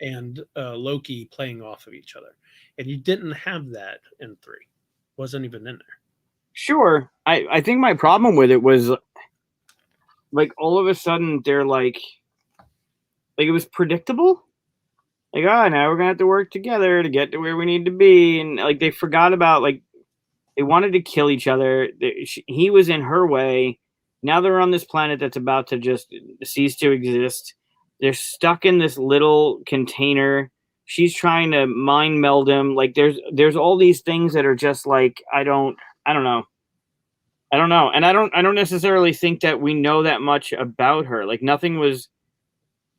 and Loki playing off of each other, and you didn't have that in 3. Wasn't even in there. Sure, I think my problem with it was, like, all of a sudden they're like it was predictable. Like, oh, now we're gonna have to work together to get to where we need to be, and like they forgot about like they wanted to kill each other. He was in her way. Now they're on this planet that's about to just cease to exist. They're stuck in this little container. She's trying to mind meld him. Like there's all these things that are just like I don't know. And I don't necessarily think that we know that much about her. Like nothing was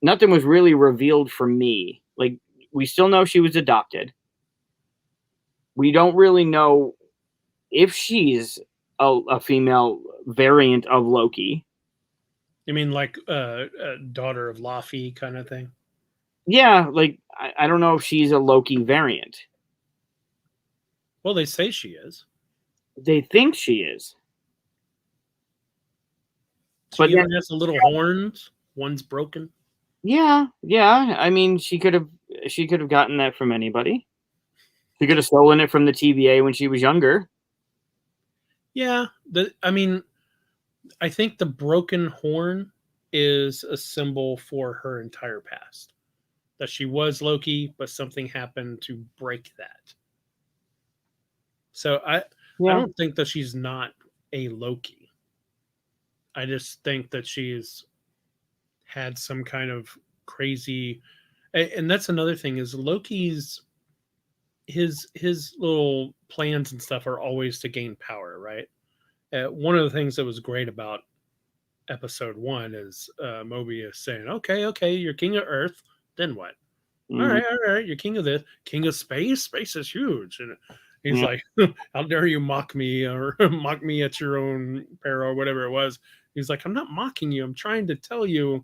really revealed for me. Like we still know she was adopted. We don't really know if she's a female variant of Loki. You mean like a daughter of Laufey kind of thing? Yeah, like I don't know if she's a Loki variant. Well, they say she is. They think she is. She even has the little horns. One's broken. Yeah. I mean, she could have gotten that from anybody. She could have stolen it from the TVA when she was younger. Yeah, I think the broken horn is a symbol for her entire past. That she was Loki, but something happened to break that. So I don't think that she's not a Loki. I just think that she's had some kind of crazy, and that's another thing is Loki's his little plans and stuff are always to gain power, right? One of the things that was great about episode 1 is Mobius saying, okay, you're king of Earth, then what? All right, you're king of this, king of space. Space is huge, and he's like, "How dare you mock me or mock me at your own peril, or whatever it was." He's like, "I'm not mocking you. I'm trying to tell you,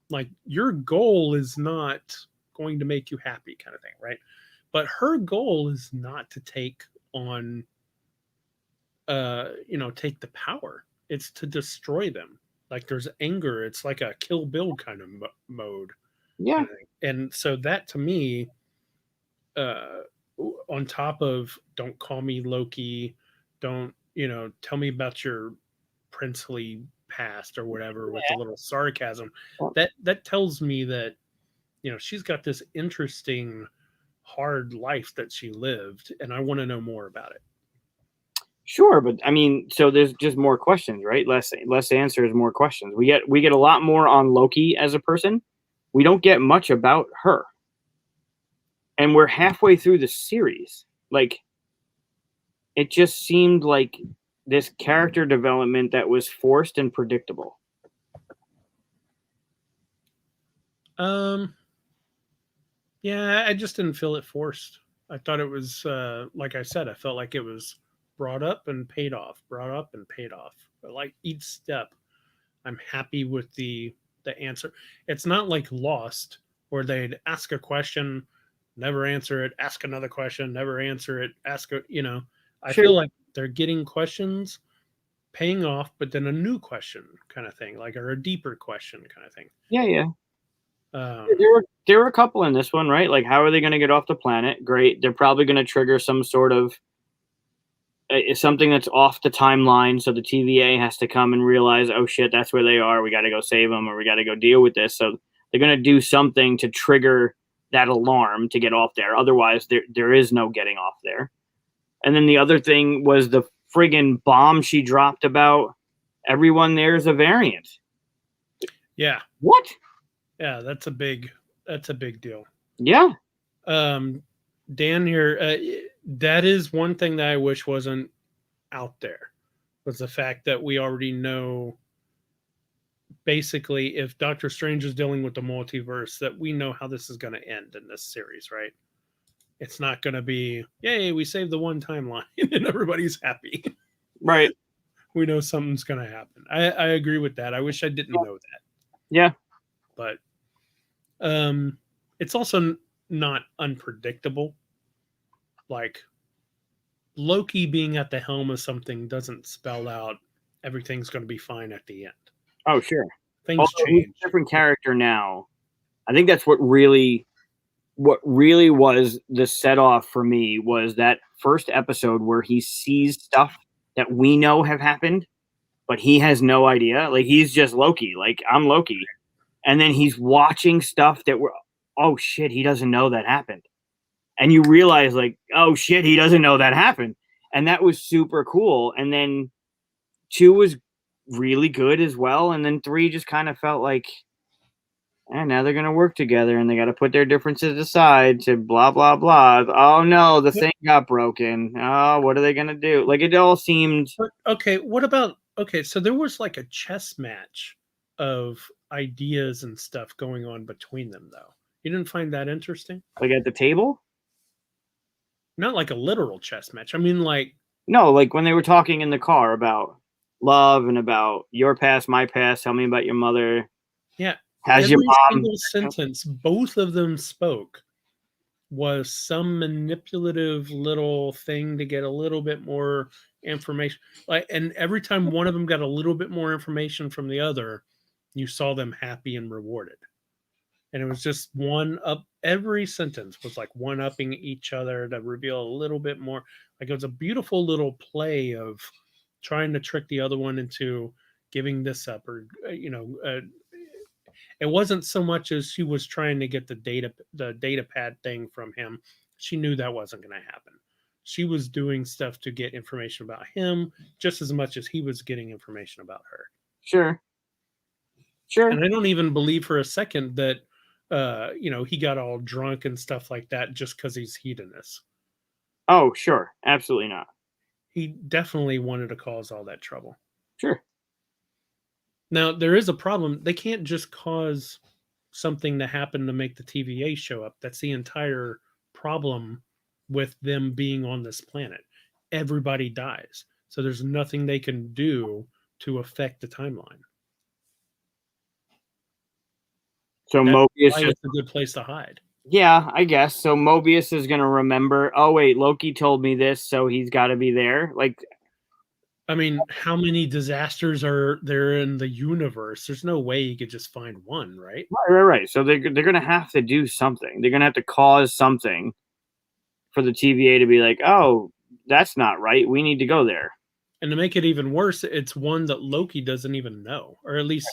like, your goal is not going to make you happy, kind of thing, right?" But her goal is not to take on, take the power. It's to destroy them. Like there's anger. It's like a Kill Bill kind of mode. Yeah. Kind of thing. And so that to me, on top of don't call me Loki, don't, tell me about your princely past or whatever with a little sarcasm. That tells me that, she's got this interesting, hard life that she lived, and I want to know more about it. Sure, but I mean, so there's just more questions, right? Less answers, more questions. We get a lot more on Loki as a person. We don't get much about her. And we're halfway through the series. Like it just seemed like this character development that was forced and predictable. Yeah, I just didn't feel it forced. I thought it was like I said, I felt like it was brought up and paid off, brought up and paid off. But like each step, I'm happy with the answer. It's not like Lost where they'd ask a question, never answer it, ask another question, never answer it, I feel like they're getting questions, paying off, but then a new question kind of thing, like or a deeper question kind of thing. Yeah. There were a couple in this one, right? Like, how are they going to get off the planet? Great. They're probably going to trigger some sort of something that's off the timeline. So the TVA has to come and realize, oh shit, that's where they are. We got to go save them, or we got to go deal with this. So they're going to do something to trigger that alarm to get off there. Otherwise, there is no getting off there. And then the other thing was the friggin' bomb she dropped about everyone there is a variant. Yeah. What? Yeah, that's a big deal. Yeah. Dan here, that is one thing that I wish wasn't out there, was the fact that we already know basically if Doctor Strange is dealing with the multiverse, that we know how this is going to end in this series, right? It's not going to be, yay, we saved the one timeline and everybody's happy. Right. We know something's going to happen. I agree with that. I wish I didn't know that. Yeah. But it's also not unpredictable. Like Loki being at the helm of something doesn't spell out everything's going to be fine at the end. Oh, sure. Things change. He's a different character now. I think that's what really was the set off for me was that first episode where he sees stuff that we know have happened, but he has no idea. Like he's just Loki. Like I'm Loki. and then he's watching stuff that we're, oh shit, he doesn't know that happened. And you realize, like, oh shit, he doesn't know that happened. And that was super cool. And then 2 was really good as well. And then 3 just kind of felt like, and now they're gonna work together and they gotta put their differences aside to blah blah blah. Oh no, the thing got broken. Oh, what are they gonna do? Like, it all seemed Okay, what about so there was like a chess match of ideas and stuff going on between them though. You didn't find that interesting? like at the table. Not like a literal chess match. I mean like No, like when they were talking in the car about love and about your past, my past. Tell me about your mother. yeah, Has every your mom? single sentence both of them spoke was some manipulative little thing to get a little bit more information. Like, and every time one of them got a little bit more information from the other, you saw them happy and rewarded. And it was just one up. Every sentence was like one upping each other to reveal a little bit more. Like it was a beautiful little play of trying to trick the other one into giving this up, or it wasn't so much as she was trying to get the data pad thing from him. She knew that wasn't going to happen. She was doing stuff to get information about him just as much as he was getting information about her. Sure. Sure. And I don't even believe for a second that he got all drunk and stuff like that just because he's hedonist. Oh, sure. Absolutely not. He definitely wanted to cause all that trouble. Sure. Now, there is a problem. They can't just cause something to happen to make the TVA show up. That's the entire problem with them being on this planet. Everybody dies. So there's nothing they can do to affect the timeline. So That's Mobius why just, it's a good place to hide. yeah, I guess. So Mobius is gonna remember, oh wait, Loki told me this, so he's gotta be there. Like, I mean, how many disasters are there in the universe? There's no way you could just find one, right? right. So they're gonna have to do something. They're gonna have to cause something for the TVA to be like, oh, that's not right. We need to go there. And to make it even worse, it's one that Loki doesn't even know, or at least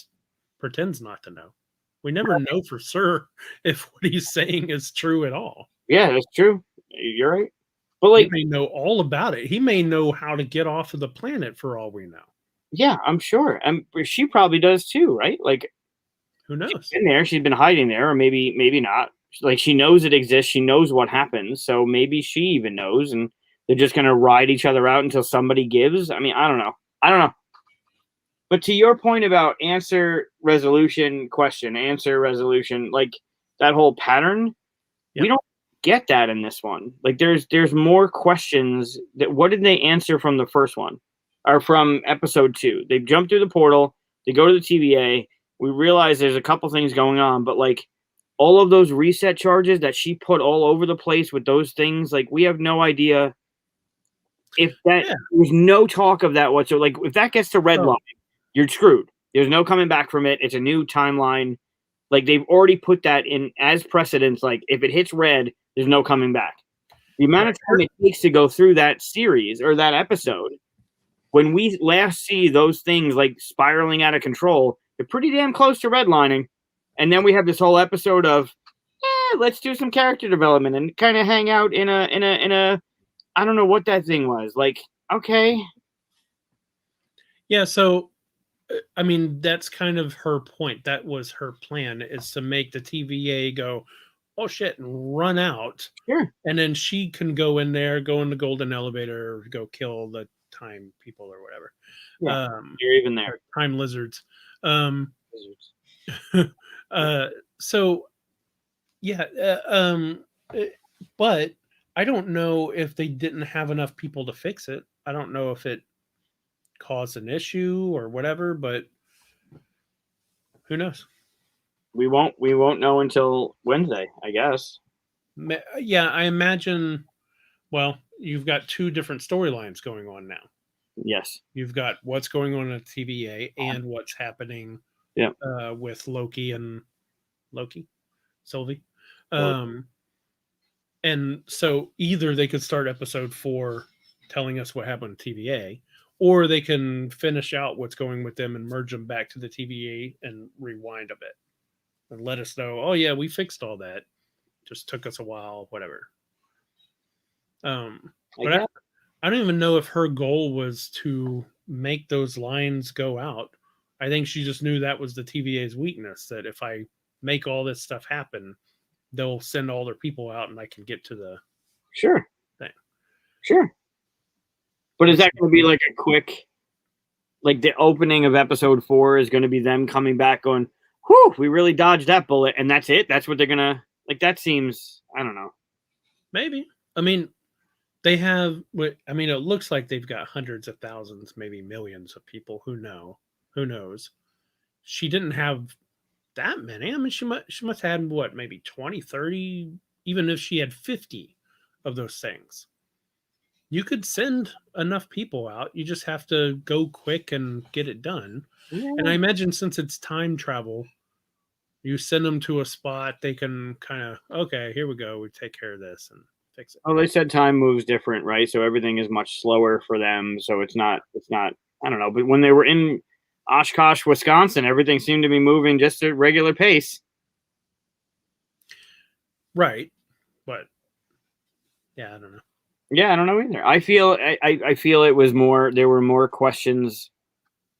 pretends not to know. We never know for sure if what he's saying is true at all. Yeah, that's true. You're right. But He like, may know all about it. He may know how to get off of the planet for all we know. yeah, I'm sure. And she probably does too, right? Like, Who knows? in there, she's been hiding there, or maybe not. Like, she knows it exists. She knows what happens. So maybe she even knows, and they're just gonna ride each other out until somebody gives. I mean, I don't know. I don't know. But to your point about answer, resolution, question, answer, resolution, like that whole pattern, Yep. we don't get that in this one. Like, there's more questions. That what did they answer from the first one, or from episode 2? They jump through the portal. They go to the TVA. We realize there's a couple things going on, but like all of those reset charges that she put all over the place with those things, like we have no idea if that. Yeah. There's no talk of that whatsoever. Like, if that gets to red line, you're screwed. There's no coming back from it. It's a new timeline. Like, they've already put that in as precedence. Like, if it hits red, there's no coming back. The amount of time it takes to go through that series or that episode, when we last see those things like spiraling out of control, they're pretty damn close to redlining. And then we have this whole episode of, let's do some character development and kind of hang out in a I don't know what that thing was. Like, okay. Yeah, so I mean, that's kind of her point. That was her plan, is to make the TVA go, oh shit, and run out. Sure. And then she can go in there, go in the golden elevator, go kill the time people or whatever. Yeah, you're even there. Time lizards. So yeah, but I don't know if they didn't have enough people to fix it. I don't know if it caused an issue or whatever, but who knows? We won't know until Wednesday, I guess. Yeah, I imagine. Well, you've got 2 different storylines going on now. Yes. You've got what's going on at TVA and what's happening with Loki and Sylvie. And so either they could start episode 4 telling us what happened to TVA, or they can finish out what's going with them and merge them back to the TVA and rewind a bit. and let us know, oh yeah, we fixed all that. Just took us a while, whatever. But I don't even know if her goal was to make those lines go out. I think she just knew that was the TVA's weakness, that if I make all this stuff happen, they'll send all their people out and I can get to the thing. Sure. But is that going to be like a quick, like the opening of episode 4 is going to be them coming back going, whew, we really dodged that bullet, and that's it? That's what they're going to, like, that seems, I don't know. Maybe. I mean, they have, I mean, it looks like they've got hundreds of thousands, maybe millions of people who know. Who knows? She didn't have that many. I mean, she must have had, what, maybe 20, 30, even if she had 50 of those things. You could send enough people out. You just have to go quick and get it done. Yeah. And I imagine since it's time travel, you send them to a spot, they can kind of, okay, here we go. We take care of this and fix it. Oh, they said time moves different, right? So everything is much slower for them. So it's not, I don't know. But when they were in Oshkosh, Wisconsin, everything seemed to be moving just at regular pace. Right. But yeah, I don't know. Yeah, I don't know either. I feel it was more, there were more questions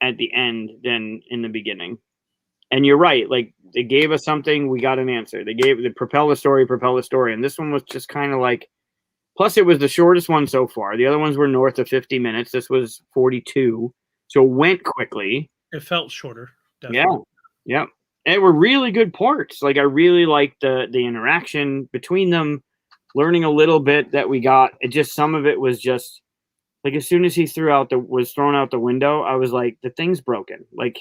at the end than in the beginning. And you're right. Like, they gave us something, we got an answer. They propel the story. And this one was just kind of like, plus it was the shortest one so far. The other ones were north of 50 minutes. This was 42. So it went quickly. It felt shorter. Definitely. Yeah. And it were really good parts. Like, I really liked the interaction between them, learning a little bit that we got. It just, some of it was just like, as soon as he was thrown out the window, I was like, the thing's broken. Like,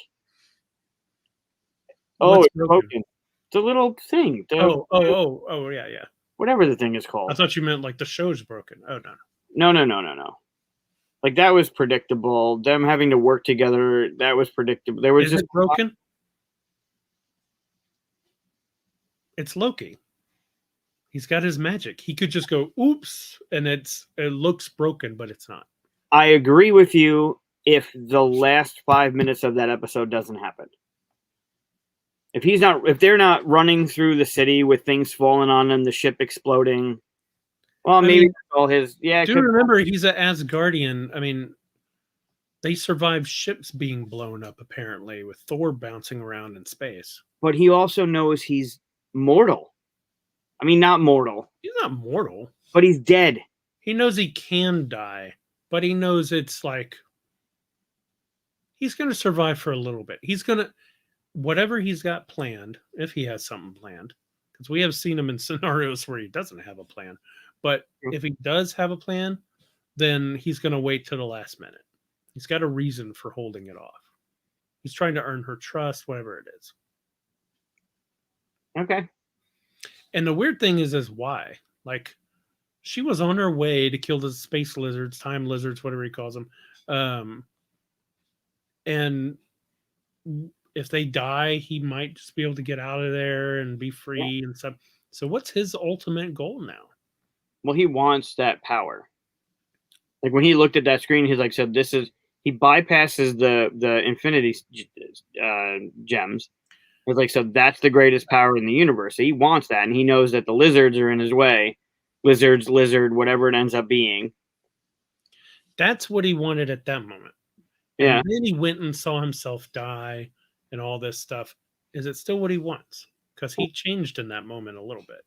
it's broken. It's a little thing. Yeah. Whatever the thing is called. I thought you meant like the show's broken. Oh, no. No. Like, that was predictable. Them having to work together, that was predictable. There was Is it broken? It's Loki. He's got his magic. He could just go, oops, and it looks broken, but it's not. I agree with you if the last 5 minutes of that episode doesn't happen. If they're not running through the city with things falling on them, the ship exploding. Well, maybe all his. Yeah. Do remember he's an Asgardian. I mean, they survived ships being blown up, apparently, with Thor bouncing around in space. But he also knows he's mortal. I mean, not mortal. He's not mortal. But he's dead. He knows he can die, but he knows it's like he's going to survive for a little bit. He's going to, whatever he's got planned, if he has something planned, because we have seen him in scenarios where he doesn't have a plan. But if he does have a plan, then he's going to wait till the last minute. He's got a reason for holding it off. He's trying to earn her trust, whatever it is. Okay. And the weird thing is why? Like, she was on her way to kill the space lizards, time lizards, whatever he calls them. And if they die, he might just be able to get out of there and be free and stuff. So what's his ultimate goal now? Well, he wants that power. Like, when he looked at that screen, he's like, so he bypasses the infinity gems. It's like, so that's the greatest power in the universe. So he wants that, and he knows that the lizards are in his way. Lizard, whatever it ends up being. That's what he wanted at that moment. Yeah. And then he went and saw himself die and all this stuff. Is it still what he wants? Because he changed in that moment a little bit.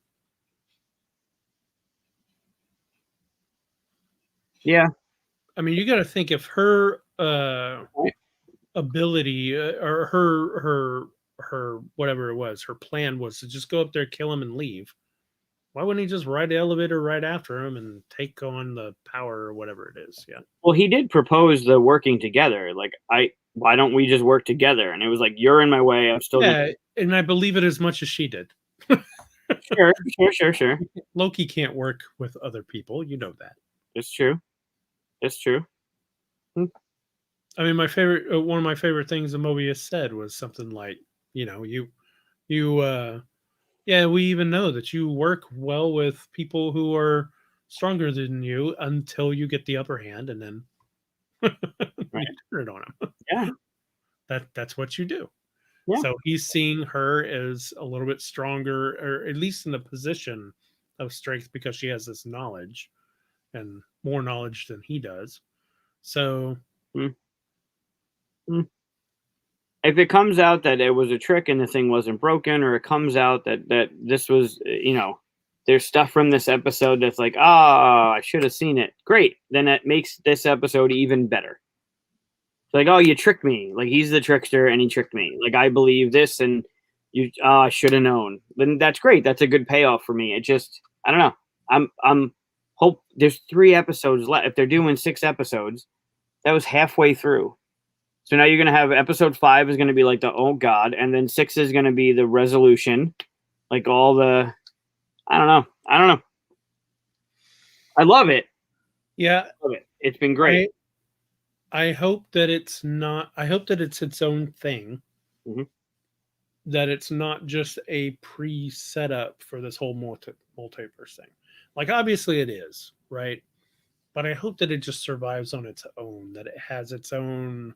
Yeah. I mean, you got to think if her ability or her whatever it was, her plan was to just go up there, kill him, and leave. Why wouldn't he just ride the elevator right after him and take on the power or whatever it is? Yeah. Well, he did propose the working together. Like, why don't we just work together? And it was like, you're in my way. I'm still. Yeah, and I believe it as much as she did. Sure. Loki can't work with other people. You know that. It's true. I mean, one of my favorite things that Mobius said was something like, we even know that you work well with people who are stronger than you until you get the upper hand, and then you turn it on them. Yeah. That's what you do. Yeah. So he's seeing her as a little bit stronger, or at least in a position of strength because she has this knowledge and more knowledge than he does. So if it comes out that it was a trick and the thing wasn't broken, or it comes out that this was, there's stuff from this episode that's like, I should have seen it. Great. Then that makes this episode even better. It's like, oh, you tricked me. Like, he's the trickster and he tricked me. Like, I believe this and I should have known. Then that's great. That's a good payoff for me. It just, I don't know. I'm hope there's 3 episodes left. If they're doing 6 episodes, that was halfway through. So now you're going to have episode 5 is going to be like the, oh God. And then 6 is going to be the resolution. Like all the, I don't know. I love it. yeah, Love it. It's been great. I hope that it's not. I hope that it's its own thing. Mhm. That it's not just a pre-setup for this whole multiverse thing. Like, obviously it is, right? But I hope that it just survives on its own. That it has its own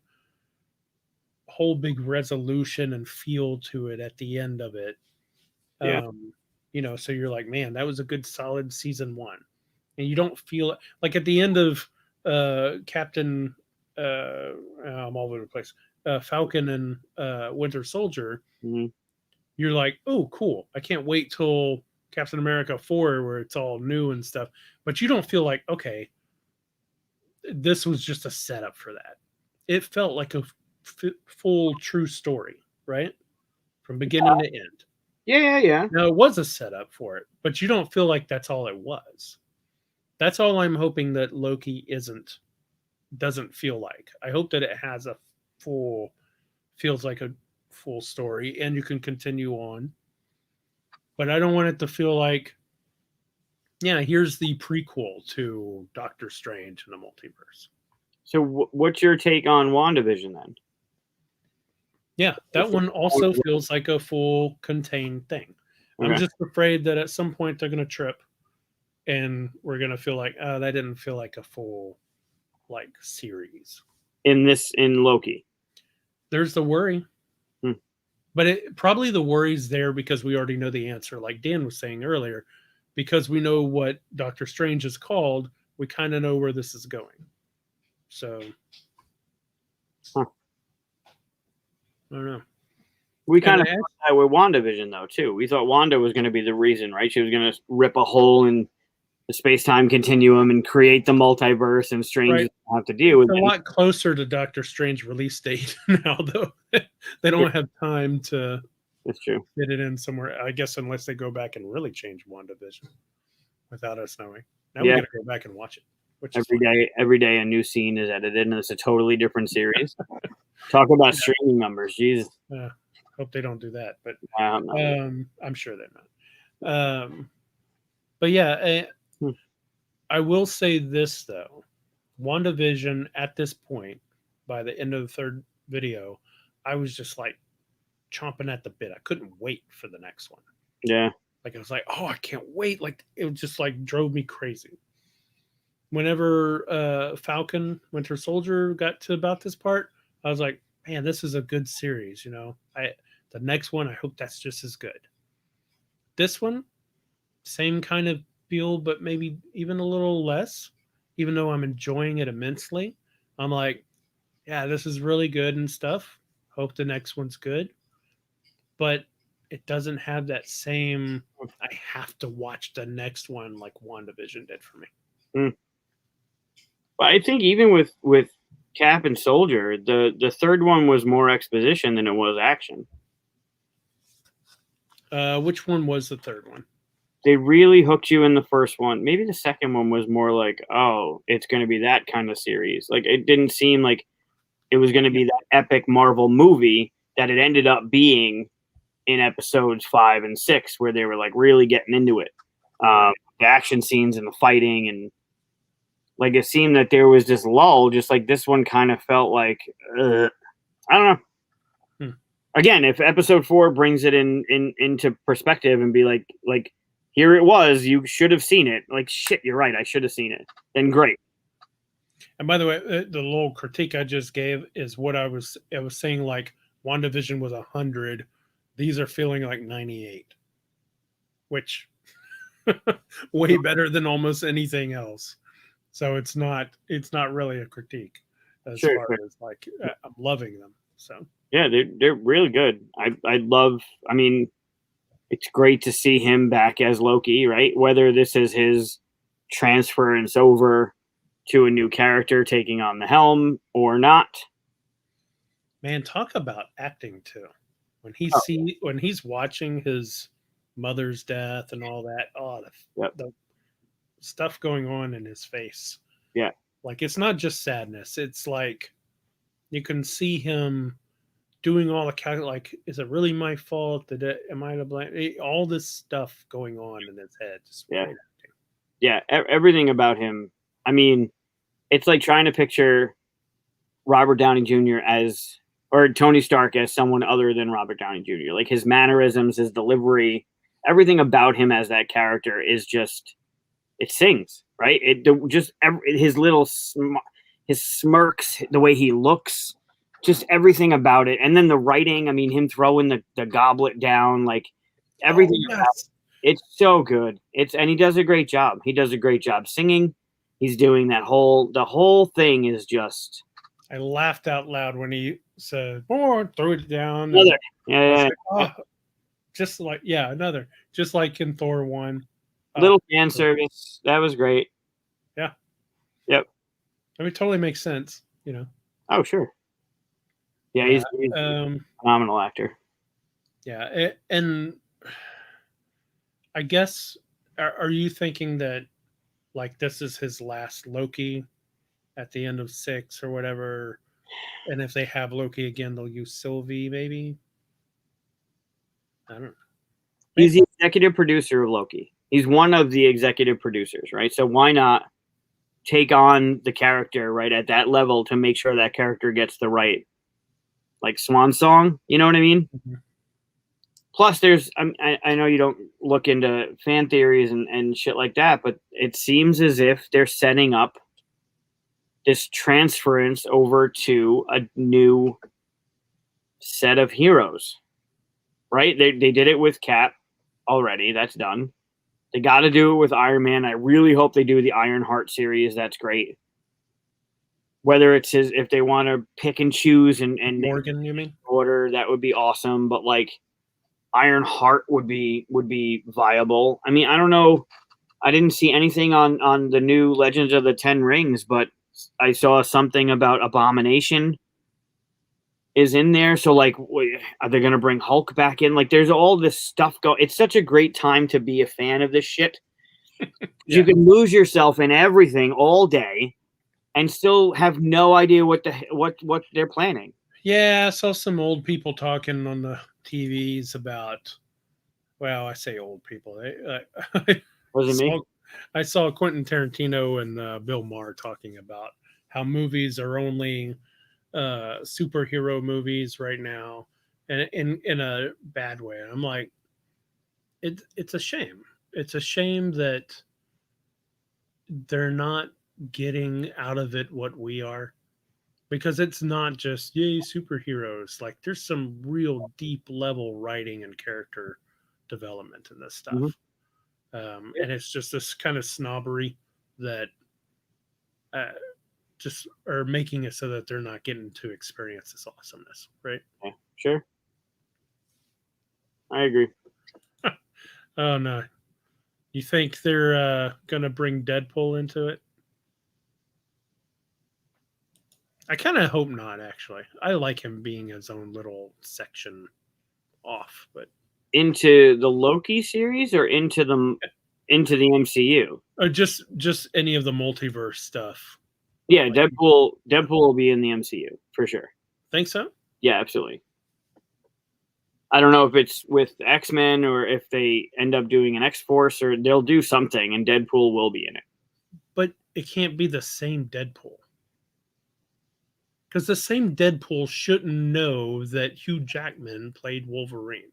whole big resolution and feel to it at the end of it. Yeah. So you're like, man, that was a good solid season 1, and you don't feel like at the end of Captain. I'm all over the place. Falcon and Winter Soldier. Mhm. You're like, oh, cool. I can't wait till Captain America 4 where it's all new and stuff. But you don't feel like, okay, this was just a setup for that. It felt like a full true story, right? From beginning to end. Yeah. Now, it was a setup for it, but you don't feel like that's all it was. That's all I'm hoping that Loki doesn't feel like. I hope that it has feels like a full story and you can continue on. But I don't want it to feel like, yeah, here's the prequel to Doctor Strange in the multiverse. So what's your take on WandaVision then? Yeah, that one also feels like a full contained thing. Okay. I'm just afraid that at some point they're going to trip and we're going to feel like, that didn't feel like a full series. In Loki. There's the worry. But probably the worry's there because we already know the answer, like Dan was saying earlier. Because we know what Doctor Strange is called, we kind of know where this is going. So, I don't know. We kind of thought that with WandaVision, though, too. We thought Wanda was going to be the reason, right? She was going to rip a hole in the space-time continuum and create the multiverse, and Strange have to deal with it. It's a lot closer to Doctor Strange release date now, though. They don't have time to That's true. Fit it in somewhere, I guess, unless they go back and really change WandaVision without us knowing. Now we got to go back and watch it. Which every day a new scene is edited, and it's a totally different series. Talk about streaming numbers, Jesus. Hope they don't do that, but I'm sure they're not. But yeah, I will say this though: WandaVision at this point, by the end of the 3rd video, I was just like chomping at the bit. I couldn't wait for the next one. Yeah. Like I was like, oh, I can't wait. Like it just drove me crazy. Whenever Falcon Winter Soldier got to about this part, I was like, man, this is a good series, the next one, I hope that's just as good. This one, same kind of feel, but maybe even a little less, even though I'm enjoying it immensely. I'm like, yeah, this is really good and stuff. Hope the next one's good. But it doesn't have that same, I have to watch the next one like WandaVision did for me. But I think even with Cap and Soldier, the 3rd one was more exposition than it was action. Which one was the 3rd one? They really hooked you in the first one. Maybe the 2nd one was more like, oh, it's going to be that kind of series. Like, it didn't seem like it was going to be that epic Marvel movie that it ended up being in episodes 5 and 6, where they were really getting into it. The action scenes and the fighting, and it seemed that there was this lull, just like this one kind of felt like, I don't know. Again, if episode 4 brings it into perspective and be like here it was, you should have seen it. Like, shit, you're right, I should have seen it. Then great. And by the way, the little critique I just gave is what I was saying. WandaVision was 100. These are feeling like 98, which way better than almost anything else. So it's not really a critique as far as like I'm loving them. So yeah, they're really good. I love. I mean, it's great to see him back as Loki, right? Whether this is his transference over to a new character taking on the helm or not. Man, talk about acting too. When when he's watching his mother's death and all that, the stuff going on in his face. Yeah. Like it's not just sadness. It's like you can see him doing all the like, is it really my fault? Am I to blame? All this stuff going on in his head. Just great acting. Yeah, everything about him. I mean, it's like trying to picture Robert Downey Jr. or Tony Stark as someone other than Robert Downey Jr. Like his mannerisms, his delivery, everything about him as that character is just, it sings, right? His little, his smirks, the way he looks, just everything about it. And then the writing, I mean, him throwing the goblet down, like everything about it, it's so good. And he does a great job. He does a great job singing. He's doing the whole thing is just. I laughed out loud when he said, "Oh, throw it down." Another. Yeah. Just like, another. Just like in Thor 1. Little fan service. That was great. Yeah. Yep. I mean, it totally makes sense, you know. Oh, sure. Yeah, he's a phenomenal actor. Yeah, and I guess, are you thinking that, like, this is his last Loki at the end of 6 or whatever? And if they have Loki again, they'll use Sylvie, maybe? I don't know. He's the executive producer of Loki. He's one of the executive producers, right? So why not take on the character, right, at that level to make sure that character gets the right, like, swan song? You know what I mean? Mm-hmm. Plus, I know you don't look into fan theories and shit like that, but it seems as if they're setting up this transference over to a new set of heroes, right? They did it with Cap already. That's done. They got to do it with Iron Man. I really hope they do the Ironheart series. That's great. Whether it's if they want to pick and choose and Morgan, you mean? Order, that would be awesome. But like Ironheart would be viable. I mean, I don't know. I didn't see anything on the new Legends of the Ten Rings, but I saw something about Abomination is in there. So like, are they going to bring Hulk back in? Like, there's all this stuff going. It's such a great time to be a fan of this shit. Yeah. You can lose yourself in everything all day and still have no idea what they're planning. Yeah, I saw some old people talking on the TVs about, well, I say old people. Was it me? I saw Quentin Tarantino and Bill Maher talking about how movies are only superhero movies right now, and in a bad way. And I'm like, it's a shame. It's a shame that they're not getting out of it what we are, because it's not just yay superheroes. Like, there's some real deep level writing and character development in this stuff. Mm-hmm. And it's just this kind of snobbery that just are making it so that they're not getting to experience this awesomeness, right? Yeah, sure. I agree. Oh, no. You think they're going to bring Deadpool into it? I kind of hope not, actually. I like him being his own little section off, but into the Loki series or into the MCU? Or just any of the multiverse stuff. Yeah, like, Deadpool will be in the MCU for sure. Think so? Yeah, absolutely. I don't know if it's with X-Men or if they end up doing an X-Force, or they'll do something and Deadpool will be in it. But it can't be the same Deadpool. Because the same Deadpool shouldn't know that Hugh Jackman played Wolverine.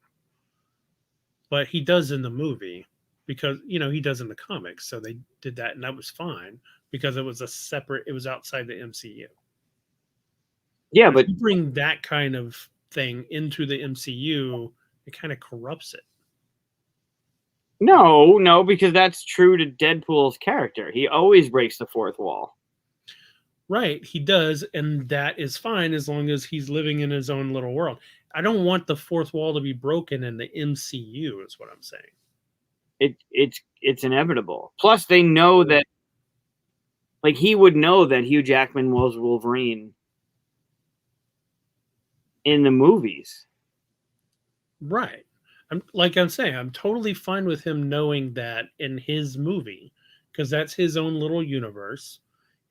But he does in the movie, because, he does in the comics. So they did that, and that was fine, because it was it was outside the MCU. Yeah, but you bring that kind of thing into the MCU, it kind of corrupts it. No, because that's true to Deadpool's character. He always breaks the fourth wall. Right, he does, and that is fine as long as he's living in his own little world. I don't want the fourth wall to be broken in the MCU, is what I'm saying. It's inevitable. Plus, they know that, like, he would know that Hugh Jackman was Wolverine in the movies. Right. I'm saying, I'm totally fine with him knowing that in his movie, because that's his own little universe.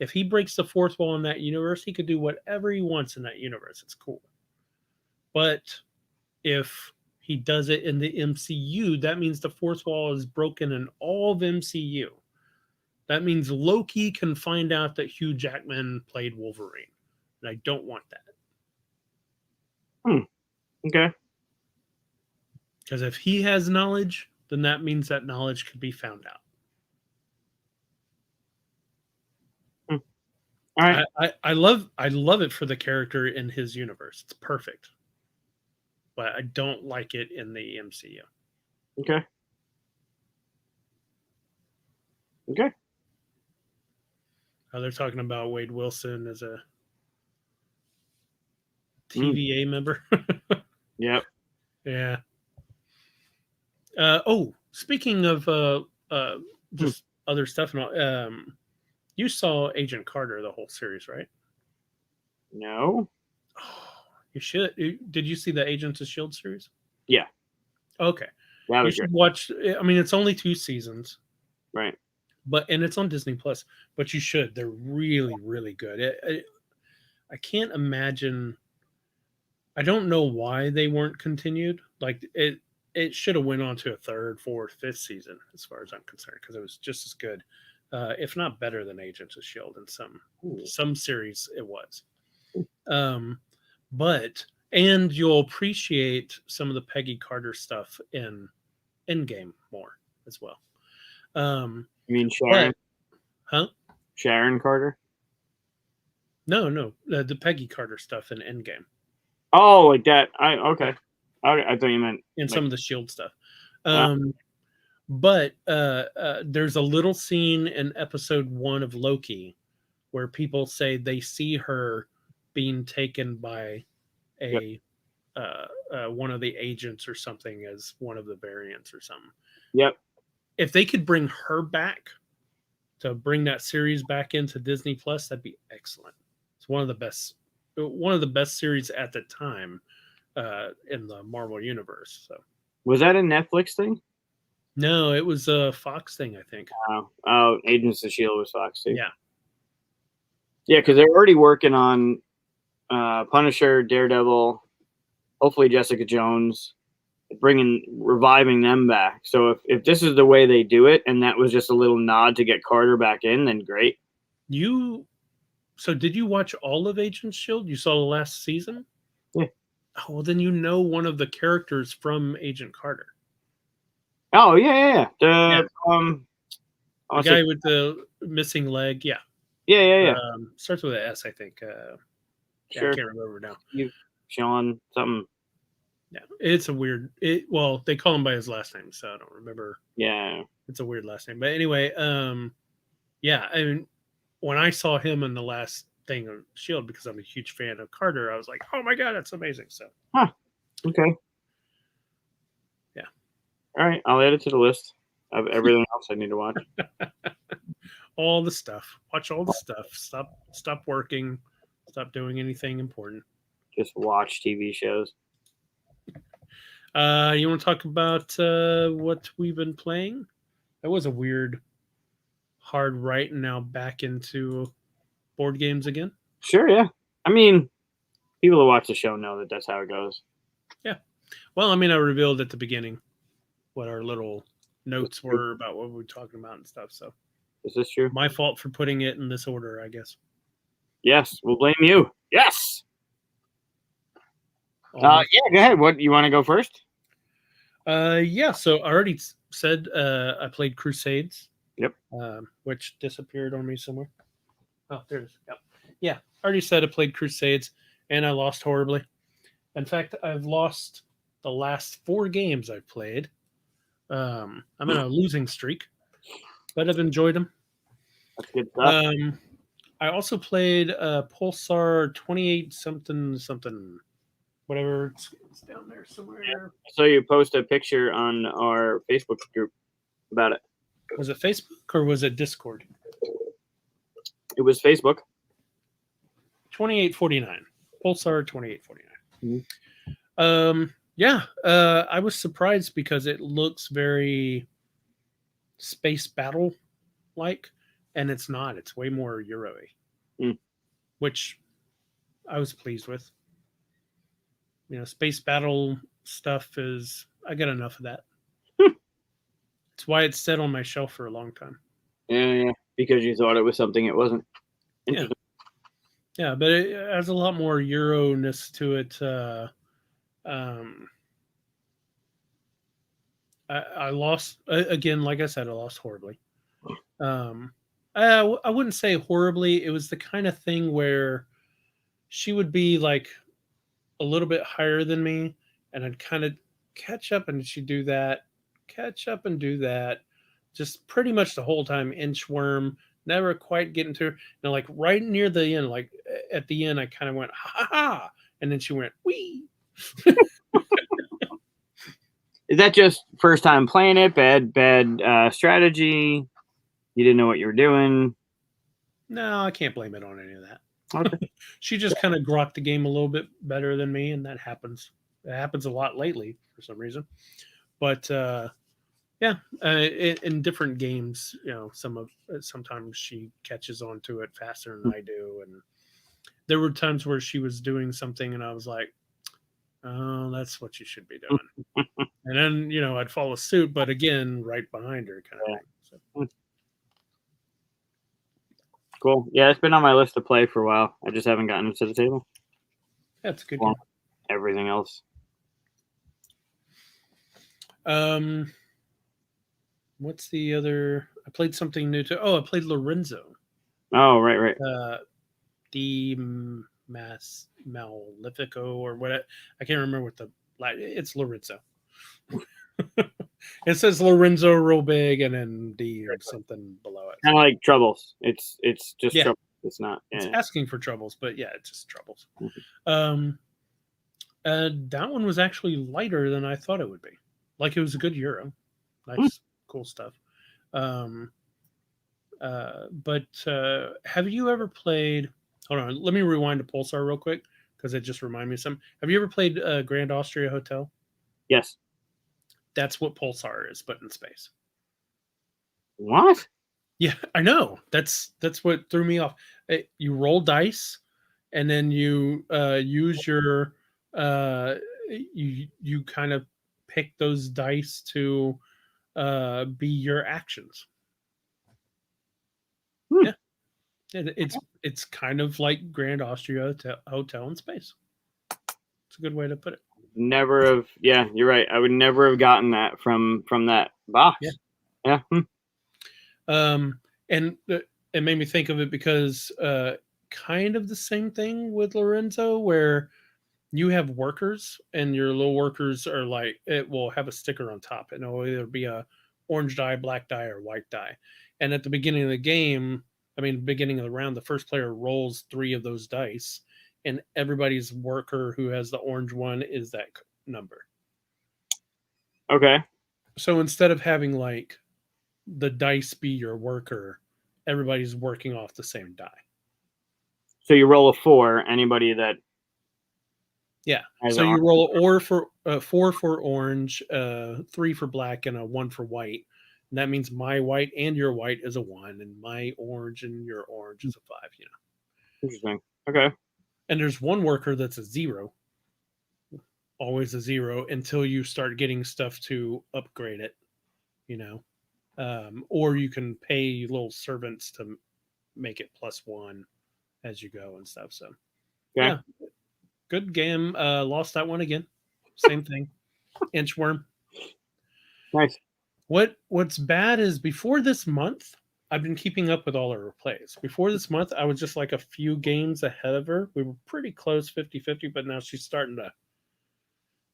If he breaks the fourth wall in that universe, he could do whatever he wants in that universe. It's cool. But if he does it in the MCU, that means the fourth wall is broken in all of MCU. That means Loki can find out that Hugh Jackman played Wolverine. And I don't want that. Okay. Because if he has knowledge, then that means that knowledge could be found out. All right. I love it for the character in his universe. It's perfect. But I don't like it in the MCU. Okay. They're talking about Wade Wilson as a TVA member. Yep. Yeah. Speaking of just other stuff, you saw Agent Carter, the whole series, right? No. Oh, you should. Did you see the Agents of S.H.I.E.L.D. series? Yeah. Okay. That You was should great. watch. I mean, it's only 2 seasons, Right. and it's on Disney Plus. But you should. They're really, really good. I can't imagine. I don't know why they weren't continued. Like it should have went on to a 3rd, 4th, 5th season, as far as I'm concerned, because it was just as good, if not better than Agents of S.H.I.E.L.D. in some series. It was, and you'll appreciate some of the Peggy Carter stuff in Endgame more as well. You mean Sharon? Huh? Sharon Carter? No, the Peggy Carter stuff in Endgame. Oh, like that. Okay. I thought you meant In like, some of the S.H.I.E.L.D. stuff. But there's a little scene in episode 1 of Loki where people say they see her being taken by a one of the agents or something as one of the variants or something. Yep. If they could bring her back to bring that series back into Disney Plus, that'd be excellent. It's one of the best series at the time in the Marvel universe. So Was that a Netflix thing? no, it was a Fox thing, I think. Oh, Agents of S.H.I.E.L.D. was Fox too. Yeah. Yeah, because they're already working on Punisher, Daredevil, hopefully Jessica Jones, reviving them back. So if this is the way they do it, and that was just a little nod to get Carter back in, then great. So did you watch all of Agents of S.H.I.E.L.D.? You saw the last season? Yeah. Oh, well, then you know one of the characters from Agent Carter. Oh yeah. The guy with the missing leg. Yeah. Yeah. Starts with an S, I think. Sure. I can't remember now. Sean something. Yeah, it's a weird. Well, they call him by his last name, so I don't remember. Yeah. It's a weird last name, but anyway, yeah. I mean, when I saw him in the last thing of S.H.I.E.L.D., because I'm a huge fan of Carter, I was like, oh my god, that's amazing. So. Okay. Yeah. All right, I'll add it to the list of everything else I need to watch. All the stuff. Watch all the stuff. Stop working. Stop doing anything important. Just watch TV shows. You want to talk about what we've been playing? That was a weird, hard right, and now back into board games again. Sure, yeah. I mean, people who watch the show know that that's how it goes. Yeah. Well, I mean, I revealed at the beginning what our little notes were about what we were talking about and stuff. So, is this true? My fault for putting it in this order, I guess. Yes, we'll blame you. Yes. Yeah, go ahead. What you want to go first? Yeah. So I already said I played Crusades. Yep. Which disappeared on me somewhere. Oh, there it is. Yep. Yeah. I already said I played Crusades, and I lost horribly. In fact, I've lost the last 4 games I've played. I'm in a losing streak, but I've enjoyed them. That's good stuff. I also played Pulsar 28 something something, whatever. It's down there somewhere. So you post a picture on our Facebook group about it. Was it Facebook or was it Discord? It was Facebook. 2849. Pulsar 2849. Mm-hmm. Yeah, I was surprised because it looks very space battle like, and it's not. It's way more Euro-y, which I was pleased with. You know, space battle stuff is, I get enough of that. It's why it's set on my shelf for a long time. Yeah, because you thought it was something it wasn't. Yeah, but it has a lot more Euro-ness to it. I lost again. Like I said, I lost horribly. I wouldn't say horribly. It was the kind of thing where she would be like a little bit higher than me, and I'd kind of catch up, and she'd do that, catch up and do that, just pretty much the whole time. Inchworm, never quite getting to her. And like right near the end, like at the end, I kind of went ha ha, and then she went wee. Is that just first time playing it? Bad strategy? You didn't know what you were doing? No, I can't blame it on any of that. Okay. She just kind of grokked the game a little bit better than me, and that happens. It happens a lot lately for some reason. But yeah, in different games, you know, sometimes she catches on to it faster than I do, and there were times where she was doing something, and I was like, "Oh, that's what you should be doing." And then, you know, I'd follow suit, but again, right behind her, kind of thing. So. Cool. Yeah, it's been on my list to play for a while. I just haven't gotten it to the table. That's a good game. Everything else. What's the other? I played something new too. Oh, I played Lorenzo. Oh, right. The Malefico or what? I can't remember what it's Lorenzo. It says Lorenzo real big, and then D or something below it. Kind of like Troubles. It's just Yeah. Troubles. It's not. It's asking for Troubles, but yeah, it's just Troubles. Mm-hmm. That one was actually lighter than I thought it would be. Like it was a good Euro. Nice, cool stuff. But have you ever played? Hold on, let me rewind to Pulsar real quick because it just reminded me of something. Have you ever played Grand Austria Hotel? Yes. That's what Pulsar is, but in space. What? Yeah, I know. That's what threw me off. You roll dice, and then you use your you kind of pick those dice to be your actions. Yeah, it's kind of like Grand Austria Hotel in space. It's a good way to put it. Never have. Yeah, you're right. I would never have gotten that from that box. Yeah. And it made me think of it because kind of the same thing with Lorenzo, where you have workers, and your little workers are like, it will have a sticker on top, and it'll either be a orange die, black die, or white die. And at the beginning of the game, beginning of the round, the first player rolls 3 of those dice, and everybody's worker who has the orange one is that number. Okay. So instead of having like the dice be your worker, everybody's working off the same die. So you roll a 4. Anybody that. Yeah. So you roll a 4 for orange, 3 for black, and a 1 for white. And that means my white and your white is a 1, and my orange and your orange is a 5. You know. Interesting. Okay. And there's one worker that's a 0, always a 0, until you start getting stuff to upgrade it. You know, or you can pay little servants to make it +1 as you go and stuff. So, yeah, good game. Lost that one again. Same thing. Inchworm. Nice. What's bad is before this month, I've been keeping up with all her plays. Before this month, I was just like a few games ahead of her. We were pretty close, 50-50, but now she's starting to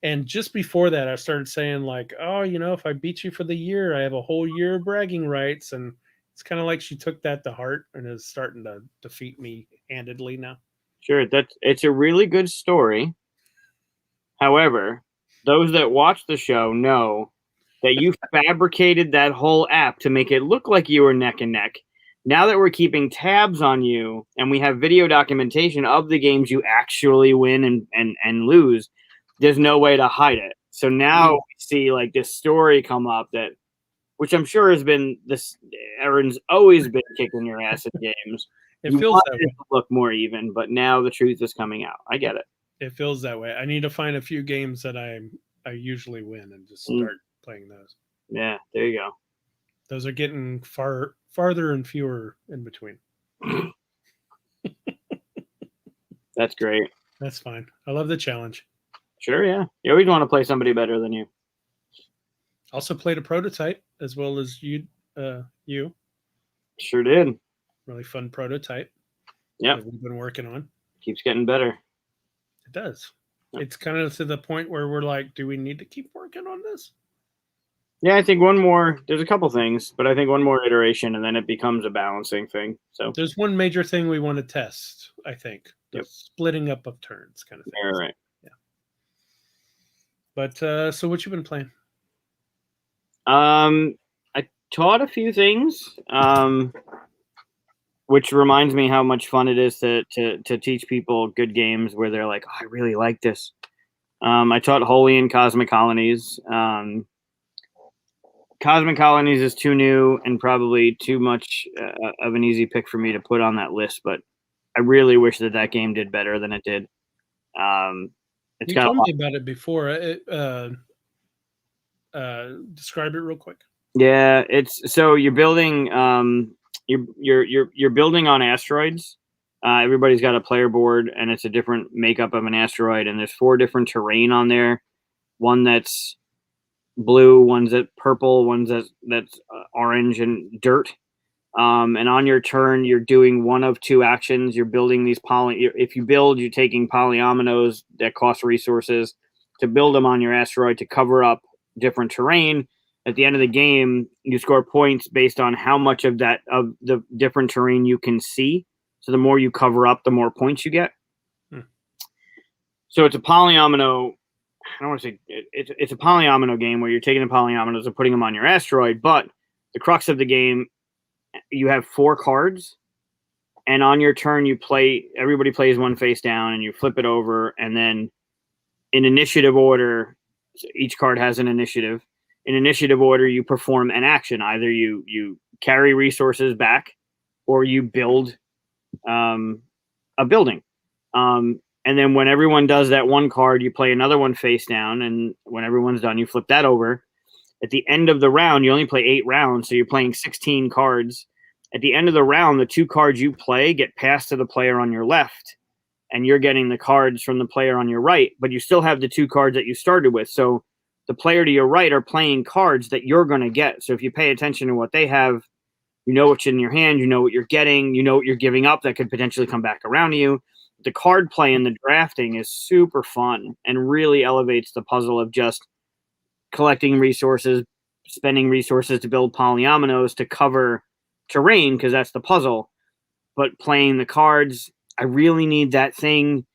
And just before that, I started saying like, oh, if I beat you for the year, I have a whole year of bragging rights. And it's kind of like she took that to heart and is starting to defeat me handedly now. Sure, it's a really good story. However, those that watch the show know that you fabricated that whole app to make it look like you were neck and neck. Now that we're keeping tabs on you and we have video documentation of the games you actually win and lose, there's no way to hide it. So now we see like this story come up that, which I'm sure has been this. Aaron's always been kicking your ass in games. It You feels want that it way. to look more even, but now the truth is coming out. I get it. It feels that way. I need to find a few games that I usually win and just start playing those. Yeah, there you go. Those are getting farther and fewer in between. That's great. That's fine. I love the challenge. Sure, yeah. You always want to play somebody better than you. Also played a prototype as well as you. Sure did. Really fun prototype. Yep. That we've been working on. Keeps getting better. It does. It's kind of to the point where we're like, do we need to keep working on this? Yeah, I think one more. There's a couple things, but I think one more iteration, and then it becomes a balancing thing. So there's one major thing we want to test. I think the splitting up of turns kind of thing. All right. Yeah. But so what you been playing? I taught a few things. Which reminds me how much fun it is to teach people good games where they're like, oh, I really like this. I taught Holy and Cosmic Colonies. Cosmic Colonies is too new and probably too much of an easy pick for me to put on that list, but I really wish that game did better than it did. You told me about it before. Describe it real quick. Yeah, it's so you're building. You're building on asteroids. Everybody's got a player board, and it's a different makeup of an asteroid. And there's 4 different terrain on there. One that's blue, one's that purple, one's that's orange and dirt. And on your turn, you're doing one of 2 actions. You're building these If you build, you're taking polyominoes that cost resources to build them on your asteroid to cover up different terrain. At the end of the game, you score points based on how much of the different terrain you can see. So the more you cover up, the more points you get. So it's a polyomino. I don't want to say it's a polyomino game where you're taking the polyominoes and putting them on your asteroid. But the crux of the game, you have 4 cards, and on your turn, everybody plays one face down, and you flip it over, and then in initiative order, each card has an initiative. In initiative order, you perform an action. Either you carry resources back, or you build a building. And then when everyone does that one card, you play another one face down. And when everyone's done, you flip that over. At the end of the round, you only play 8 rounds, so you're playing 16 cards. At the end of the round, the 2 cards you play get passed to the player on your left, and you're getting the cards from the player on your right, but you still have the 2 cards that you started with. So the player to your right are playing cards that you're going to get. So if you pay attention to what they have, you know what's in your hand, you know what you're getting, you know what you're giving up that could potentially come back around to you. The card play and the drafting is super fun and really elevates the puzzle of just collecting resources, spending resources to build polyominoes to cover terrain, because that's the puzzle. But playing the cards, I really need that thing.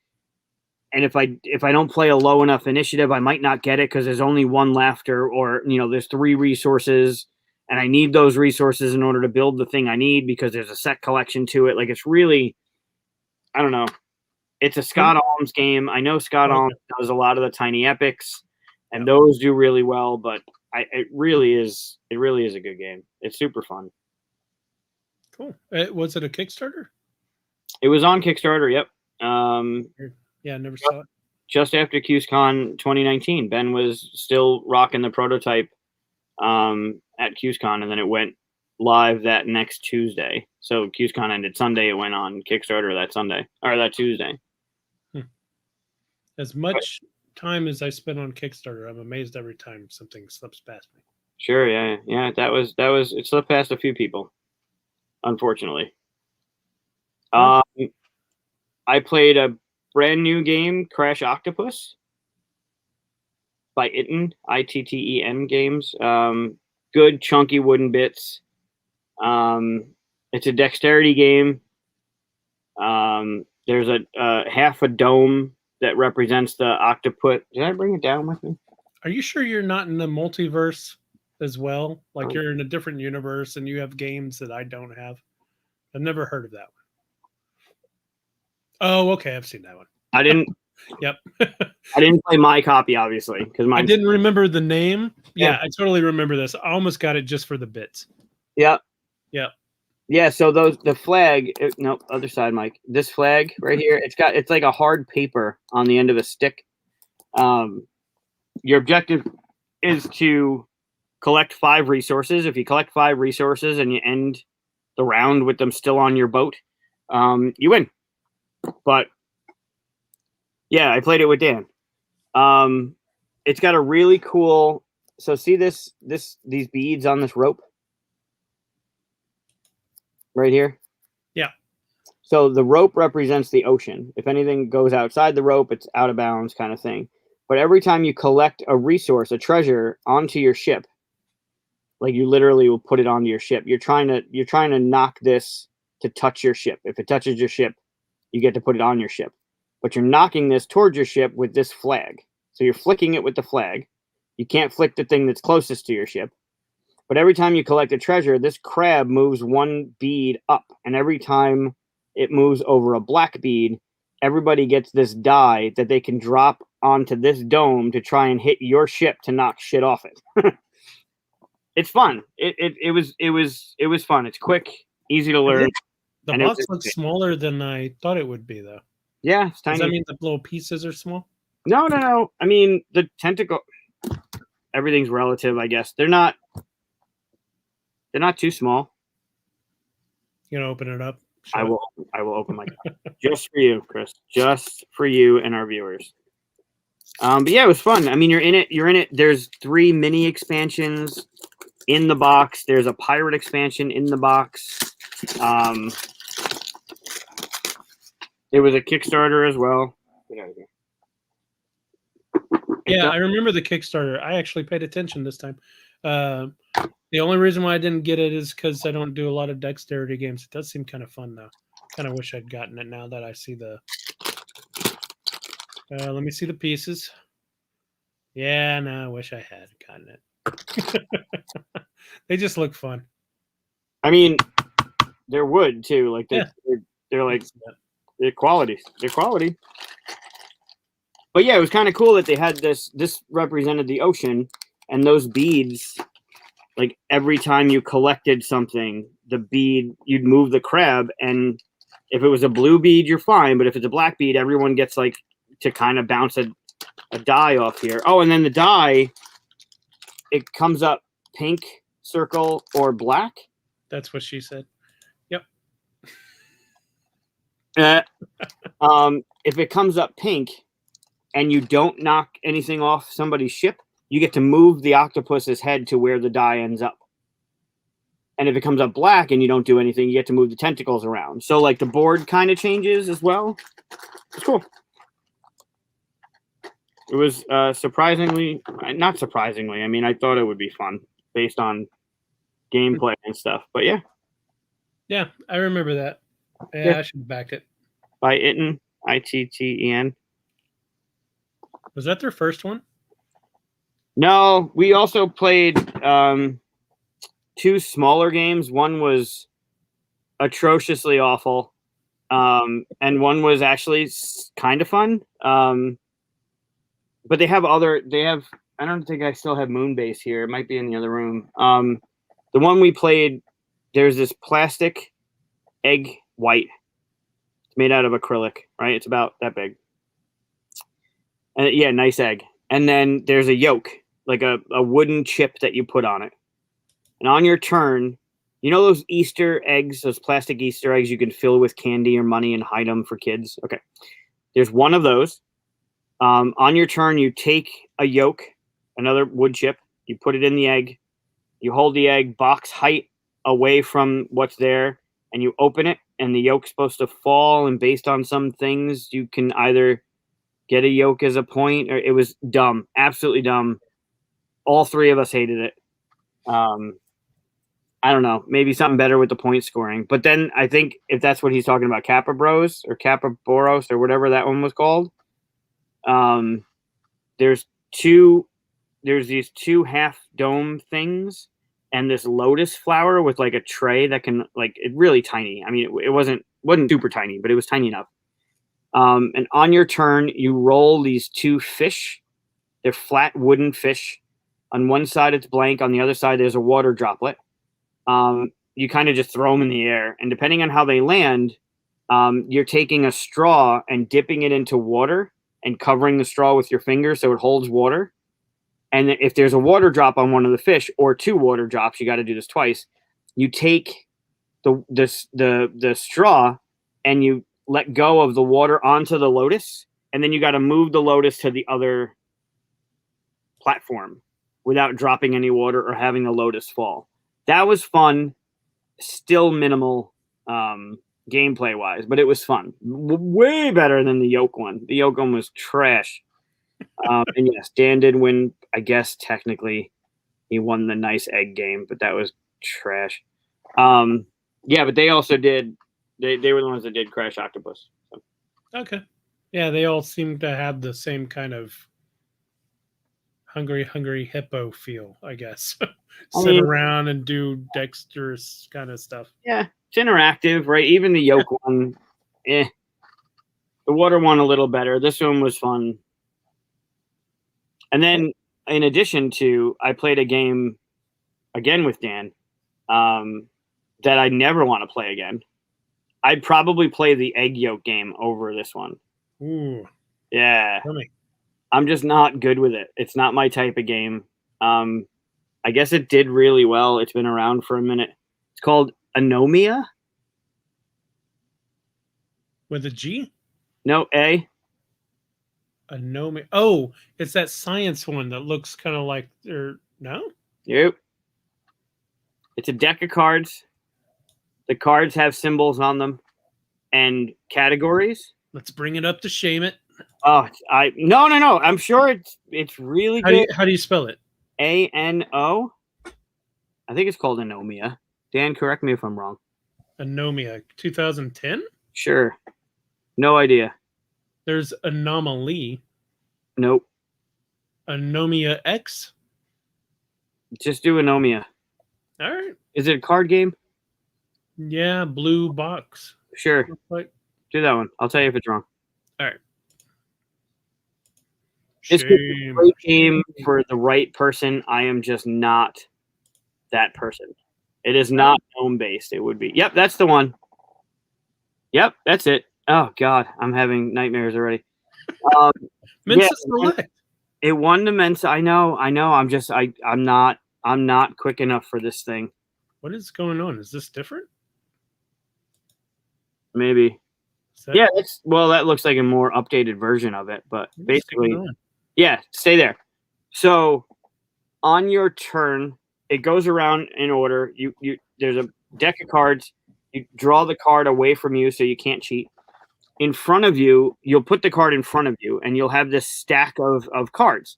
And if I don't play a low enough initiative, I might not get it because there's only 1 left, or there's 3 resources, and I need those resources in order to build the thing I need because there's a set collection to it. Like, it's really, I don't know. It's a Scott Alms game. I know Scott Alms does a lot of the tiny epics, and those do really well. But it really is a good game. It's super fun. Cool. Was it a Kickstarter? It was on Kickstarter. Yep. Yeah, I never saw it. Just after QSCon 2019, Ben was still rocking the prototype at QSCon, and then it went live that next Tuesday. So QSCon ended Sunday. It went on Kickstarter that Sunday, or that Tuesday. As much time as I spend on Kickstarter, I'm amazed every time something slips past me. Sure, yeah. That was it slipped past a few people, unfortunately. I played a brand new game, Crash Octopus. by Itten, Itten games. Good chunky wooden bits. It's a dexterity game. There's a half a dome that represents the octopus. Did I bring it down with me? Are you sure you're not in the multiverse as well? Like you're in a different universe and you have games that I don't have? I've never heard of that one. Oh, okay. I've seen that one. I didn't. Yep. I didn't play my copy, obviously, because I didn't remember the name. Yeah, I totally remember this. I almost got it just for the bits. Yep. Yep. Yeah, so the flag, nope, other side, Mike. This flag right here, it's like a hard paper on the end of a stick. Your objective is to collect 5 resources. If you collect 5 resources and you end the round with them still on your boat, you win. But yeah, I played it with Dan. It's got a really cool. So see these beads on this rope right here. Yeah. So the rope represents the ocean. If anything goes outside the rope, it's out of bounds, kind of thing. But every time you collect a resource, a treasure onto your ship, like you literally will put it onto your ship. You're trying to knock this to touch your ship. If it touches your ship, you get to put it on your ship. But you're knocking this towards your ship with this flag. So you're flicking it with the flag. You can't flick the thing that's closest to your ship. But every time you collect a treasure, this crab moves 1 bead up. And every time it moves over a black bead, everybody gets this die that they can drop onto this dome to try and hit your ship to knock shit off it. It's fun. It was fun. It's quick, easy to learn. The box looks smaller than I thought it would be, though. Yeah, it's tiny. Does that mean the little pieces are small? No. I mean, the tentacle. Everything's relative, I guess. They're not too small. You gonna open it up? I will open my just for you, Chris. Just for you and our viewers. But yeah, it was fun. I mean, you're in it. There's 3 mini expansions in the box. There's a pirate expansion in the box. It was a Kickstarter as well. Yeah, I remember the Kickstarter. I actually paid attention this time. The only reason why I didn't get it is because I don't do a lot of dexterity games. It does seem kind of fun, though. Kind of wish I'd gotten it now that I see the... let me see the pieces. Yeah, no, I wish I had gotten it. They just look fun. I mean, they're wood, too. Like, they're like... They're quality. But yeah, it was kind of cool that they had this. This represented the ocean, and those beads, like every time you collected something, the bead, you'd move the crab, and if it was a blue bead, you're fine. But if it's a black bead, everyone gets like to kind of bounce a die off here. Oh, and then the die, it comes up pink circle or black. That's what she said. If it comes up pink and you don't knock anything off somebody's ship, you get to move the octopus's head to where the die ends up. And if it comes up black and you don't do anything, you get to move the tentacles around. So like the board kind of changes as well. It's cool. It was not surprisingly. I mean, I thought it would be fun based on gameplay and stuff. But yeah. Yeah, I remember that. Yeah, I should have backed it. By Itten, Itten. Was that their first one? No, we also played 2 smaller games. One was atrociously awful, and one was actually kind of fun. But they have. I don't think I still have Moonbase here. It might be in the other room. The one we played, there's this plastic egg white. It's made out of acrylic, right? It's about that big. And yeah, nice egg. And then there's a yolk, like a wooden chip that you put on it. And on your turn, you know those Easter eggs, those plastic Easter eggs you can fill with candy or money and hide them for kids? Okay. There's one of those. On your turn, you take a yolk, another wood chip, you put it in the egg, you hold the egg box height away from what's there, and you open it, and the yolk's supposed to fall, and based on some things, you can either get a yolk as a point. Or it was dumb, absolutely dumb. All three of us hated it. I don't know, maybe something better with the point scoring. But then I think if that's what he's talking about, Kappa Bros or Kappa Boros or whatever that one was called, there's these two half dome things and this lotus flower with like a tray that can like it really tiny. I mean, it wasn't super tiny, but it was tiny enough. And on your turn, you roll these two fish. They're flat wooden fish. On one side, it's blank. On the other side, there's a water droplet. You kind of just throw them in the air. And depending on how they land, you're taking a straw and dipping it into water and covering the straw with your finger so it holds water. And if there's a water drop on one of the fish or two water drops, you got to do this twice. You take the straw and you let go of the water onto the lotus. And then you got to move the lotus to the other platform without dropping any water or having the lotus fall. That was fun, still minimal gameplay wise, but it was fun. Way better than the yolk one. The yolk one was trash. And yes, Dan did win. I guess technically he won the nice egg game, but that was trash. Yeah, but they also did. They were the ones that did Crash Octopus. So. Okay. Yeah, they all seem to have the same kind of hungry hippo feel, I guess. Sit around and do dexterous kind of stuff. Yeah, it's interactive, right? Even the yolk one, The water one a little better. This one was fun. And then, in addition to, I played a game again with Dan that I never want to play again. I'd probably play the egg yolk game over this one. Ooh. Yeah. I'm just not good with it. It's not my type of game. I guess it did really well. It's been around for a minute. It's called Anomia. With a G? No, A. Anomia. Oh, it's that science one that looks kind of like, no? Yep. It's a deck of cards. The cards have symbols on them and categories. Let's bring it up to shame it. Oh, no. I'm sure it's really good. How do you spell it? ANO. I think it's called Anomia. Dan, correct me if I'm wrong. Anomia, 2010? Sure. No idea. There's Anomaly. Nope. Anomia X? Just do Anomia. All right. Is it a card game? Yeah, blue box. Sure. Do that one. I'll tell you if it's wrong. All right. It's a great game for the right person. I am just not that person. It is not gnome-based. It would be. Yep, that's the one. Yep, that's it. Oh, God. I'm having nightmares already. Mensa Select. It won the Mensa. I know. I'm not quick enough for this thing. What is going on? Is this different? Maybe. Yeah, that looks like a more updated version of it, but basically, yeah, stay there. So on your turn, it goes around in order. There's a deck of cards. You draw the card away from you so you can't cheat. In front of you, you'll put the card in front of you, and you'll have this stack of cards.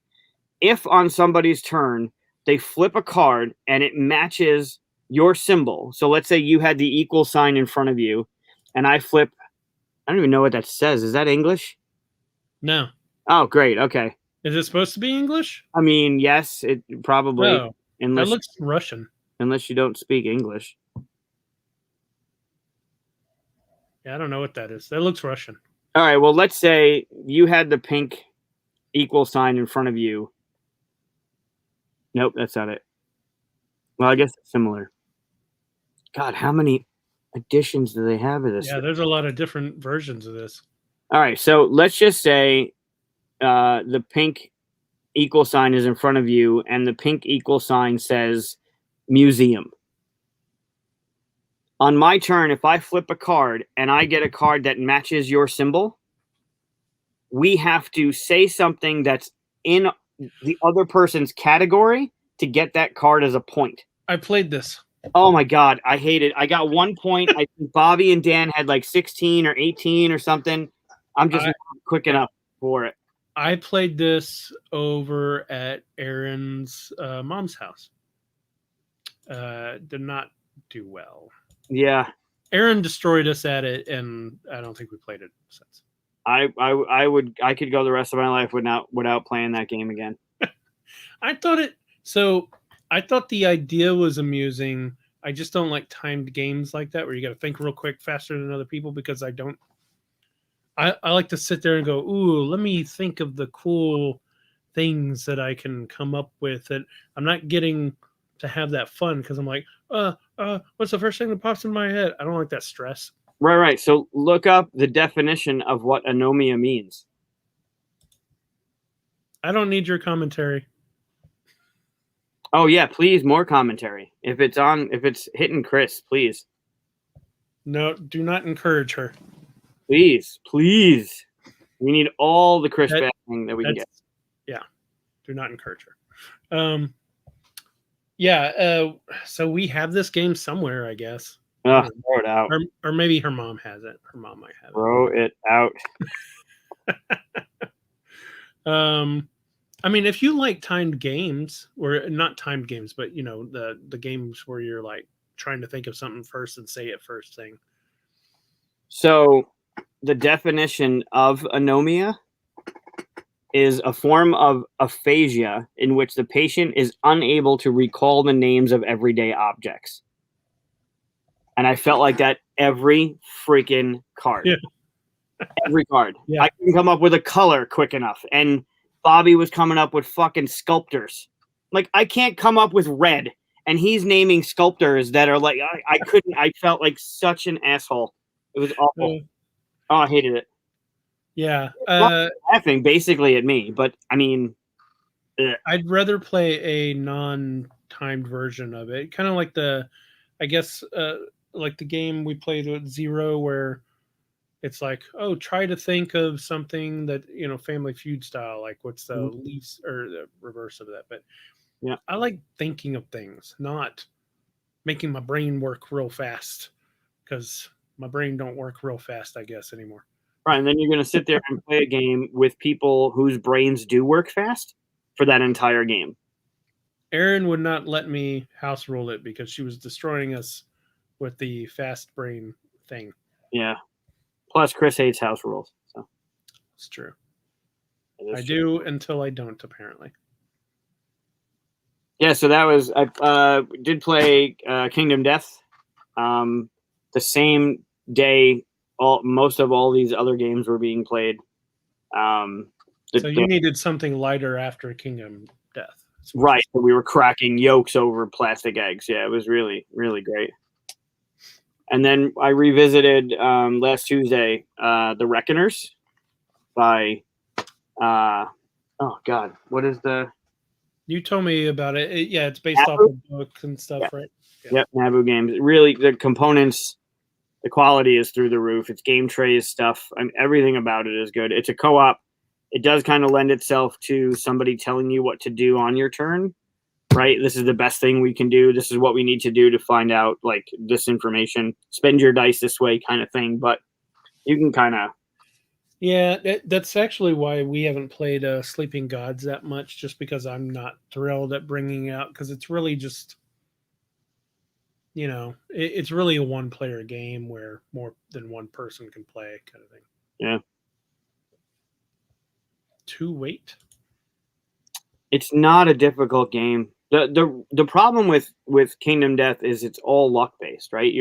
If on somebody's turn, they flip a card and it matches your symbol. So let's say you had the equal sign in front of you, and I flip. I don't even know what that says. Is that English? No. Oh, great. Okay. Is it supposed to be English? I mean, yes, it probably. No. That looks Russian. Unless you don't speak English. Yeah, I don't know what that is. That looks Russian. All right. Well, let's say you had the pink equal sign in front of you. Nope, that's not it. Well, I guess it's similar. God, how many editions do they have of this? Yeah, there's a lot of different versions of this. All right. So let's just say the pink equal sign is in front of you, and the pink equal sign says museum. On my turn, if I flip a card and I get a card that matches your symbol, we have to say something that's in the other person's category to get that card as a point. I played this. Oh my God, I hate it. I got 1 point. I think Bobby and Dan had like 16 or 18 or something. I'm just not quick enough for it. I played this over at Aaron's mom's house. Did not do well. Yeah, Aaron destroyed us at it, and I don't think we played it since. I could go the rest of my life without playing that game again. I thought the idea was amusing. I just don't like timed games like that where you got to think real quick, faster than other people, because I don't. I like to sit there and go, ooh, let me think of the cool things that I can come up with. And I'm not getting to have that fun because I'm like, what's the first thing that pops in my head? I don't like that stress. Right. So look up the definition of what anomia means. I don't need your commentary. Oh yeah, please, more commentary. If it's hitting Chris, please. No, do not encourage her. Please. We need all the Chris bashing that we can get. Yeah, do not encourage her. Yeah, so we have this game somewhere, I guess. Throw it out. Or maybe her mom has it. Her mom might have it. Throw it out. I mean, if you like timed games, or not timed games, but the games where you're like trying to think of something first and say it first thing. So the definition of anomia is a form of aphasia in which the patient is unable to recall the names of everyday objects. And I felt like that every freaking card. Yeah. Every card. Yeah. I couldn't come up with a color quick enough. And Bobby was coming up with fucking sculptors. Like, I can't come up with red. And he's naming sculptors that are like, I couldn't. I felt like such an asshole. It was awful. Oh, I hated it. Yeah. Laughing basically at me. But, I mean. I'd rather play a non-timed version of it. Kind of like like the game we played with Zero, where it's like, oh, try to think of something that, Family Feud style, like what's the least or the reverse of that. But yeah, I like thinking of things, not making my brain work real fast, because my brain don't work real fast, I guess, anymore. Right, and then you're going to sit there and play a game with people whose brains do work fast for that entire game. Erin would not let me house rule it because she was destroying us with the fast brain thing. Yeah. Plus, Chris hates house rules. So it's true. I do until I don't, apparently. Yeah, so that was I did play Kingdom Death the same day. Most of all these other games were being played. So you needed something lighter after Kingdom Death. Right. So we were cracking yolks over plastic eggs. Yeah, it was really, really great. And then I revisited last Tuesday The Reckoners by oh God, what is the? You told me about it. Yeah, it's based off of books and stuff, right? Yeah. Yep, Naboo Games. Really, the components, the quality is through the roof. It's game trays stuff. Everything about it is good. It's a co-op. It does kind of lend itself to somebody telling you what to do on your turn, right? This is the best thing we can do. This is what we need to do to find out like this information. Spend your dice this way kind of thing. But you can kind of. Yeah, that's actually why we haven't played Sleeping Gods that much, just because I'm not thrilled at bringing it out, because it's really just, it's really a one-player game where more than one person can play kind of thing. Yeah. To wait. It's not a difficult game. The problem with Kingdom Death is it's all luck based, right?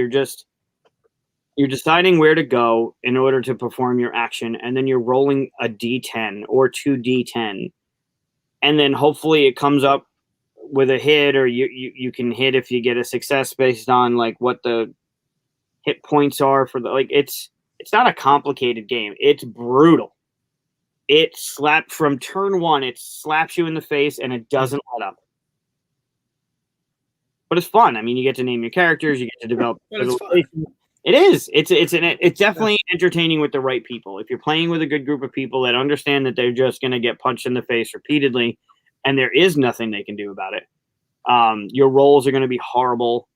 You're deciding where to go in order to perform your action, and then you're rolling a d10 or 2d10, and then hopefully it comes up with a hit, or you can hit if you get a success based on like what the hit points are for the like. It's not a complicated game. It's brutal. It slapped from turn one. It slaps you in the face, and it doesn't let up. But it's fun. I mean, you get to name your characters. You get to develop. It is. It's definitely entertaining with the right people. If you're playing with a good group of people that understand that they're just going to get punched in the face repeatedly, and there is nothing they can do about it. Your rolls are going to be horrible.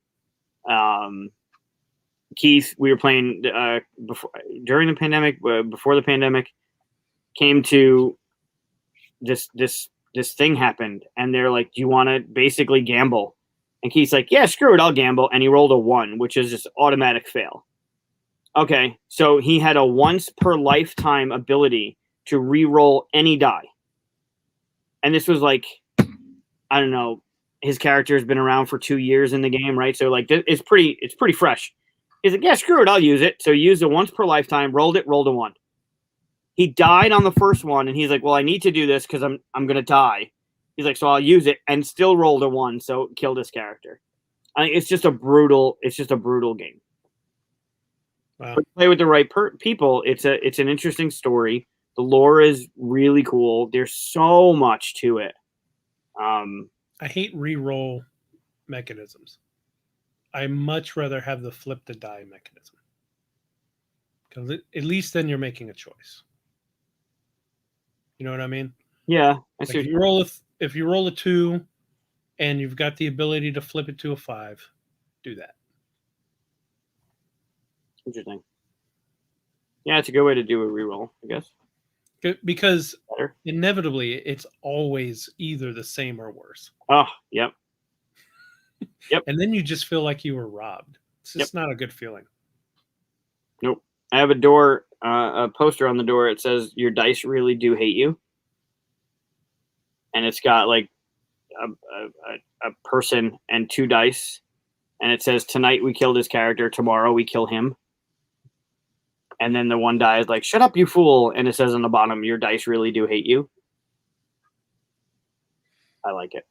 Keith, we were playing during the pandemic, before the pandemic, came to this thing happened, and they're like, do you want to basically gamble? And Keith's like, yeah, screw it, I'll gamble. And he rolled a 1, which is just automatic fail. Okay, so he had a once per lifetime ability to re-roll any die. And this was like, I don't know, his character has been around for 2 years in the game, right? So like it's pretty fresh. He's like, yeah, screw it, I'll use it. So he used it once per lifetime, rolled a 1. He died on the first one, and he's like, well, I need to do this because I'm gonna die. He's like, so I'll use it, and still rolled a 1, so killed his character. It's just a brutal game. Wow. But play with the right people. It's an interesting story. The lore is really cool. There's so much to it. I hate re-roll mechanisms. I much rather have the flip the die mechanism, because at least then you're making a choice. You know what I mean? Yeah, Like if you roll a 2 and you've got the ability to flip it to a 5, do that. Interesting. Yeah, it's a good way to do a reroll, I guess. Because Better. Inevitably it's always either the same or worse. Oh, yep. Yep. And then you just feel like you were robbed. It's just not a good feeling. Nope. I have a poster on the door. It says, your dice really do hate you. And it's got like a person and 2 dice. And it says, tonight we killed his character. Tomorrow we kill him. And then the one die is like, shut up, you fool. And it says on the bottom, your dice really do hate you. I like it.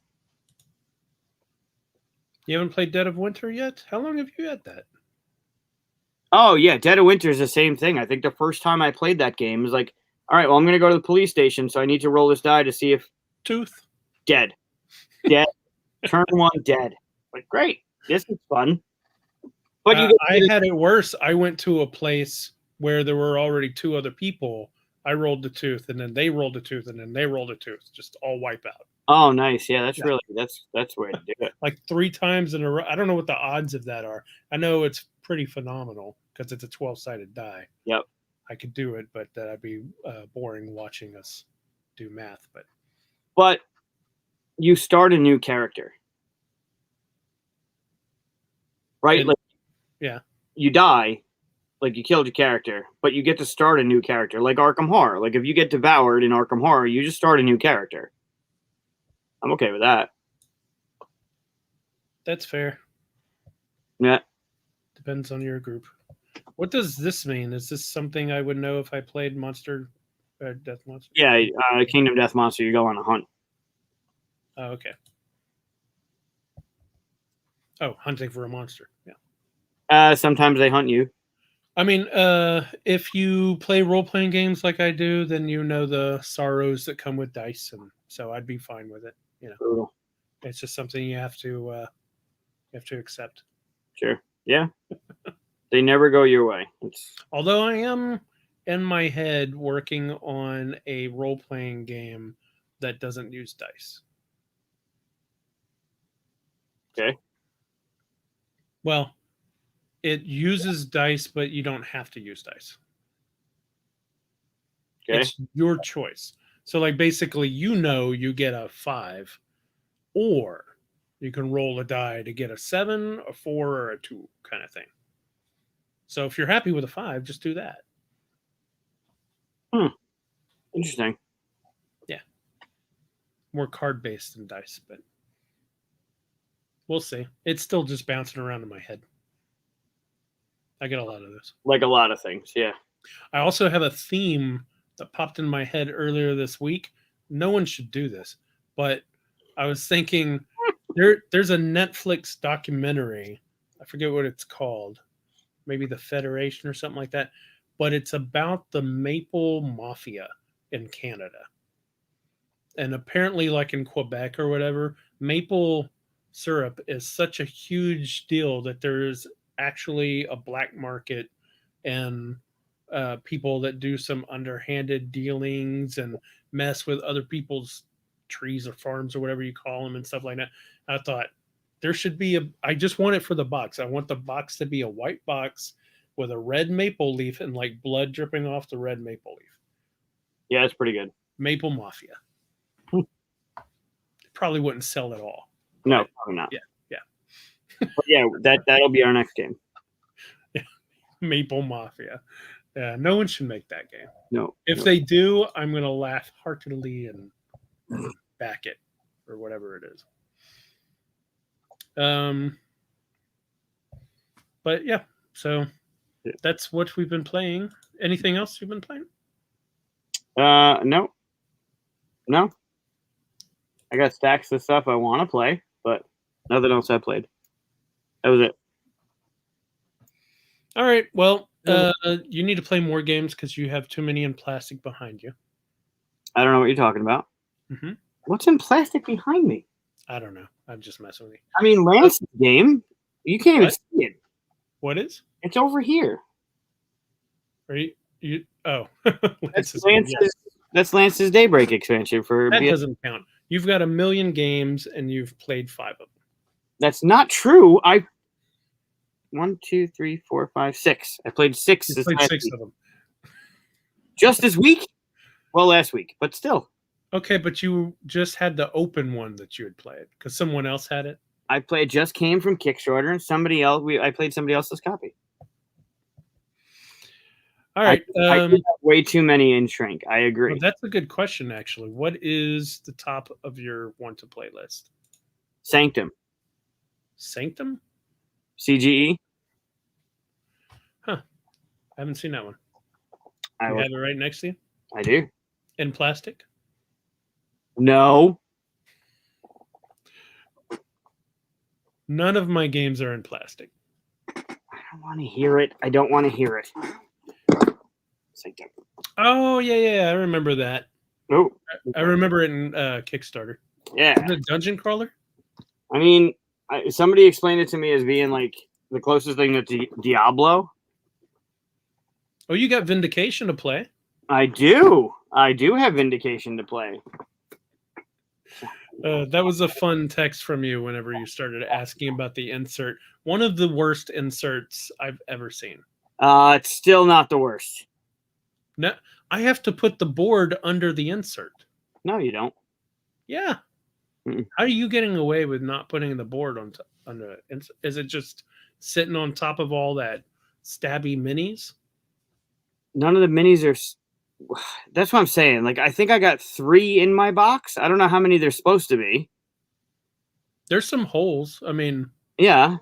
You haven't played Dead of Winter yet? How long have you had that? Oh, yeah. Dead of Winter is the same thing. I think the first time I played that game was like, all right, well, I'm going to go to the police station, so I need to roll this die to see if... Tooth. Dead. Turn 1, dead. Like, great. This is fun. But I had it worse. I went to a place where there were already 2 other people. I rolled the tooth, and then they rolled a tooth, and then they rolled a tooth. Just all wipe out. Oh, nice. Yeah, that's way to do it. Like 3 times in a row. I don't know what the odds of that are. I know it's pretty phenomenal because it's a 12-sided die. Yep. I could do it, but that'd be boring watching us do math. But you start a new character. Right? And, like, yeah. You die, like you killed your character, but you get to start a new character, like Arkham Horror. Like if you get devoured in Arkham Horror, you just start a new character. I'm okay with that. That's fair. Yeah. Depends on your group. What does this mean? Is this something I would know if I played Death Monster? Yeah, Kingdom Death Monster, you go on a hunt. Oh, okay. Oh, hunting for a monster. Yeah. Sometimes they hunt you. I mean, if you play role-playing games like I do, then you know the sorrows that come with dice, and so I'd be fine with it. You know, Brutal. It's just something you have to accept. Sure. Yeah. They never go your way. Although I am in my head working on a role-playing game that doesn't use dice. Okay. Well, it uses dice, but you don't have to use dice. Okay. It's your choice. So, like, basically, you get a 5, or you can roll a die to get a 7, a 4, or a 2 kind of thing. So, if you're happy with a 5, just do that. Interesting. Yeah. More card-based than dice, but we'll see. It's still just bouncing around in my head. I get a lot of this. Like a lot of things, yeah. I also have a theme that popped in my head earlier this week. No one should do this, but I was thinking there's a Netflix documentary. I forget what it's called. Maybe The Federation or something like that. But it's about the maple mafia in Canada. And apparently, like in Quebec or whatever, maple syrup is such a huge deal that there's actually a black market and people that do some underhanded dealings and mess with other people's trees or farms or whatever you call them and stuff like that. I thought there should be I just want it for the box. I want the box to be a white box with a red maple leaf and like blood dripping off the red maple leaf. Yeah, it's pretty good. Maple Mafia. probably wouldn't sell at all. No, probably not. Yeah. But yeah, that'll be our next game. Maple Mafia. Yeah, no one should make that game. No. If they do, I'm going to laugh heartily and back it or whatever it is. But yeah, so that's what we've been playing. Anything else you've been playing? No. I got stacks of stuff I want to play, but nothing else I played. That was it. All right. Well, you need to play more games because you have too many in plastic behind you. I don't know what you're talking about. Mm-hmm. What's in plastic behind me? I don't know. I'm just messing with you. I mean, Lance's game. You can't even see it. What is? It's over here. Are you oh. That's Lance's Daybreak expansion for that doesn't count. You've got 1 million games and you've played 5 of them. That's not true. 1, 2, 3, 4, 5, 6. I played 6. You played 6 of them. Just this week? Well, last week, but still. Okay, but you just had the open one that you had played because someone else had it. It just came from Kickstarter, and I played somebody else's copy. All right. I have way too many in Shrink. I agree. Well, that's a good question, actually. What is the top of your want to play list? Sanctum. Sanctum? CGE. Huh. I haven't seen that one. You have it right next to you? I do. In plastic? No. None of my games are in plastic. I don't want to hear it. I don't want to hear it. Sanctum. Oh, yeah. I remember that. Oh. I remember it in Kickstarter. Yeah. Is it a dungeon crawler? I mean, somebody explained it to me as being like the closest thing to Diablo. Oh, you got Vindication to play. I do. I do have Vindication to play. That was a fun text from you whenever you started asking about the insert. One of the worst inserts I've ever seen. It's still not the worst. No, I have to put the board under the insert. No, you don't. Yeah. Mm-mm. How are you getting away with not putting the board under it? Is it just sitting on top of all that stabby minis? None of the minis are. That's what I'm saying. Like, I think I got 3 in my box. I don't know how many there's supposed to be. There's some holes. I mean, yeah.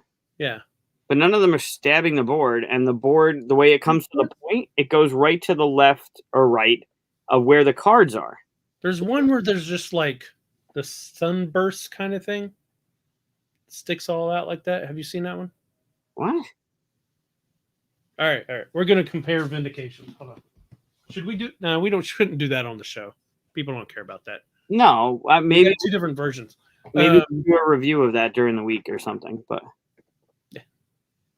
But none of them are stabbing the board. And the board, the way it comes to the point, it goes right to the left or right of where the cards are. There's one where there's just like the sunburst kind of thing. Sticks all out like that. Have you seen that one? What? All right. We're gonna compare Vindication. Hold on. Should we do? No, we shouldn't do that on the show. People don't care about that. No, maybe 2 different versions. Maybe we'll do a review of that during the week or something. But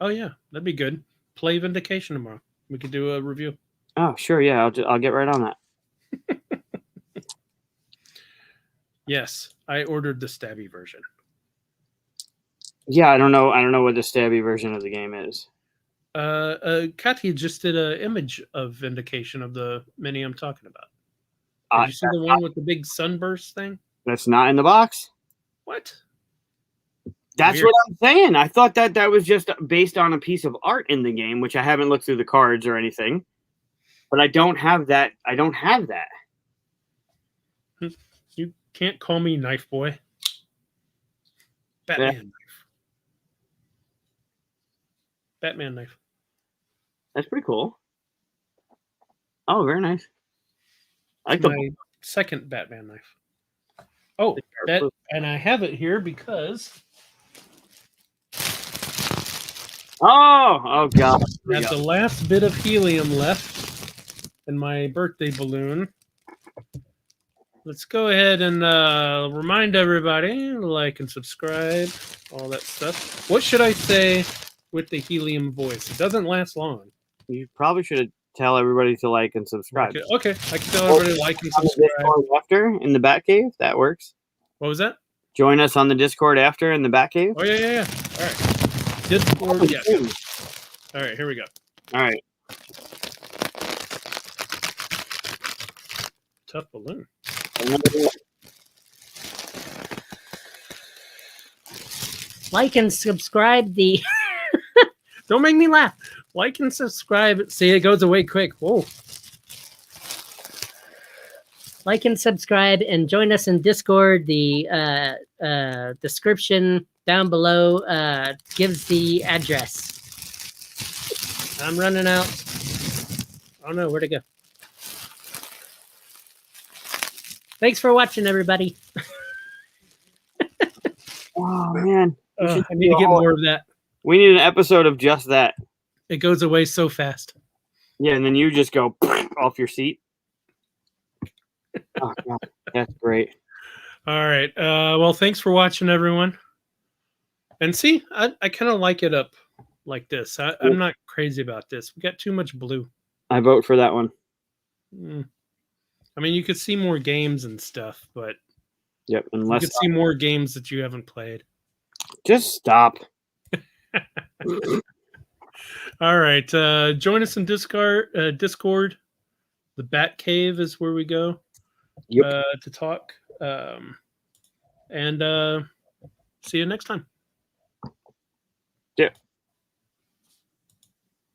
oh yeah, that'd be good. Play Vindication tomorrow. We could do a review. Oh sure, yeah, I'll get right on that. Yes, I ordered the stabby version. Yeah, I don't know what the stabby version of the game is. Kathy just did an image of Vindication of the mini I'm talking about. Did you see the one with the big sunburst thing? That's not in the box. What? That's weird. What I'm saying. I thought that was just based on a piece of art in the game, which I haven't looked through the cards or anything. But I don't have that. You can't call me Knife Boy. Batman knife. Batman knife. That's pretty cool. Oh, very nice. I like my second Batman knife. Oh, and I have it here because. Oh God! I have the last bit of helium left in my birthday balloon. Let's go ahead and remind everybody to like and subscribe, all that stuff. What should I say with the helium voice? It doesn't last long. You probably should tell everybody to like and subscribe. Okay. I can tell everybody to like and subscribe. After in the Batcave, that works. What was that? Join us on the Discord after in the Batcave. Oh yeah. All right. Discord. Yes. All right. Here we go. All right. Tough balloon. like and subscribe the. Don't make me laugh. Like and subscribe. See, it goes away quick. Whoa. Like and subscribe and join us in Discord. The description down below gives the address. I'm running out. Oh no, where'd it go? Thanks for watching, everybody. Oh man, I need to get more of that. we need an episode of just that. It goes away so fast. Yeah, and then you just go off your seat. Oh god, that's great. All right. Well, thanks for watching, everyone. And see, I kind of like it up like this. I'm not crazy about this. We got too much blue. I vote for that one. I mean, you could see more games and stuff, but Yep, you unless could see more games that you haven't played. just stop. All right. Join us in Discord. The Bat Cave is where we go to talk. And see you next time. Yeah.